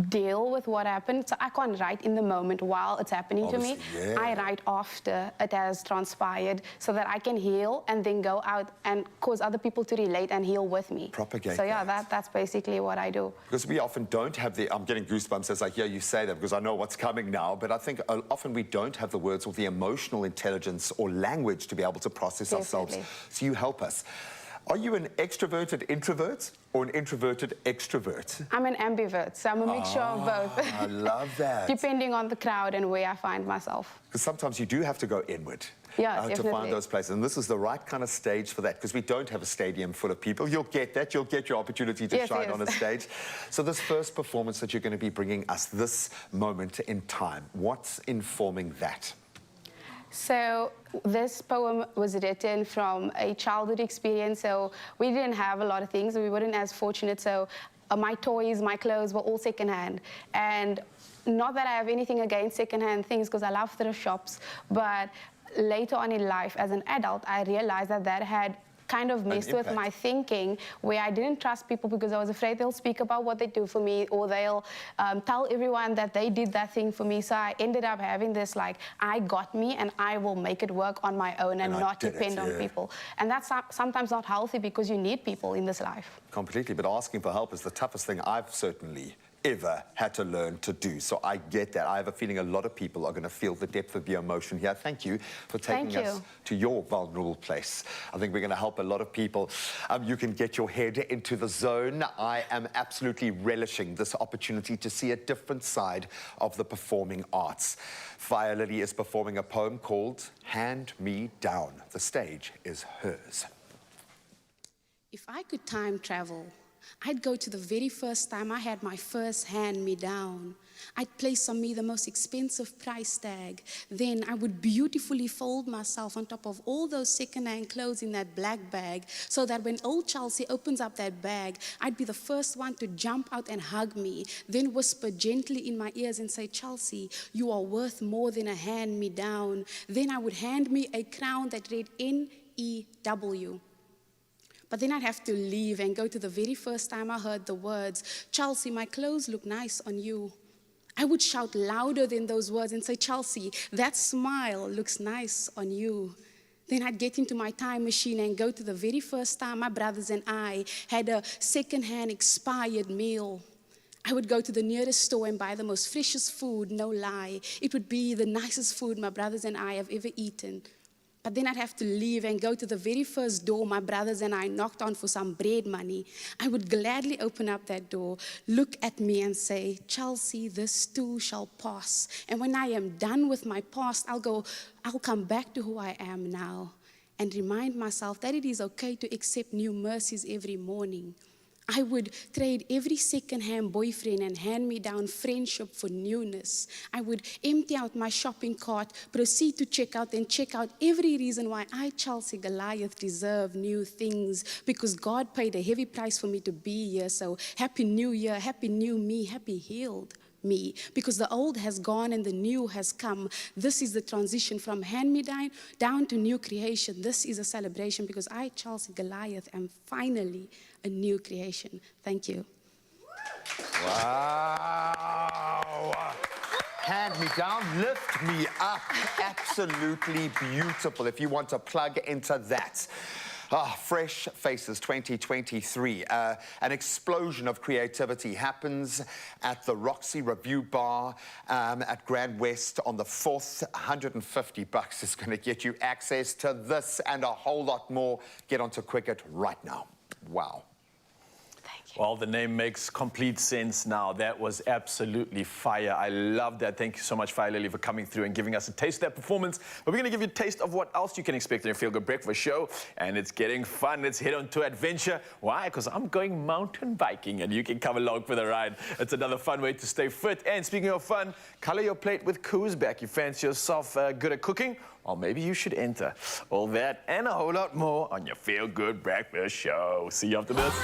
deal with what happened. So I can't write in the moment while it's happening to me.
Yeah.
I write after it has transpired so that I can heal and then go out and cause other people to relate and heal with me.
Propagate
So yeah, that's basically what I do.
Because we often don't have the, I'm getting goosebumps as I hear you say that, because I know what's coming now, but I think often we don't have the words or the emotional intelligence or language to be able to process ourselves. So you help us. Are you an extroverted introvert or an introverted extrovert?
I'm an ambivert, so I'm a mixture of both.
I love that.
Depending on the crowd and where I find myself.
Because sometimes you do have to go inward.
Yeah,
to
definitely.
find those places. And this is the right kind of stage for that, because we don't have a stadium full of people. You'll get that. You'll get your opportunity to shine on a stage. So this first performance that you're going to be bringing us, this moment in time, what's informing that?
So this poem was written from a childhood experience. So we didn't have a lot of things. We weren't as fortunate. So my toys, my clothes were all secondhand. And not that I have anything against secondhand things, because I love thrift shops. But later on in life, as an adult, I realized that that had kind of messed with my thinking, where I didn't trust people because I was afraid they'll speak about what they do for me, or they'll tell everyone that they did that thing for me. So I ended up having this, like, I got me and I will make it work on my own and not depend on people. And that's sometimes not healthy, because you need people in this life.
Completely, but asking for help is the toughest thing I've certainly ever had to learn to do. So I get that. I have a feeling a lot of people are going to feel the depth of your emotion here. Thank you for taking us to your vulnerable place. I think we're going to help a lot of people. You can get your head into the zone. I am absolutely relishing this opportunity to see a different side of the performing arts. Fire Lily is performing a poem called Hand Me Down. The stage is hers.
If I could time travel, I'd go to the very first time I had my first hand-me-down. I'd place on me the most expensive price tag. Then I would beautifully fold myself on top of all those second-hand clothes in that black bag, so that when old Chelsea opens up that bag, I'd be the first one to jump out and hug me, then whisper gently in my ears and say, Chelsea, you are worth more than a hand-me-down. Then I would hand me a crown that read N-E-W. But then I'd have to leave and go to the very first time I heard the words, Chelsea, my clothes look nice on you. I would shout louder than those words and say, Chelsea, that smile looks nice on you. Then I'd get into my time machine and go to the very first time my brothers and I had a second-hand expired meal. I would go to the nearest store and buy the most freshest food, no lie. It would be the nicest food my brothers and I have ever eaten. But then I'd have to leave and go to the very first door my brothers and I knocked on for some bread money. I would gladly open up that door, look at me and say, Chelsea, this too shall pass. And when I am done with my past, I'll come back to who I am now and remind myself that it is okay to accept new mercies every morning. I would trade every second-hand boyfriend and hand-me-down friendship for newness. I would empty out my shopping cart, proceed to check out, and check out every reason why I, Chelsea Goliath, deserve new things, because God paid a heavy price for me to be here. So happy new year, happy new me, happy healed me, because the old has gone and the new has come. This is the transition from hand-me-down down to new creation. This is a celebration, because I, Chelsea Goliath, am finally a new creation. Thank you.
Wow. Hand me down, lift me up. Absolutely beautiful. If you want to plug into that. Fresh Faces 2023. An explosion of creativity happens at the Roxy Review Bar at Grand West on the 4th. $150 is going to get you access to this and a whole lot more. Get onto Cricket right now. Wow.
Well, the name makes complete sense now. That was absolutely fire. I love that. Thank you so much, Fire Lily, for coming through and giving us a taste of that performance. But we're going to give you a taste of what else you can expect in a Feel Good Breakfast show. And it's getting fun. Let's head on to adventure. Why? Because I'm going mountain biking and you can come along for the ride. It's another fun way to stay fit. And speaking of fun, color your plate with Koosback. You fancy yourself good at cooking? Or maybe you should enter. All that and a whole lot more on your Feel Good Breakfast show. See you after this.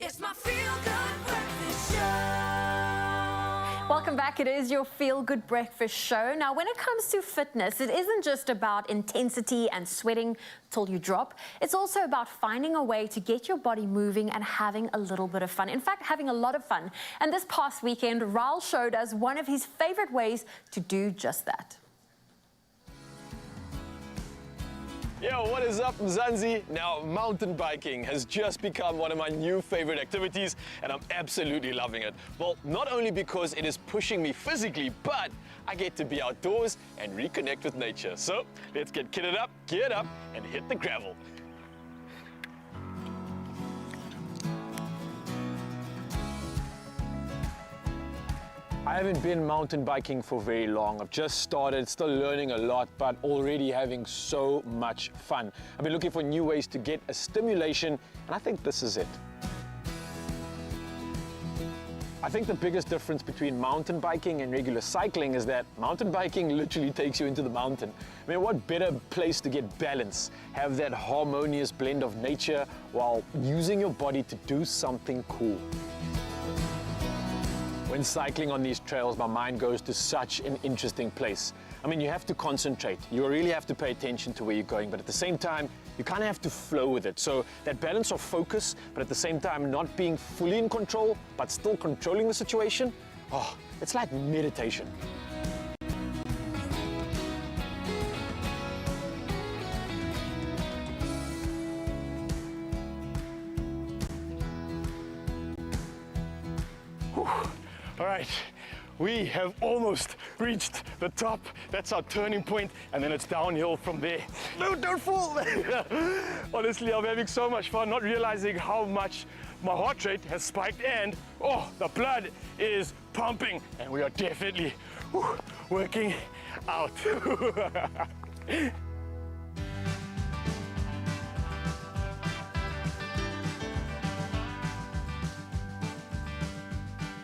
It's my Feel Good Breakfast Show.
Welcome back. It is your Feel Good Breakfast Show. Now, when it comes to fitness, it isn't just about intensity and sweating till you drop. It's also about finding a way to get your body moving and having a little bit of fun. In fact, having a lot of fun. And this past weekend, Raul showed us one of his favorite ways to do just that.
Yo, what is up, Mzansi? Now, mountain biking has just become one of my new favorite activities, and I'm absolutely loving it. Well, not only because it is pushing me physically, but I get to be outdoors and reconnect with nature. So, let's get kitted up, geared up, and hit the gravel. I haven't been mountain biking for very long. I've just started, still learning a lot, but already having so much fun. I've been looking for new ways to get a stimulation, and I think this is it. I think the biggest difference between mountain biking and regular cycling is that mountain biking literally takes you into the mountain. I mean, what better place to get balance, have that harmonious blend of nature while using your body to do something cool. When cycling on these trails, my mind goes to such an interesting place. I mean, you have to concentrate. You really have to pay attention to where you're going, but at the same time, you kind of have to flow with it. So that balance of focus, but at the same time, not being fully in control, but still controlling the situation, oh, it's like meditation. Whew. All right, we have almost reached the top. That's our turning point, and then it's downhill from there. No, don't fall! Honestly, I'm having so much fun, not realizing how much my heart rate has spiked, and the blood is pumping, and we are definitely working out.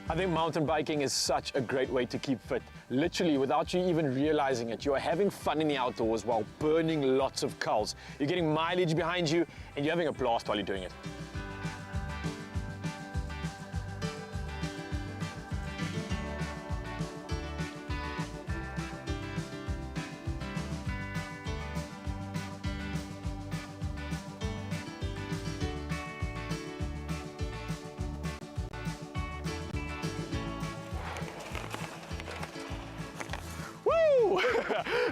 I think mountain biking is such a great way to keep fit. Literally, without you even realizing it, you are having fun in the outdoors while burning lots of calories. You're getting mileage behind you, and you're having a blast while you're doing it.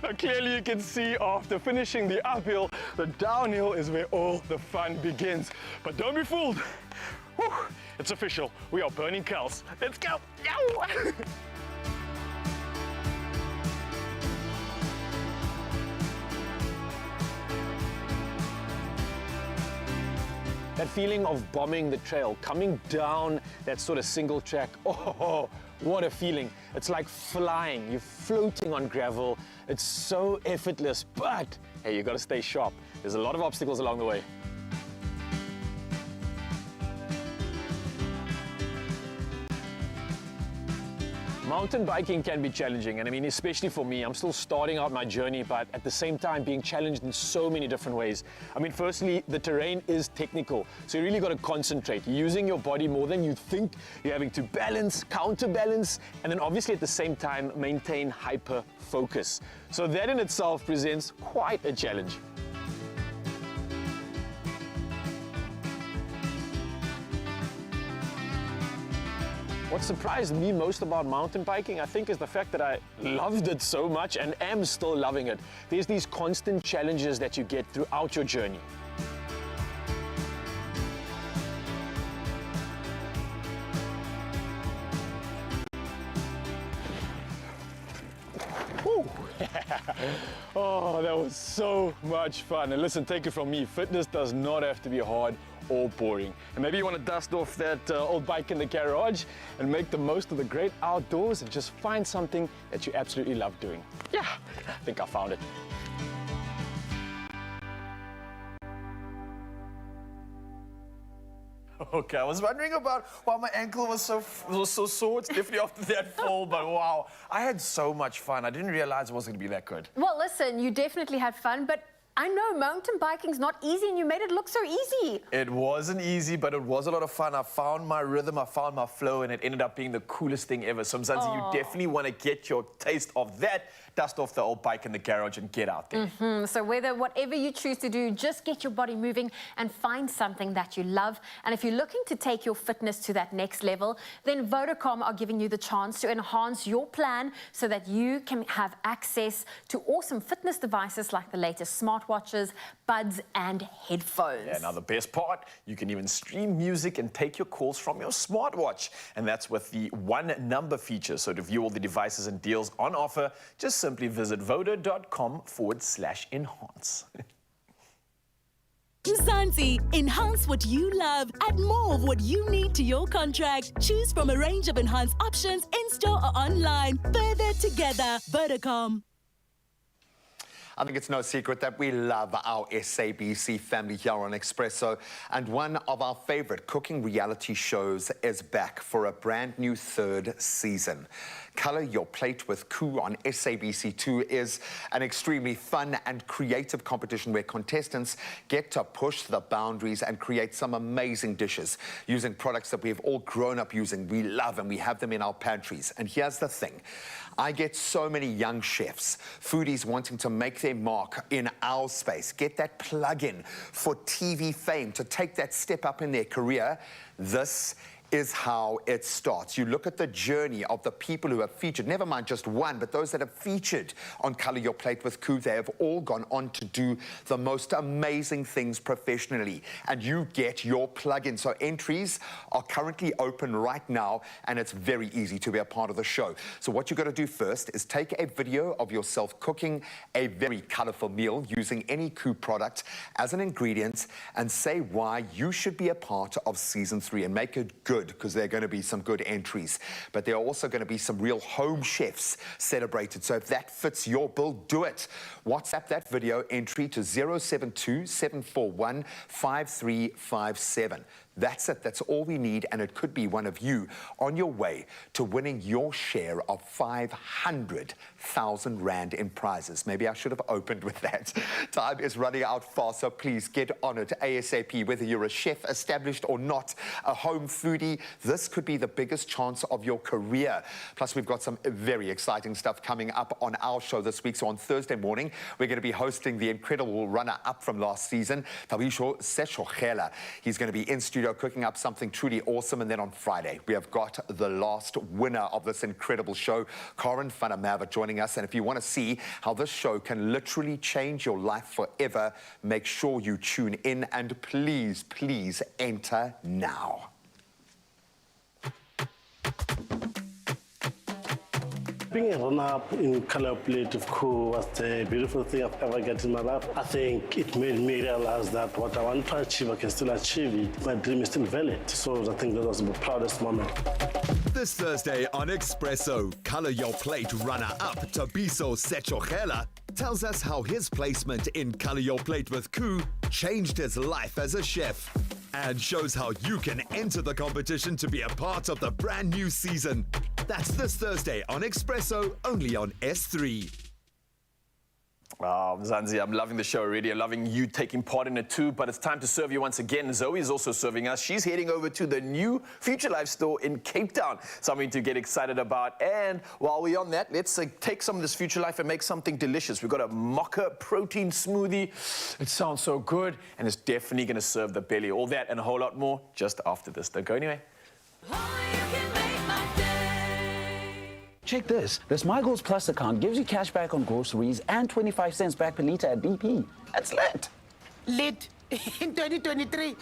Now, clearly you can see after finishing the uphill, the downhill is where all the fun begins. But don't be fooled. Whew, it's official. We are burning calories. Let's go. Yow! That feeling of bombing the trail, coming down that sort of single track, what a feeling. It's like flying, you're floating on gravel. It's so effortless, but hey, you gotta stay sharp. There's a lot of obstacles along the way. Mountain biking can be challenging, and I mean, especially for me, I'm still starting out my journey, but at the same time being challenged in so many different ways. I mean, firstly, the terrain is technical, so you really got to concentrate. You're using your body more than you think. You're having to balance, counterbalance, and then obviously at the same time, maintain hyper focus. So that in itself presents quite a challenge. What surprised me most about mountain biking, I think, is the fact that I loved it so much and am still loving it. There's these constant challenges that you get throughout your journey. Oh, that was so much fun. And listen, take it from me, fitness does not have to be hard or boring. And maybe you want to dust off that old bike in the garage and make the most of the great outdoors and just find something that you absolutely love doing. Yeah, I think I found it.
Okay, I was wondering about why my ankle was so sore. It's definitely after that fall, but wow, I had so much fun. I didn't realize it was going to be that good.
Well, listen, you definitely had fun, but I know mountain biking's not easy, and you made it look so easy.
It wasn't easy, but it was a lot of fun. I found my rhythm, I found my flow, and it ended up being the coolest thing ever. So, Mzansi, you definitely want to get your taste of that. Dust off the old bike in the garage and get out there.
So whatever you choose to do, just get your body moving and find something that you love. And if you're looking to take your fitness to that next level, then Vodacom are giving you the chance to enhance your plan so that you can have access to awesome fitness devices like the latest smartwatches, buds, and headphones.
Yeah, now the best part, you can even stream music and take your calls from your smartwatch. And that's with the One Number feature. So to view all the devices and deals on offer, just simply visit voda.com/enhance.
Mzansi, enhance what you love. Add more of what you need to your contract. Choose from a range of enhanced options in-store or online. Further together, Vodacom.
I think it's no secret that we love our SABC family here on Expresso, and one of our favorite cooking reality shows is back for a brand new third season. Color Your Plate with Koo on SABC2 is an extremely fun and creative competition where contestants get to push the boundaries and create some amazing dishes using products that we've all grown up using, we love, and we have them in our pantries. And here's the thing. I get so many young chefs, foodies wanting to make their mark in our space, get that plug-in for TV fame, to take that step up in their career. This is how it starts. You look at the journey of the people who have featured, never mind just one, but those that have featured on Colour Your Plate with Koo. They have all gone on to do the most amazing things professionally, and you get your plug-in. So entries are currently open right now, and it's very easy to be a part of the show. So what you've got to do first is take a video of yourself cooking a very colourful meal using any Koo product as an ingredient, and say why you should be a part of season 3, and make it good, because there are going to be some good entries. But there are also going to be some real home chefs celebrated. So if that fits your bill, do it. WhatsApp that video entry to 072 741 5357. That's it. That's all we need, and it could be one of you on your way to winning your share of 500,000 Rand in prizes. Maybe I should have opened with that. Time is running out fast, so please get on it ASAP. Whether you're a chef established or not, a home foodie, this could be the biggest chance of your career. Plus, we've got some very exciting stuff coming up on our show this week. So on Thursday morning, we're going to be hosting the incredible runner-up from last season, Tabisho Seshogela. He's going to be in studio cooking up something truly awesome. And then on Friday, we have got the last winner of this incredible show, Corin Fanamava, joining us. And if you want to see how this show can literally change your life forever, make sure you tune in, and please, please enter now.
Being a runner-up in Colour Plate of Koo was the beautiful thing I've ever got in my life. I think it made me realize that what I want to achieve, I can still achieve it. My dream is still valid. So I think that was the proudest moment.
This Thursday on Expresso, Colour Your Plate runner-up Tabiso Sechogela tells us how his placement in Colour Your Plate with Koo changed his life as a chef, and shows how you can enter the competition to be a part of the brand new season. That's this Thursday on Expresso, only on S3.
Oh, Zanzi, I'm loving the show already. I'm loving you taking part in it too. But it's time to serve you once again. Zoe is also serving us. She's heading over to the new Future Life store in Cape Town. Something to get excited about. And while we're on that, let's take some of this Future Life and make something delicious. We've got a mocha protein smoothie. It sounds so good, and it's definitely going to serve the belly. All that and a whole lot more just after this. Don't go anywhere.
Check this. This My Goals Plus account gives you cash back on groceries and 25 cents back per litre at BP. That's lit.
Lit in 2023.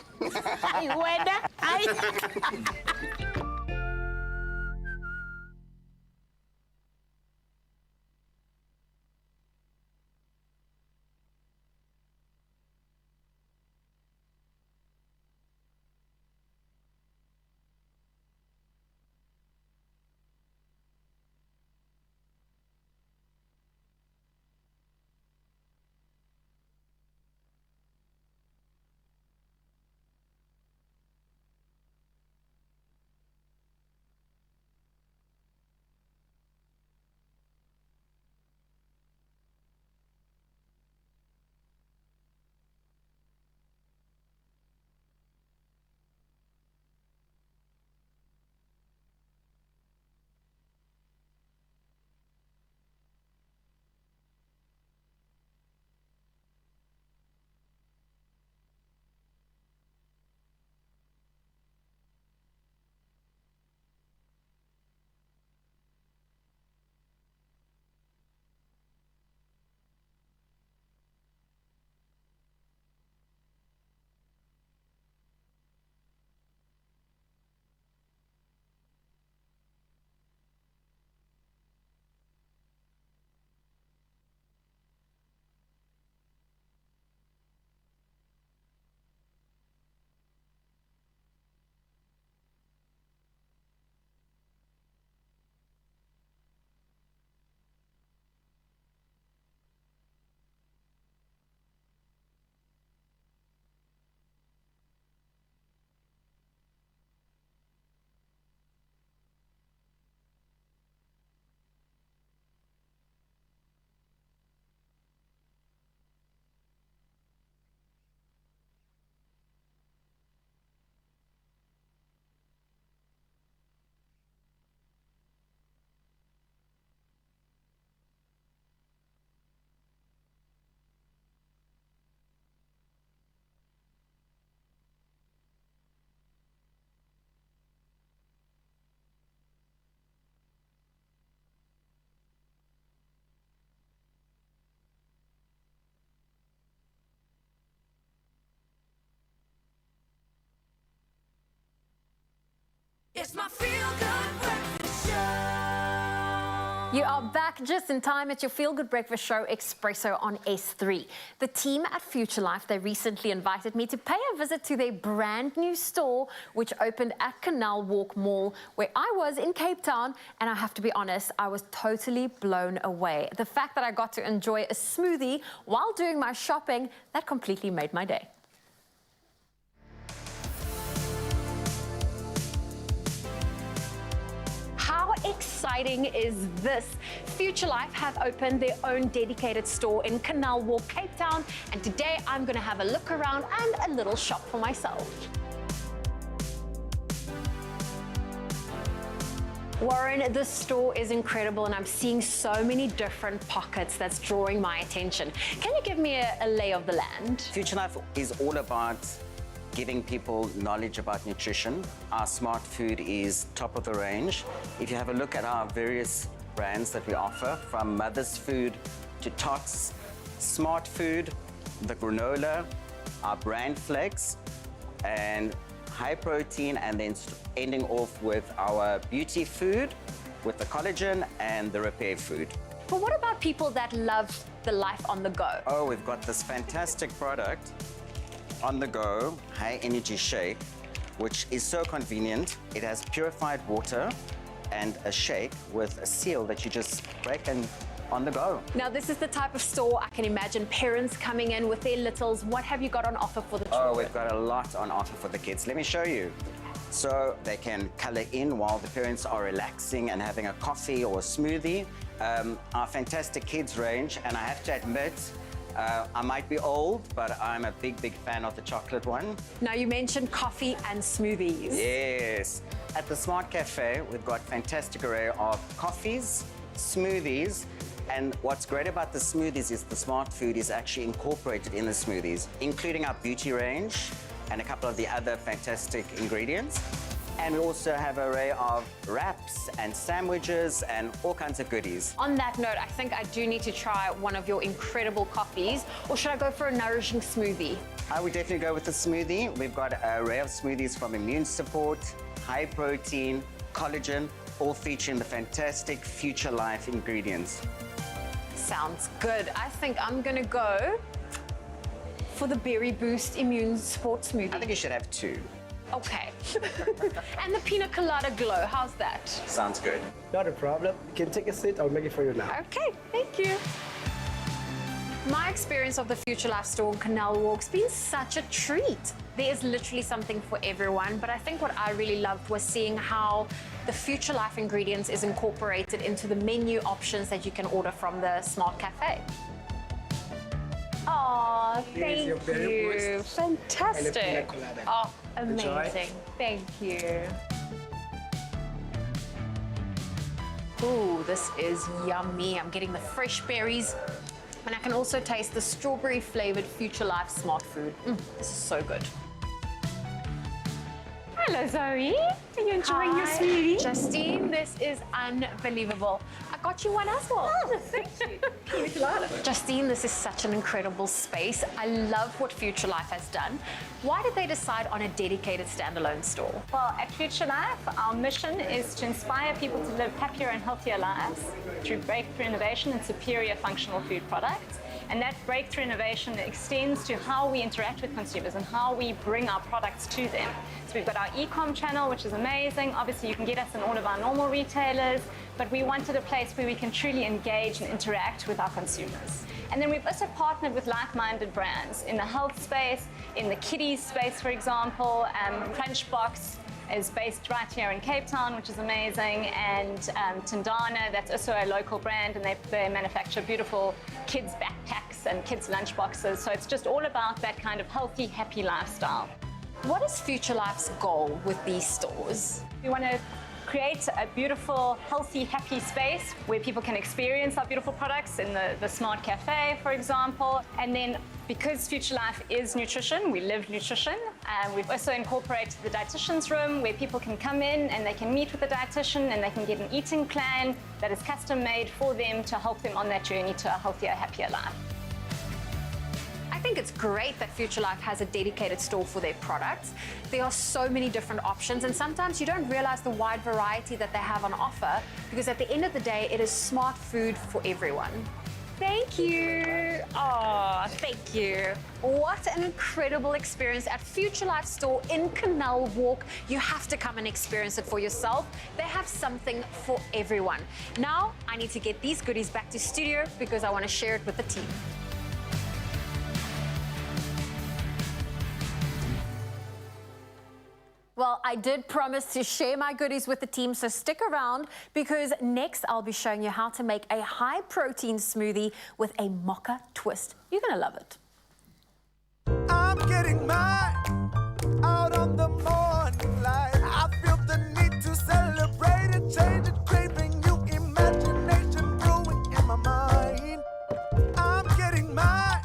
You are back just in time at your feel-good breakfast show, Expresso on S3. The team at Future Life, they recently invited me to pay a visit to their brand new store, which opened at Canal Walk Mall, where I was in Cape Town, and I have to be honest, I was totally blown away. The fact that I got to enjoy a smoothie while doing my shopping, that completely made my day. How exciting is this? Future Life have opened their own dedicated store in Canal Walk, Cape Town, and today I'm going to have a look around and a little shop for myself. Warren, this store is incredible and I'm seeing so many different pockets that's drawing my attention. Can you give me a lay of the land?
Future Life is all about giving people knowledge about nutrition. Our smart food is top of the range. If you have a look at our various brands that we offer, from Mother's Food to Tots, Smart Food, the granola, our brand flakes, and high protein, and then ending off with our beauty food with the collagen and the repair food.
But what about people that love the life on the go?
Oh, we've got this fantastic product on the go, high energy shake, which is so convenient. It has purified water and a shake with a seal that you just break and on the go.
Now, this is the type of store I can imagine parents coming in with their littles. What have you got on offer for the children?
Oh, we've got a lot on offer for the kids. Let me show you. So they can color in while the parents are relaxing and having a coffee or a smoothie. Our fantastic kids range, and I have to admit, I might be old, but I'm a big fan of the chocolate one.
Now, you mentioned coffee and smoothies.
Yes. At the Smart Cafe, we've got fantastic array of coffees, smoothies, and what's great about the smoothies is the smart food is actually incorporated in the smoothies, including our beauty range and a couple of the other fantastic ingredients. And we also have an array of wraps and sandwiches and all kinds of goodies.
On that note, I think I do need to try one of your incredible coffees, or should I go for a nourishing smoothie?
I would definitely go with the smoothie. We've got an array of smoothies from immune support, high protein, collagen, all featuring the fantastic Future Life ingredients.
Sounds good. I think I'm gonna go for the Berry Boost Immune Support Smoothie.
I think you should have two.
Okay. And the Pina Colada Glow, how's that?
Sounds good.
Not a problem. You can take a seat. I'll make it for you now.
Okay, thank you. My experience of the Future Life store on Canal Walk's been such a treat. There is literally something for everyone, but I think what I really loved was seeing how the Future Life ingredients is incorporated into the menu options that you can order from the Smart Cafe. Oh, thank you. Fantastic. Oh, amazing. Thank you. Ooh, this is yummy. I'm getting the fresh berries, and I can also taste the strawberry flavored Future Life Smart Food. This is so good. Hello, Zoe. Are you enjoying your smoothie? Justine, this is unbelievable. I got you one as well. Oh, thank you. Pina colada. Justine, this is such an incredible space. I love what Future Life has done. Why did they decide on a dedicated standalone store?
Well, at Future Life, our mission is to inspire people to live happier and healthier lives through breakthrough innovation and superior functional food products. And that breakthrough innovation extends to how we interact with consumers and how we bring our products to them. So we've got our e-com channel, which is amazing. Obviously, you can get us in all of our normal retailers, but we wanted a place where we can truly engage and interact with our consumers. And then we've also partnered with like-minded brands in the health space, in the kiddies space, for example. Crunchbox is based right here in Cape Town, which is amazing, and Tindana, that's also a local brand, and they manufacture beautiful kids' backpacks and kids' lunchboxes. So it's just all about that kind of healthy, happy lifestyle.
What is Future Life's goal with these stores?
We want to create a beautiful, healthy, happy space where people can experience our beautiful products in the Smart Cafe, for example. And then because Future Life is nutrition, we live nutrition, we've also incorporated the dietitian's room where people can come in and they can meet with the dietitian and they can get an eating plan that is custom made for them to help them on that journey to a healthier, happier life.
I think it's great that Future Life has a dedicated store for their products. There are so many different options, and sometimes you don't realize the wide variety that they have on offer, because at the end of the day, it is smart food for everyone. Thank you. Oh, thank you. What an incredible experience at Future Life store in Canal Walk. You have to come and experience it for yourself. They have something for everyone. Now, I need to get these goodies back to studio because I want to share it with the team. Well, I did promise to share my goodies with the team, so stick around because next I'll be showing you how to make a high-protein smoothie with a mocha twist. You're going to love it.
I'm getting mine out on the morning light. I feel the need to celebrate and change it, craving new imagination brewing in my mind. I'm getting mine.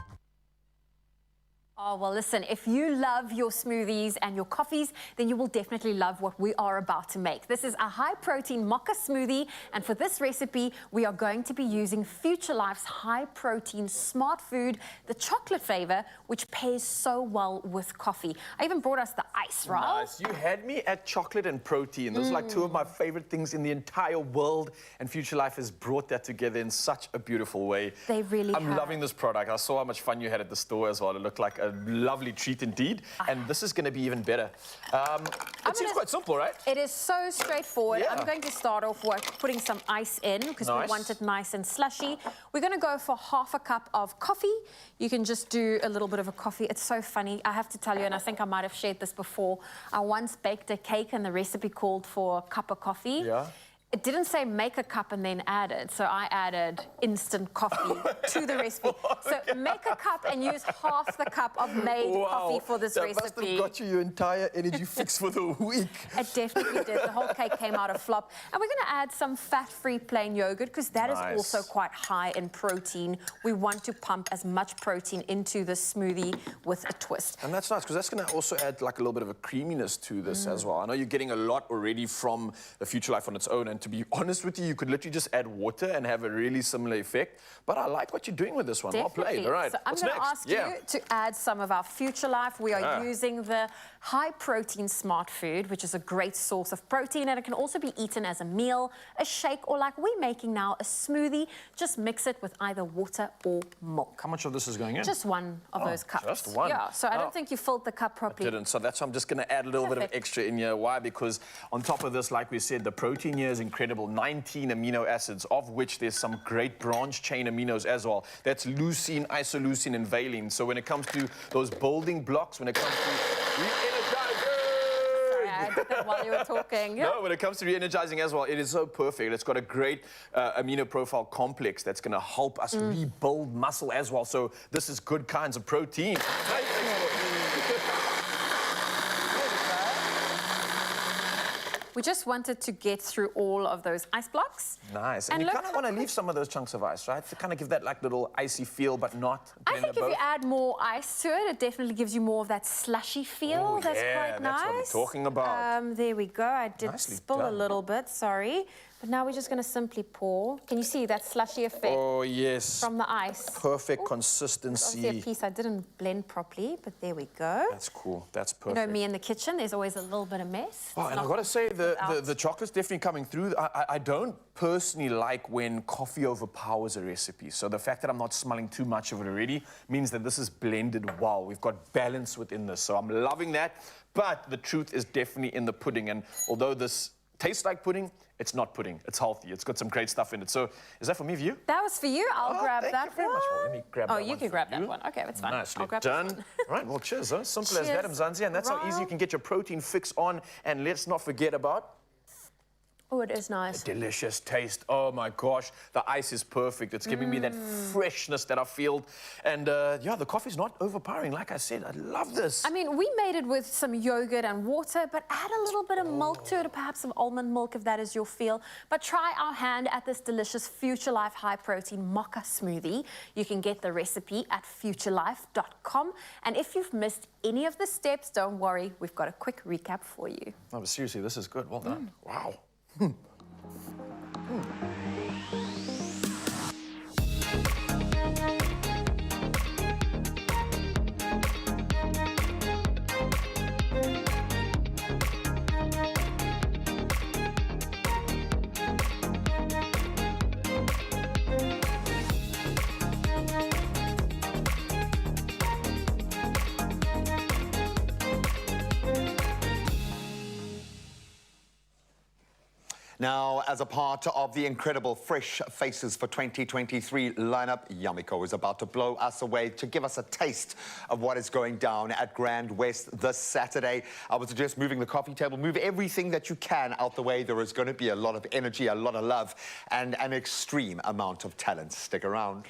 Oh, well, listen, if you love your smoothies and your coffees, then you will definitely love what we are about to make. This is a high-protein mocha smoothie, and for this recipe, we are going to be using Future Life's high-protein smart food, the chocolate flavor, which pairs so well with coffee. I even brought us the ice, right?
Nice. You had me at chocolate and protein. Those are like two of my favorite things in the entire world, and Future Life has brought that together in such a beautiful way.
They really have.
I'm loving this product. I saw how much fun you had at the store as well. It looked like a lovely treat indeed, and this is going to be even better. It seems quite simple, right?
It is so straightforward.
Yeah.
I'm going to start off with putting some ice in because we want it nice and slushy. We're going to go for half a cup of coffee. You can just do a little bit of a coffee. It's so funny. I have to tell you, and I think I might have shared this before, I once baked a cake and the recipe called for a cup of coffee.
Yeah.
It didn't say make a cup and then add it, so I added instant coffee to the recipe. So make a cup and use half the cup of made coffee for this recipe.
That must have got you your entire energy fix for the week.
It definitely did. The whole cake came out a flop. And we're going to add some fat-free plain yogurt because that is also quite high in protein. We want to pump as much protein into the smoothie with a twist.
And that's nice because that's going to also add like a little bit of a creaminess to this as well. I know you're getting a lot already from the Future Life on its own, and to be honest with you, you could literally just add water and have a really similar effect. But I like what you're doing with this one.
Definitely.
Well played. All right.
So I'm going to ask you to add some of our Future Life. We are using the high-protein smart food, which is a great source of protein, and it can also be eaten as a meal, a shake, or like we're making now, a smoothie. Just mix it with either water or milk.
How much of this is going in?
Just one of those cups.
Just one?
Yeah, so I don't think you filled the cup properly.
I didn't, so that's why I'm just going to add a little bit of extra in here. Why? Because on top of this, like we said, the protein here is incredible. 19 amino acids, of which there's some great branch chain aminos as well. That's leucine, isoleucine, and valine. So when it comes to those building blocks, when it comes to
I did that while you were talking. Yeah.
No, when it comes to re-energizing as well, it is so perfect. It's got a great amino profile complex that's going to help us rebuild muscle as well. So this is good kinds of protein.
We just wanted to get through all of those ice blocks.
Nice. And you kind of want to leave some of those chunks of ice, right? To kind of give that like little icy feel, but not.
I think if you add more ice to it, it definitely gives you more of that slushy feel. That's quite nice.
That's what I'm talking about.
There we go. I did spill a little bit, sorry. But now we're just going to simply pour. Can you see that slushy effect?
Oh, yes.
From the ice.
Perfect consistency.
Obviously a piece I didn't blend properly, but there we go.
That's cool. That's perfect.
You know me in the kitchen, there's always a little bit of mess.
Oh, and I've got to say, the chocolate's definitely coming through. I don't personally like when coffee overpowers a recipe. So the fact that I'm not smelling too much of it already means that this is blended well. We've got balance within this. So I'm loving that. But the truth is definitely in the pudding. And although this tastes like pudding, it's not pudding. It's healthy. It's got some great stuff in it. So is that for me, for you?
That was for you. I'll grab that
Thank you very much. Well, let me grab that one.
Oh, you can grab that one. Okay, that's fine.
Nicely
I'll grab
done.
this one.
Right, well, cheers. Huh? Simple as that, Mzansi. And that's how easy you can get your protein fix on. And let's not forget about...
Oh, it is nice.
A delicious taste. Oh, my gosh. The ice is perfect. It's giving me that freshness that I feel. And, yeah, the coffee's not overpowering. Like I said, I love this.
I mean, we made it with some yogurt and water, but add a little bit of milk to it, or perhaps some almond milk if that is your feel. But try our hand at this delicious Future Life high-protein mocha smoothie. You can get the recipe at futurelife.com. And if you've missed any of the steps, don't worry. We've got a quick recap for you.
No, but seriously, this is good. Well done. Wow.
Now, as a part of the incredible Fresh Faces for 2023 lineup, Yamiko is about to blow us away to give us a taste of what is going down at Grand West this Saturday. I would suggest moving the coffee table, move everything that you can out the way. There is going to be a lot of energy, a lot of love, and an extreme amount of talent. Stick around.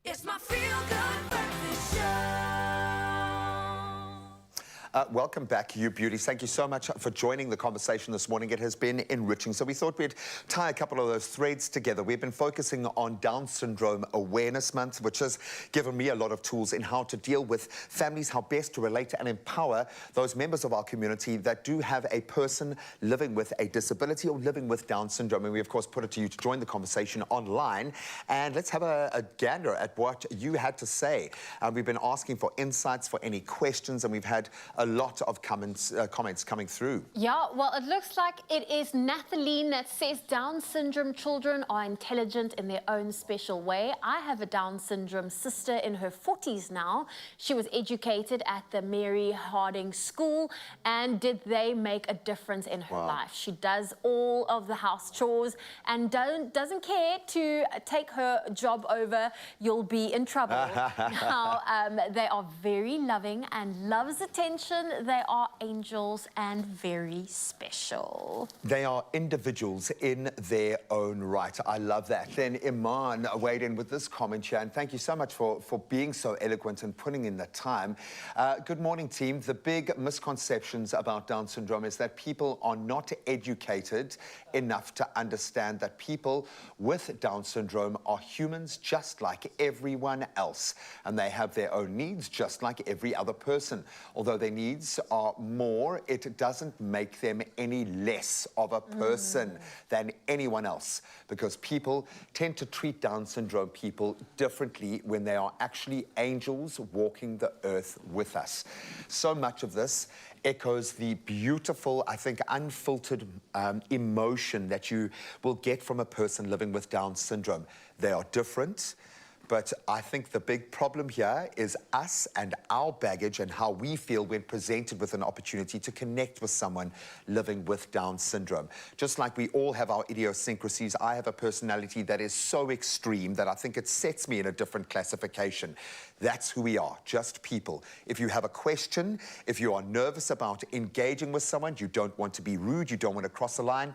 It's my feel-good breakfast show.
Welcome back, you beauties. Thank you so much for joining the conversation this morning. It has been enriching. So we thought we'd tie a couple of those threads together. We've been focusing on Down Syndrome Awareness Month, which has given me a lot of tools in how to deal with families, how best to relate and empower those members of our community that do have a person living with a disability or living with Down syndrome. And we, of course, put it to you to join the conversation online. And let's have a gander at what you had to say. We've been asking for insights, for any questions, and we've had a lot of comments coming through.
Yeah, well, it looks like it is Nathalie that says Down syndrome children are intelligent in their own special way. I have a Down syndrome sister in her 40s now. She was educated at the Mary Harding School, and did they make a difference in her life? She does all of the house chores and doesn't care to take her job over. You'll be in trouble. Now, they are very loving and loves attention. They are angels and very special.
They are individuals in their own right. I love that. Then Iman weighed in with this comment here, and thank you so much for being so eloquent and putting in the time. Good morning, team. The big misconceptions about Down syndrome is that people are not educated enough to understand that people with Down syndrome are humans just like everyone else, and they have their own needs just like every other person. Although their needs are more, it doesn't make them any less of a person than anyone else, because people tend to treat Down syndrome people differently when they are actually angels walking the earth with us. So much of this echoes the beautiful, I think, unfiltered emotion that you will get from a person living with Down syndrome. They are different, but I think the big problem here is us and our baggage and how we feel when presented with an opportunity to connect with someone living with Down syndrome. Just like we all have our idiosyncrasies, I have a personality that is so extreme that I think it sets me in a different classification. That's who we are, just people. If you have a question, if you are nervous about engaging with someone, you don't want to be rude, you don't want to cross a line,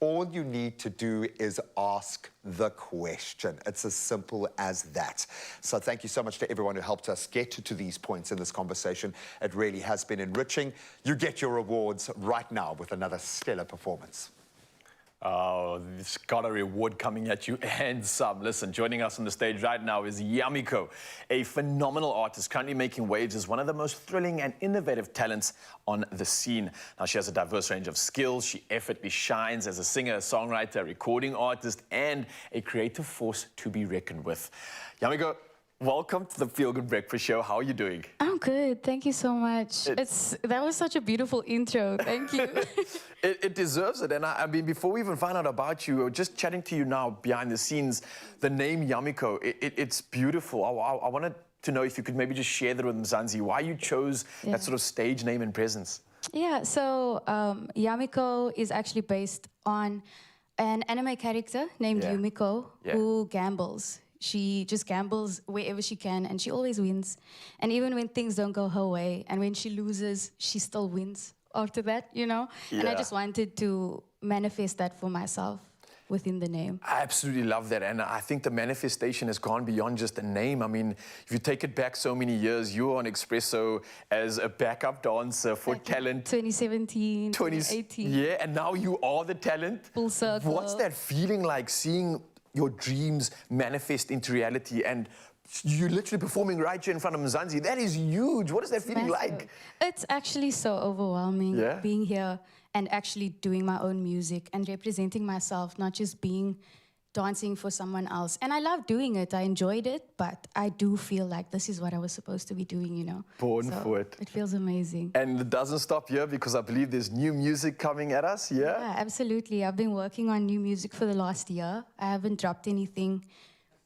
All you need to do is ask the question. It's as simple as that. So thank you so much to everyone who helped us get to these points in this conversation. It really has been enriching. You get your rewards right now with another stellar performance.
Oh, it's got a reward coming at you and some. Listen, joining us on the stage right now is Yamiko, a phenomenal artist currently making waves as one of the most thrilling and innovative talents on the scene. Now, she has a diverse range of skills. She effortlessly shines as a singer, songwriter, recording artist, and a creative force to be reckoned with. Yamiko, welcome to the Feel Good Breakfast Show. How are you doing?
I'm good. Thank you so much. That was such a beautiful intro. Thank you.
It deserves it. And I mean, before we even find out about you, just chatting to you now behind the scenes, the name Yamiko, it's beautiful. I wanted to know if you could maybe just share that with Mzansi, why you chose that sort of stage name and presence.
Yeah, so Yamiko is actually based on an anime character named Yumiko who gambles. She just gambles wherever she can, and she always wins. And even when things don't go her way, and when she loses, she still wins after that, you know? And I just wanted to manifest that for myself within the name.
I absolutely love that. And I think the manifestation has gone beyond just a name. I mean, if you take it back so many years, you were on Expresso as a backup dancer for talent.
2017, 2018.
Yeah, and now you are the talent.
Full circle.
What's that feeling like, seeing your dreams manifest into reality and you're literally performing right here in front of Mzansi? That is huge. What is that feeling like?
It's actually so overwhelming being here and actually doing my own music and representing myself, not just dancing for someone else. And I love doing it. I enjoyed it, but I do feel like this is what I was supposed to be doing, you know?
Born for it.
It feels amazing.
And it doesn't stop here because I believe there's new music coming at us, yeah?
Yeah, absolutely. I've been working on new music for the last year. I haven't dropped anything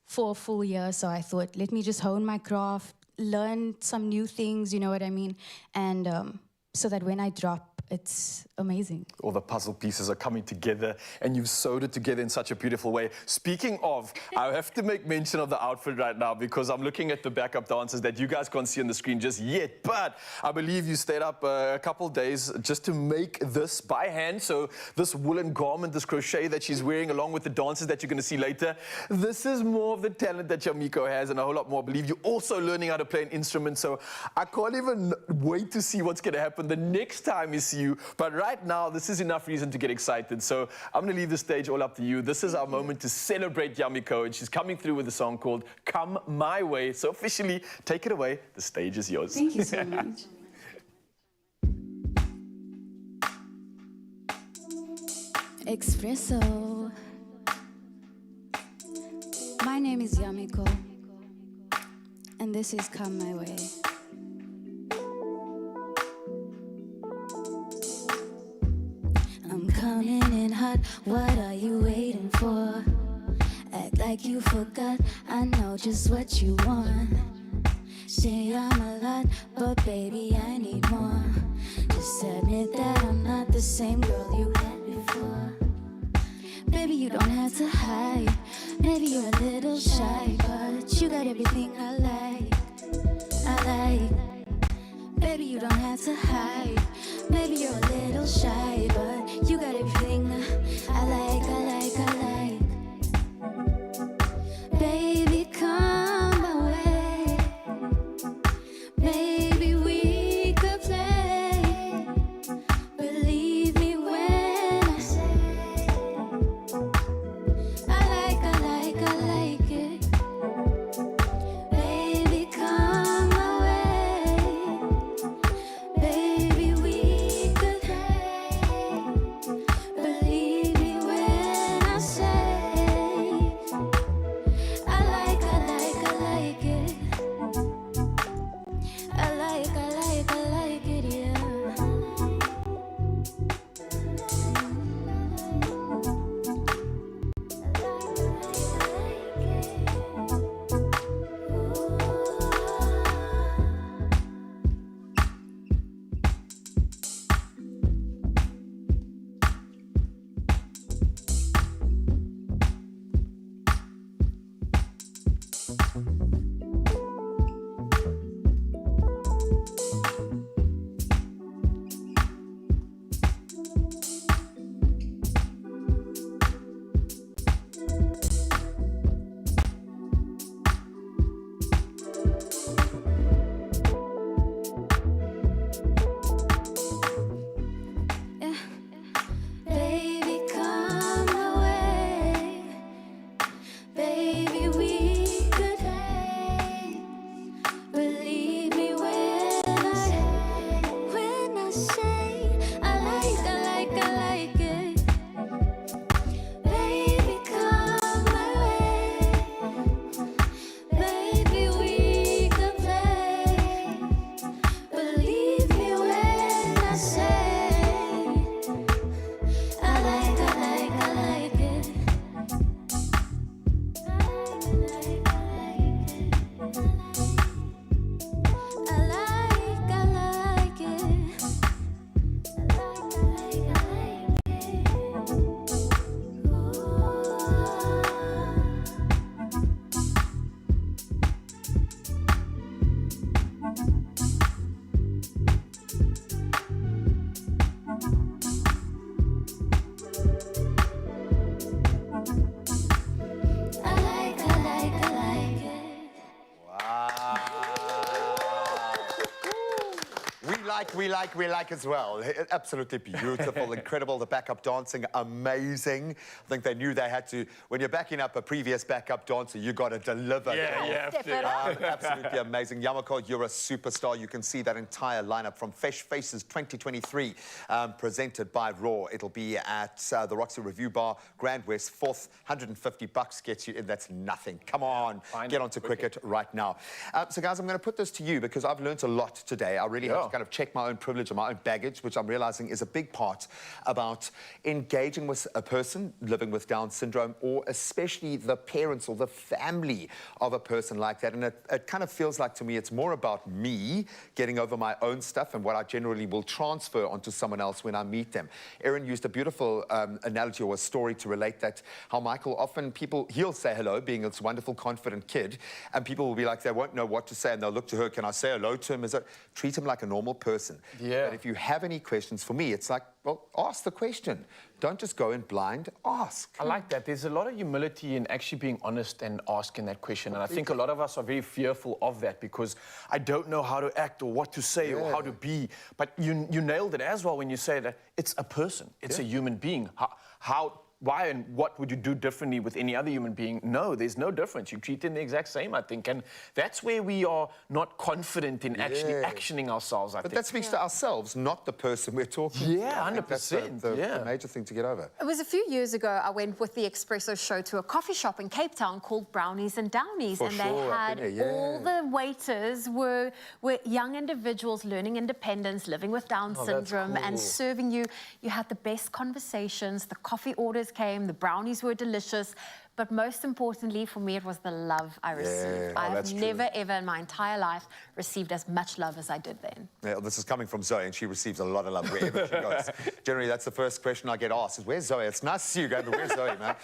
for a full year, so I thought, let me just hone my craft, learn some new things, you know what I mean? And so that when I drop, it's amazing.
All the puzzle pieces are coming together and you've sewed it together in such a beautiful way. Speaking of, I have to make mention of the outfit right now because I'm looking at the backup dancers that you guys can't see on the screen just yet, but I believe you stayed up a couple days just to make this by hand. So this woolen garment, this crochet that she's wearing along with the dances that you're going to see later, this is more of the talent that Yamiko has and a whole lot more. I believe you're also learning how to play an instrument, so I can't even wait to see what's going to happen the next time you see you. But right now, this is enough reason to get excited. So I'm going to leave the stage all up to you. This is our moment to celebrate Yamiko, and she's coming through with a song called Come My Way. So officially, take it away. The stage is yours.
Thank you so much. Expresso. My name is Yamiko, and this is Come My Way. I'm coming in hot, what are you waiting for? Act like you forgot, I know just what you want. Say I'm a lot, but baby I need more. Just admit that I'm not the same girl you had before. Baby, you don't have to hide, maybe you're a little shy, but you got everything I like. Baby, you don't have to hide, maybe you're a little shy, but you got everything I like. Baby, come my way. Baby, we could play. Believe me when I say I like it. Baby, come my way. Baby, we could play. Believe me when I say I like it. I like it, yeah. Baby, come away. Baby, we could play. Believe me when I say I like it. Baby, come my way. Baby, we could play. Believe me when I say I like it.
We like as well. Absolutely beautiful, incredible. The backup dancing, amazing. I think they knew they had to. When you're backing up a previous backup dancer, you got to deliver.
Yeah,
Step it up.
Absolutely amazing. Yamako, you're a superstar. You can see that entire lineup from Fresh Faces 2023, presented by Raw. It'll be at the Roxy Review Bar, Grand West, 4th. $150 gets you in. That's nothing. Come on, get onto cricket right now. So, guys, I'm going to put this to you because I've learned a lot today. I really have to kind of check my own privilege and my own baggage, which I'm realizing is a big part about engaging with a person living with Down syndrome, or especially the parents or the family of a person like that. And it kind of feels like to me it's more about me getting over my own stuff and what I generally will transfer onto someone else when I meet them. Erin used a beautiful analogy or a story to relate that, how Michael often he'll say hello, being this wonderful, confident kid, and people will be like, they won't know what to say, and they'll look to her, can I say hello to him? Treat him like a normal person.
Yeah.
But if you have any questions, for me, it's like, well, ask the question. Don't just go in blind, ask.
I like that. There's a lot of humility in actually being honest and asking that question. And I think a lot of us are very fearful of that because I don't know how to act or what to say or how to be. But you nailed it as well when you say that it's a person. It's a human being. Why and what would you do differently with any other human being? No, there's no difference. You treat them the exact same, I think. And that's where we are not confident in actually actioning ourselves, I think.
But that speaks to ourselves, not the person we're talking to.
Yeah, 100%.
That's the major thing to get over.
It was a few years ago, I went with the Expresso show to a coffee shop in Cape Town called Brownies and Downies.
For
and
sure,
they had all the waiters were young individuals learning independence, living with Down syndrome, and serving you. You had the best conversations, the coffee orders came, the brownies were delicious, but most importantly for me, it was the love I received. I have never, ever in my entire life received as much love as I did then.
Yeah, this is coming from Zoe, and she receives a lot of love wherever she goes. Generally, that's the first question I get asked, is where's Zoe? It's nice to see you, but where's Zoe, man?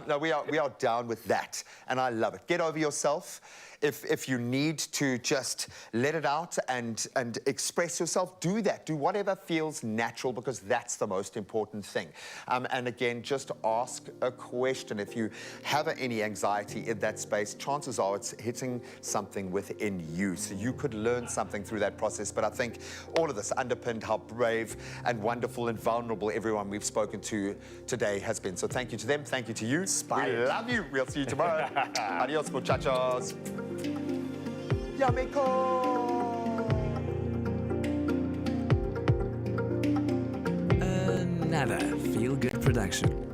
No, we are down with that, and I love it. Get over yourself. If you need to just let it out and express yourself, do that. Do whatever feels natural, because that's the most important thing. And again, just ask a question. If you have any anxiety in that space, chances are it's hitting something within you. So you could learn something through that process. But I think all of this underpinned how brave and wonderful and vulnerable everyone we've spoken to today has been. So thank you to them. Thank you to you. We love you. We'll see you tomorrow. Adios, muchachos. Yamiko!
Another feel-good production.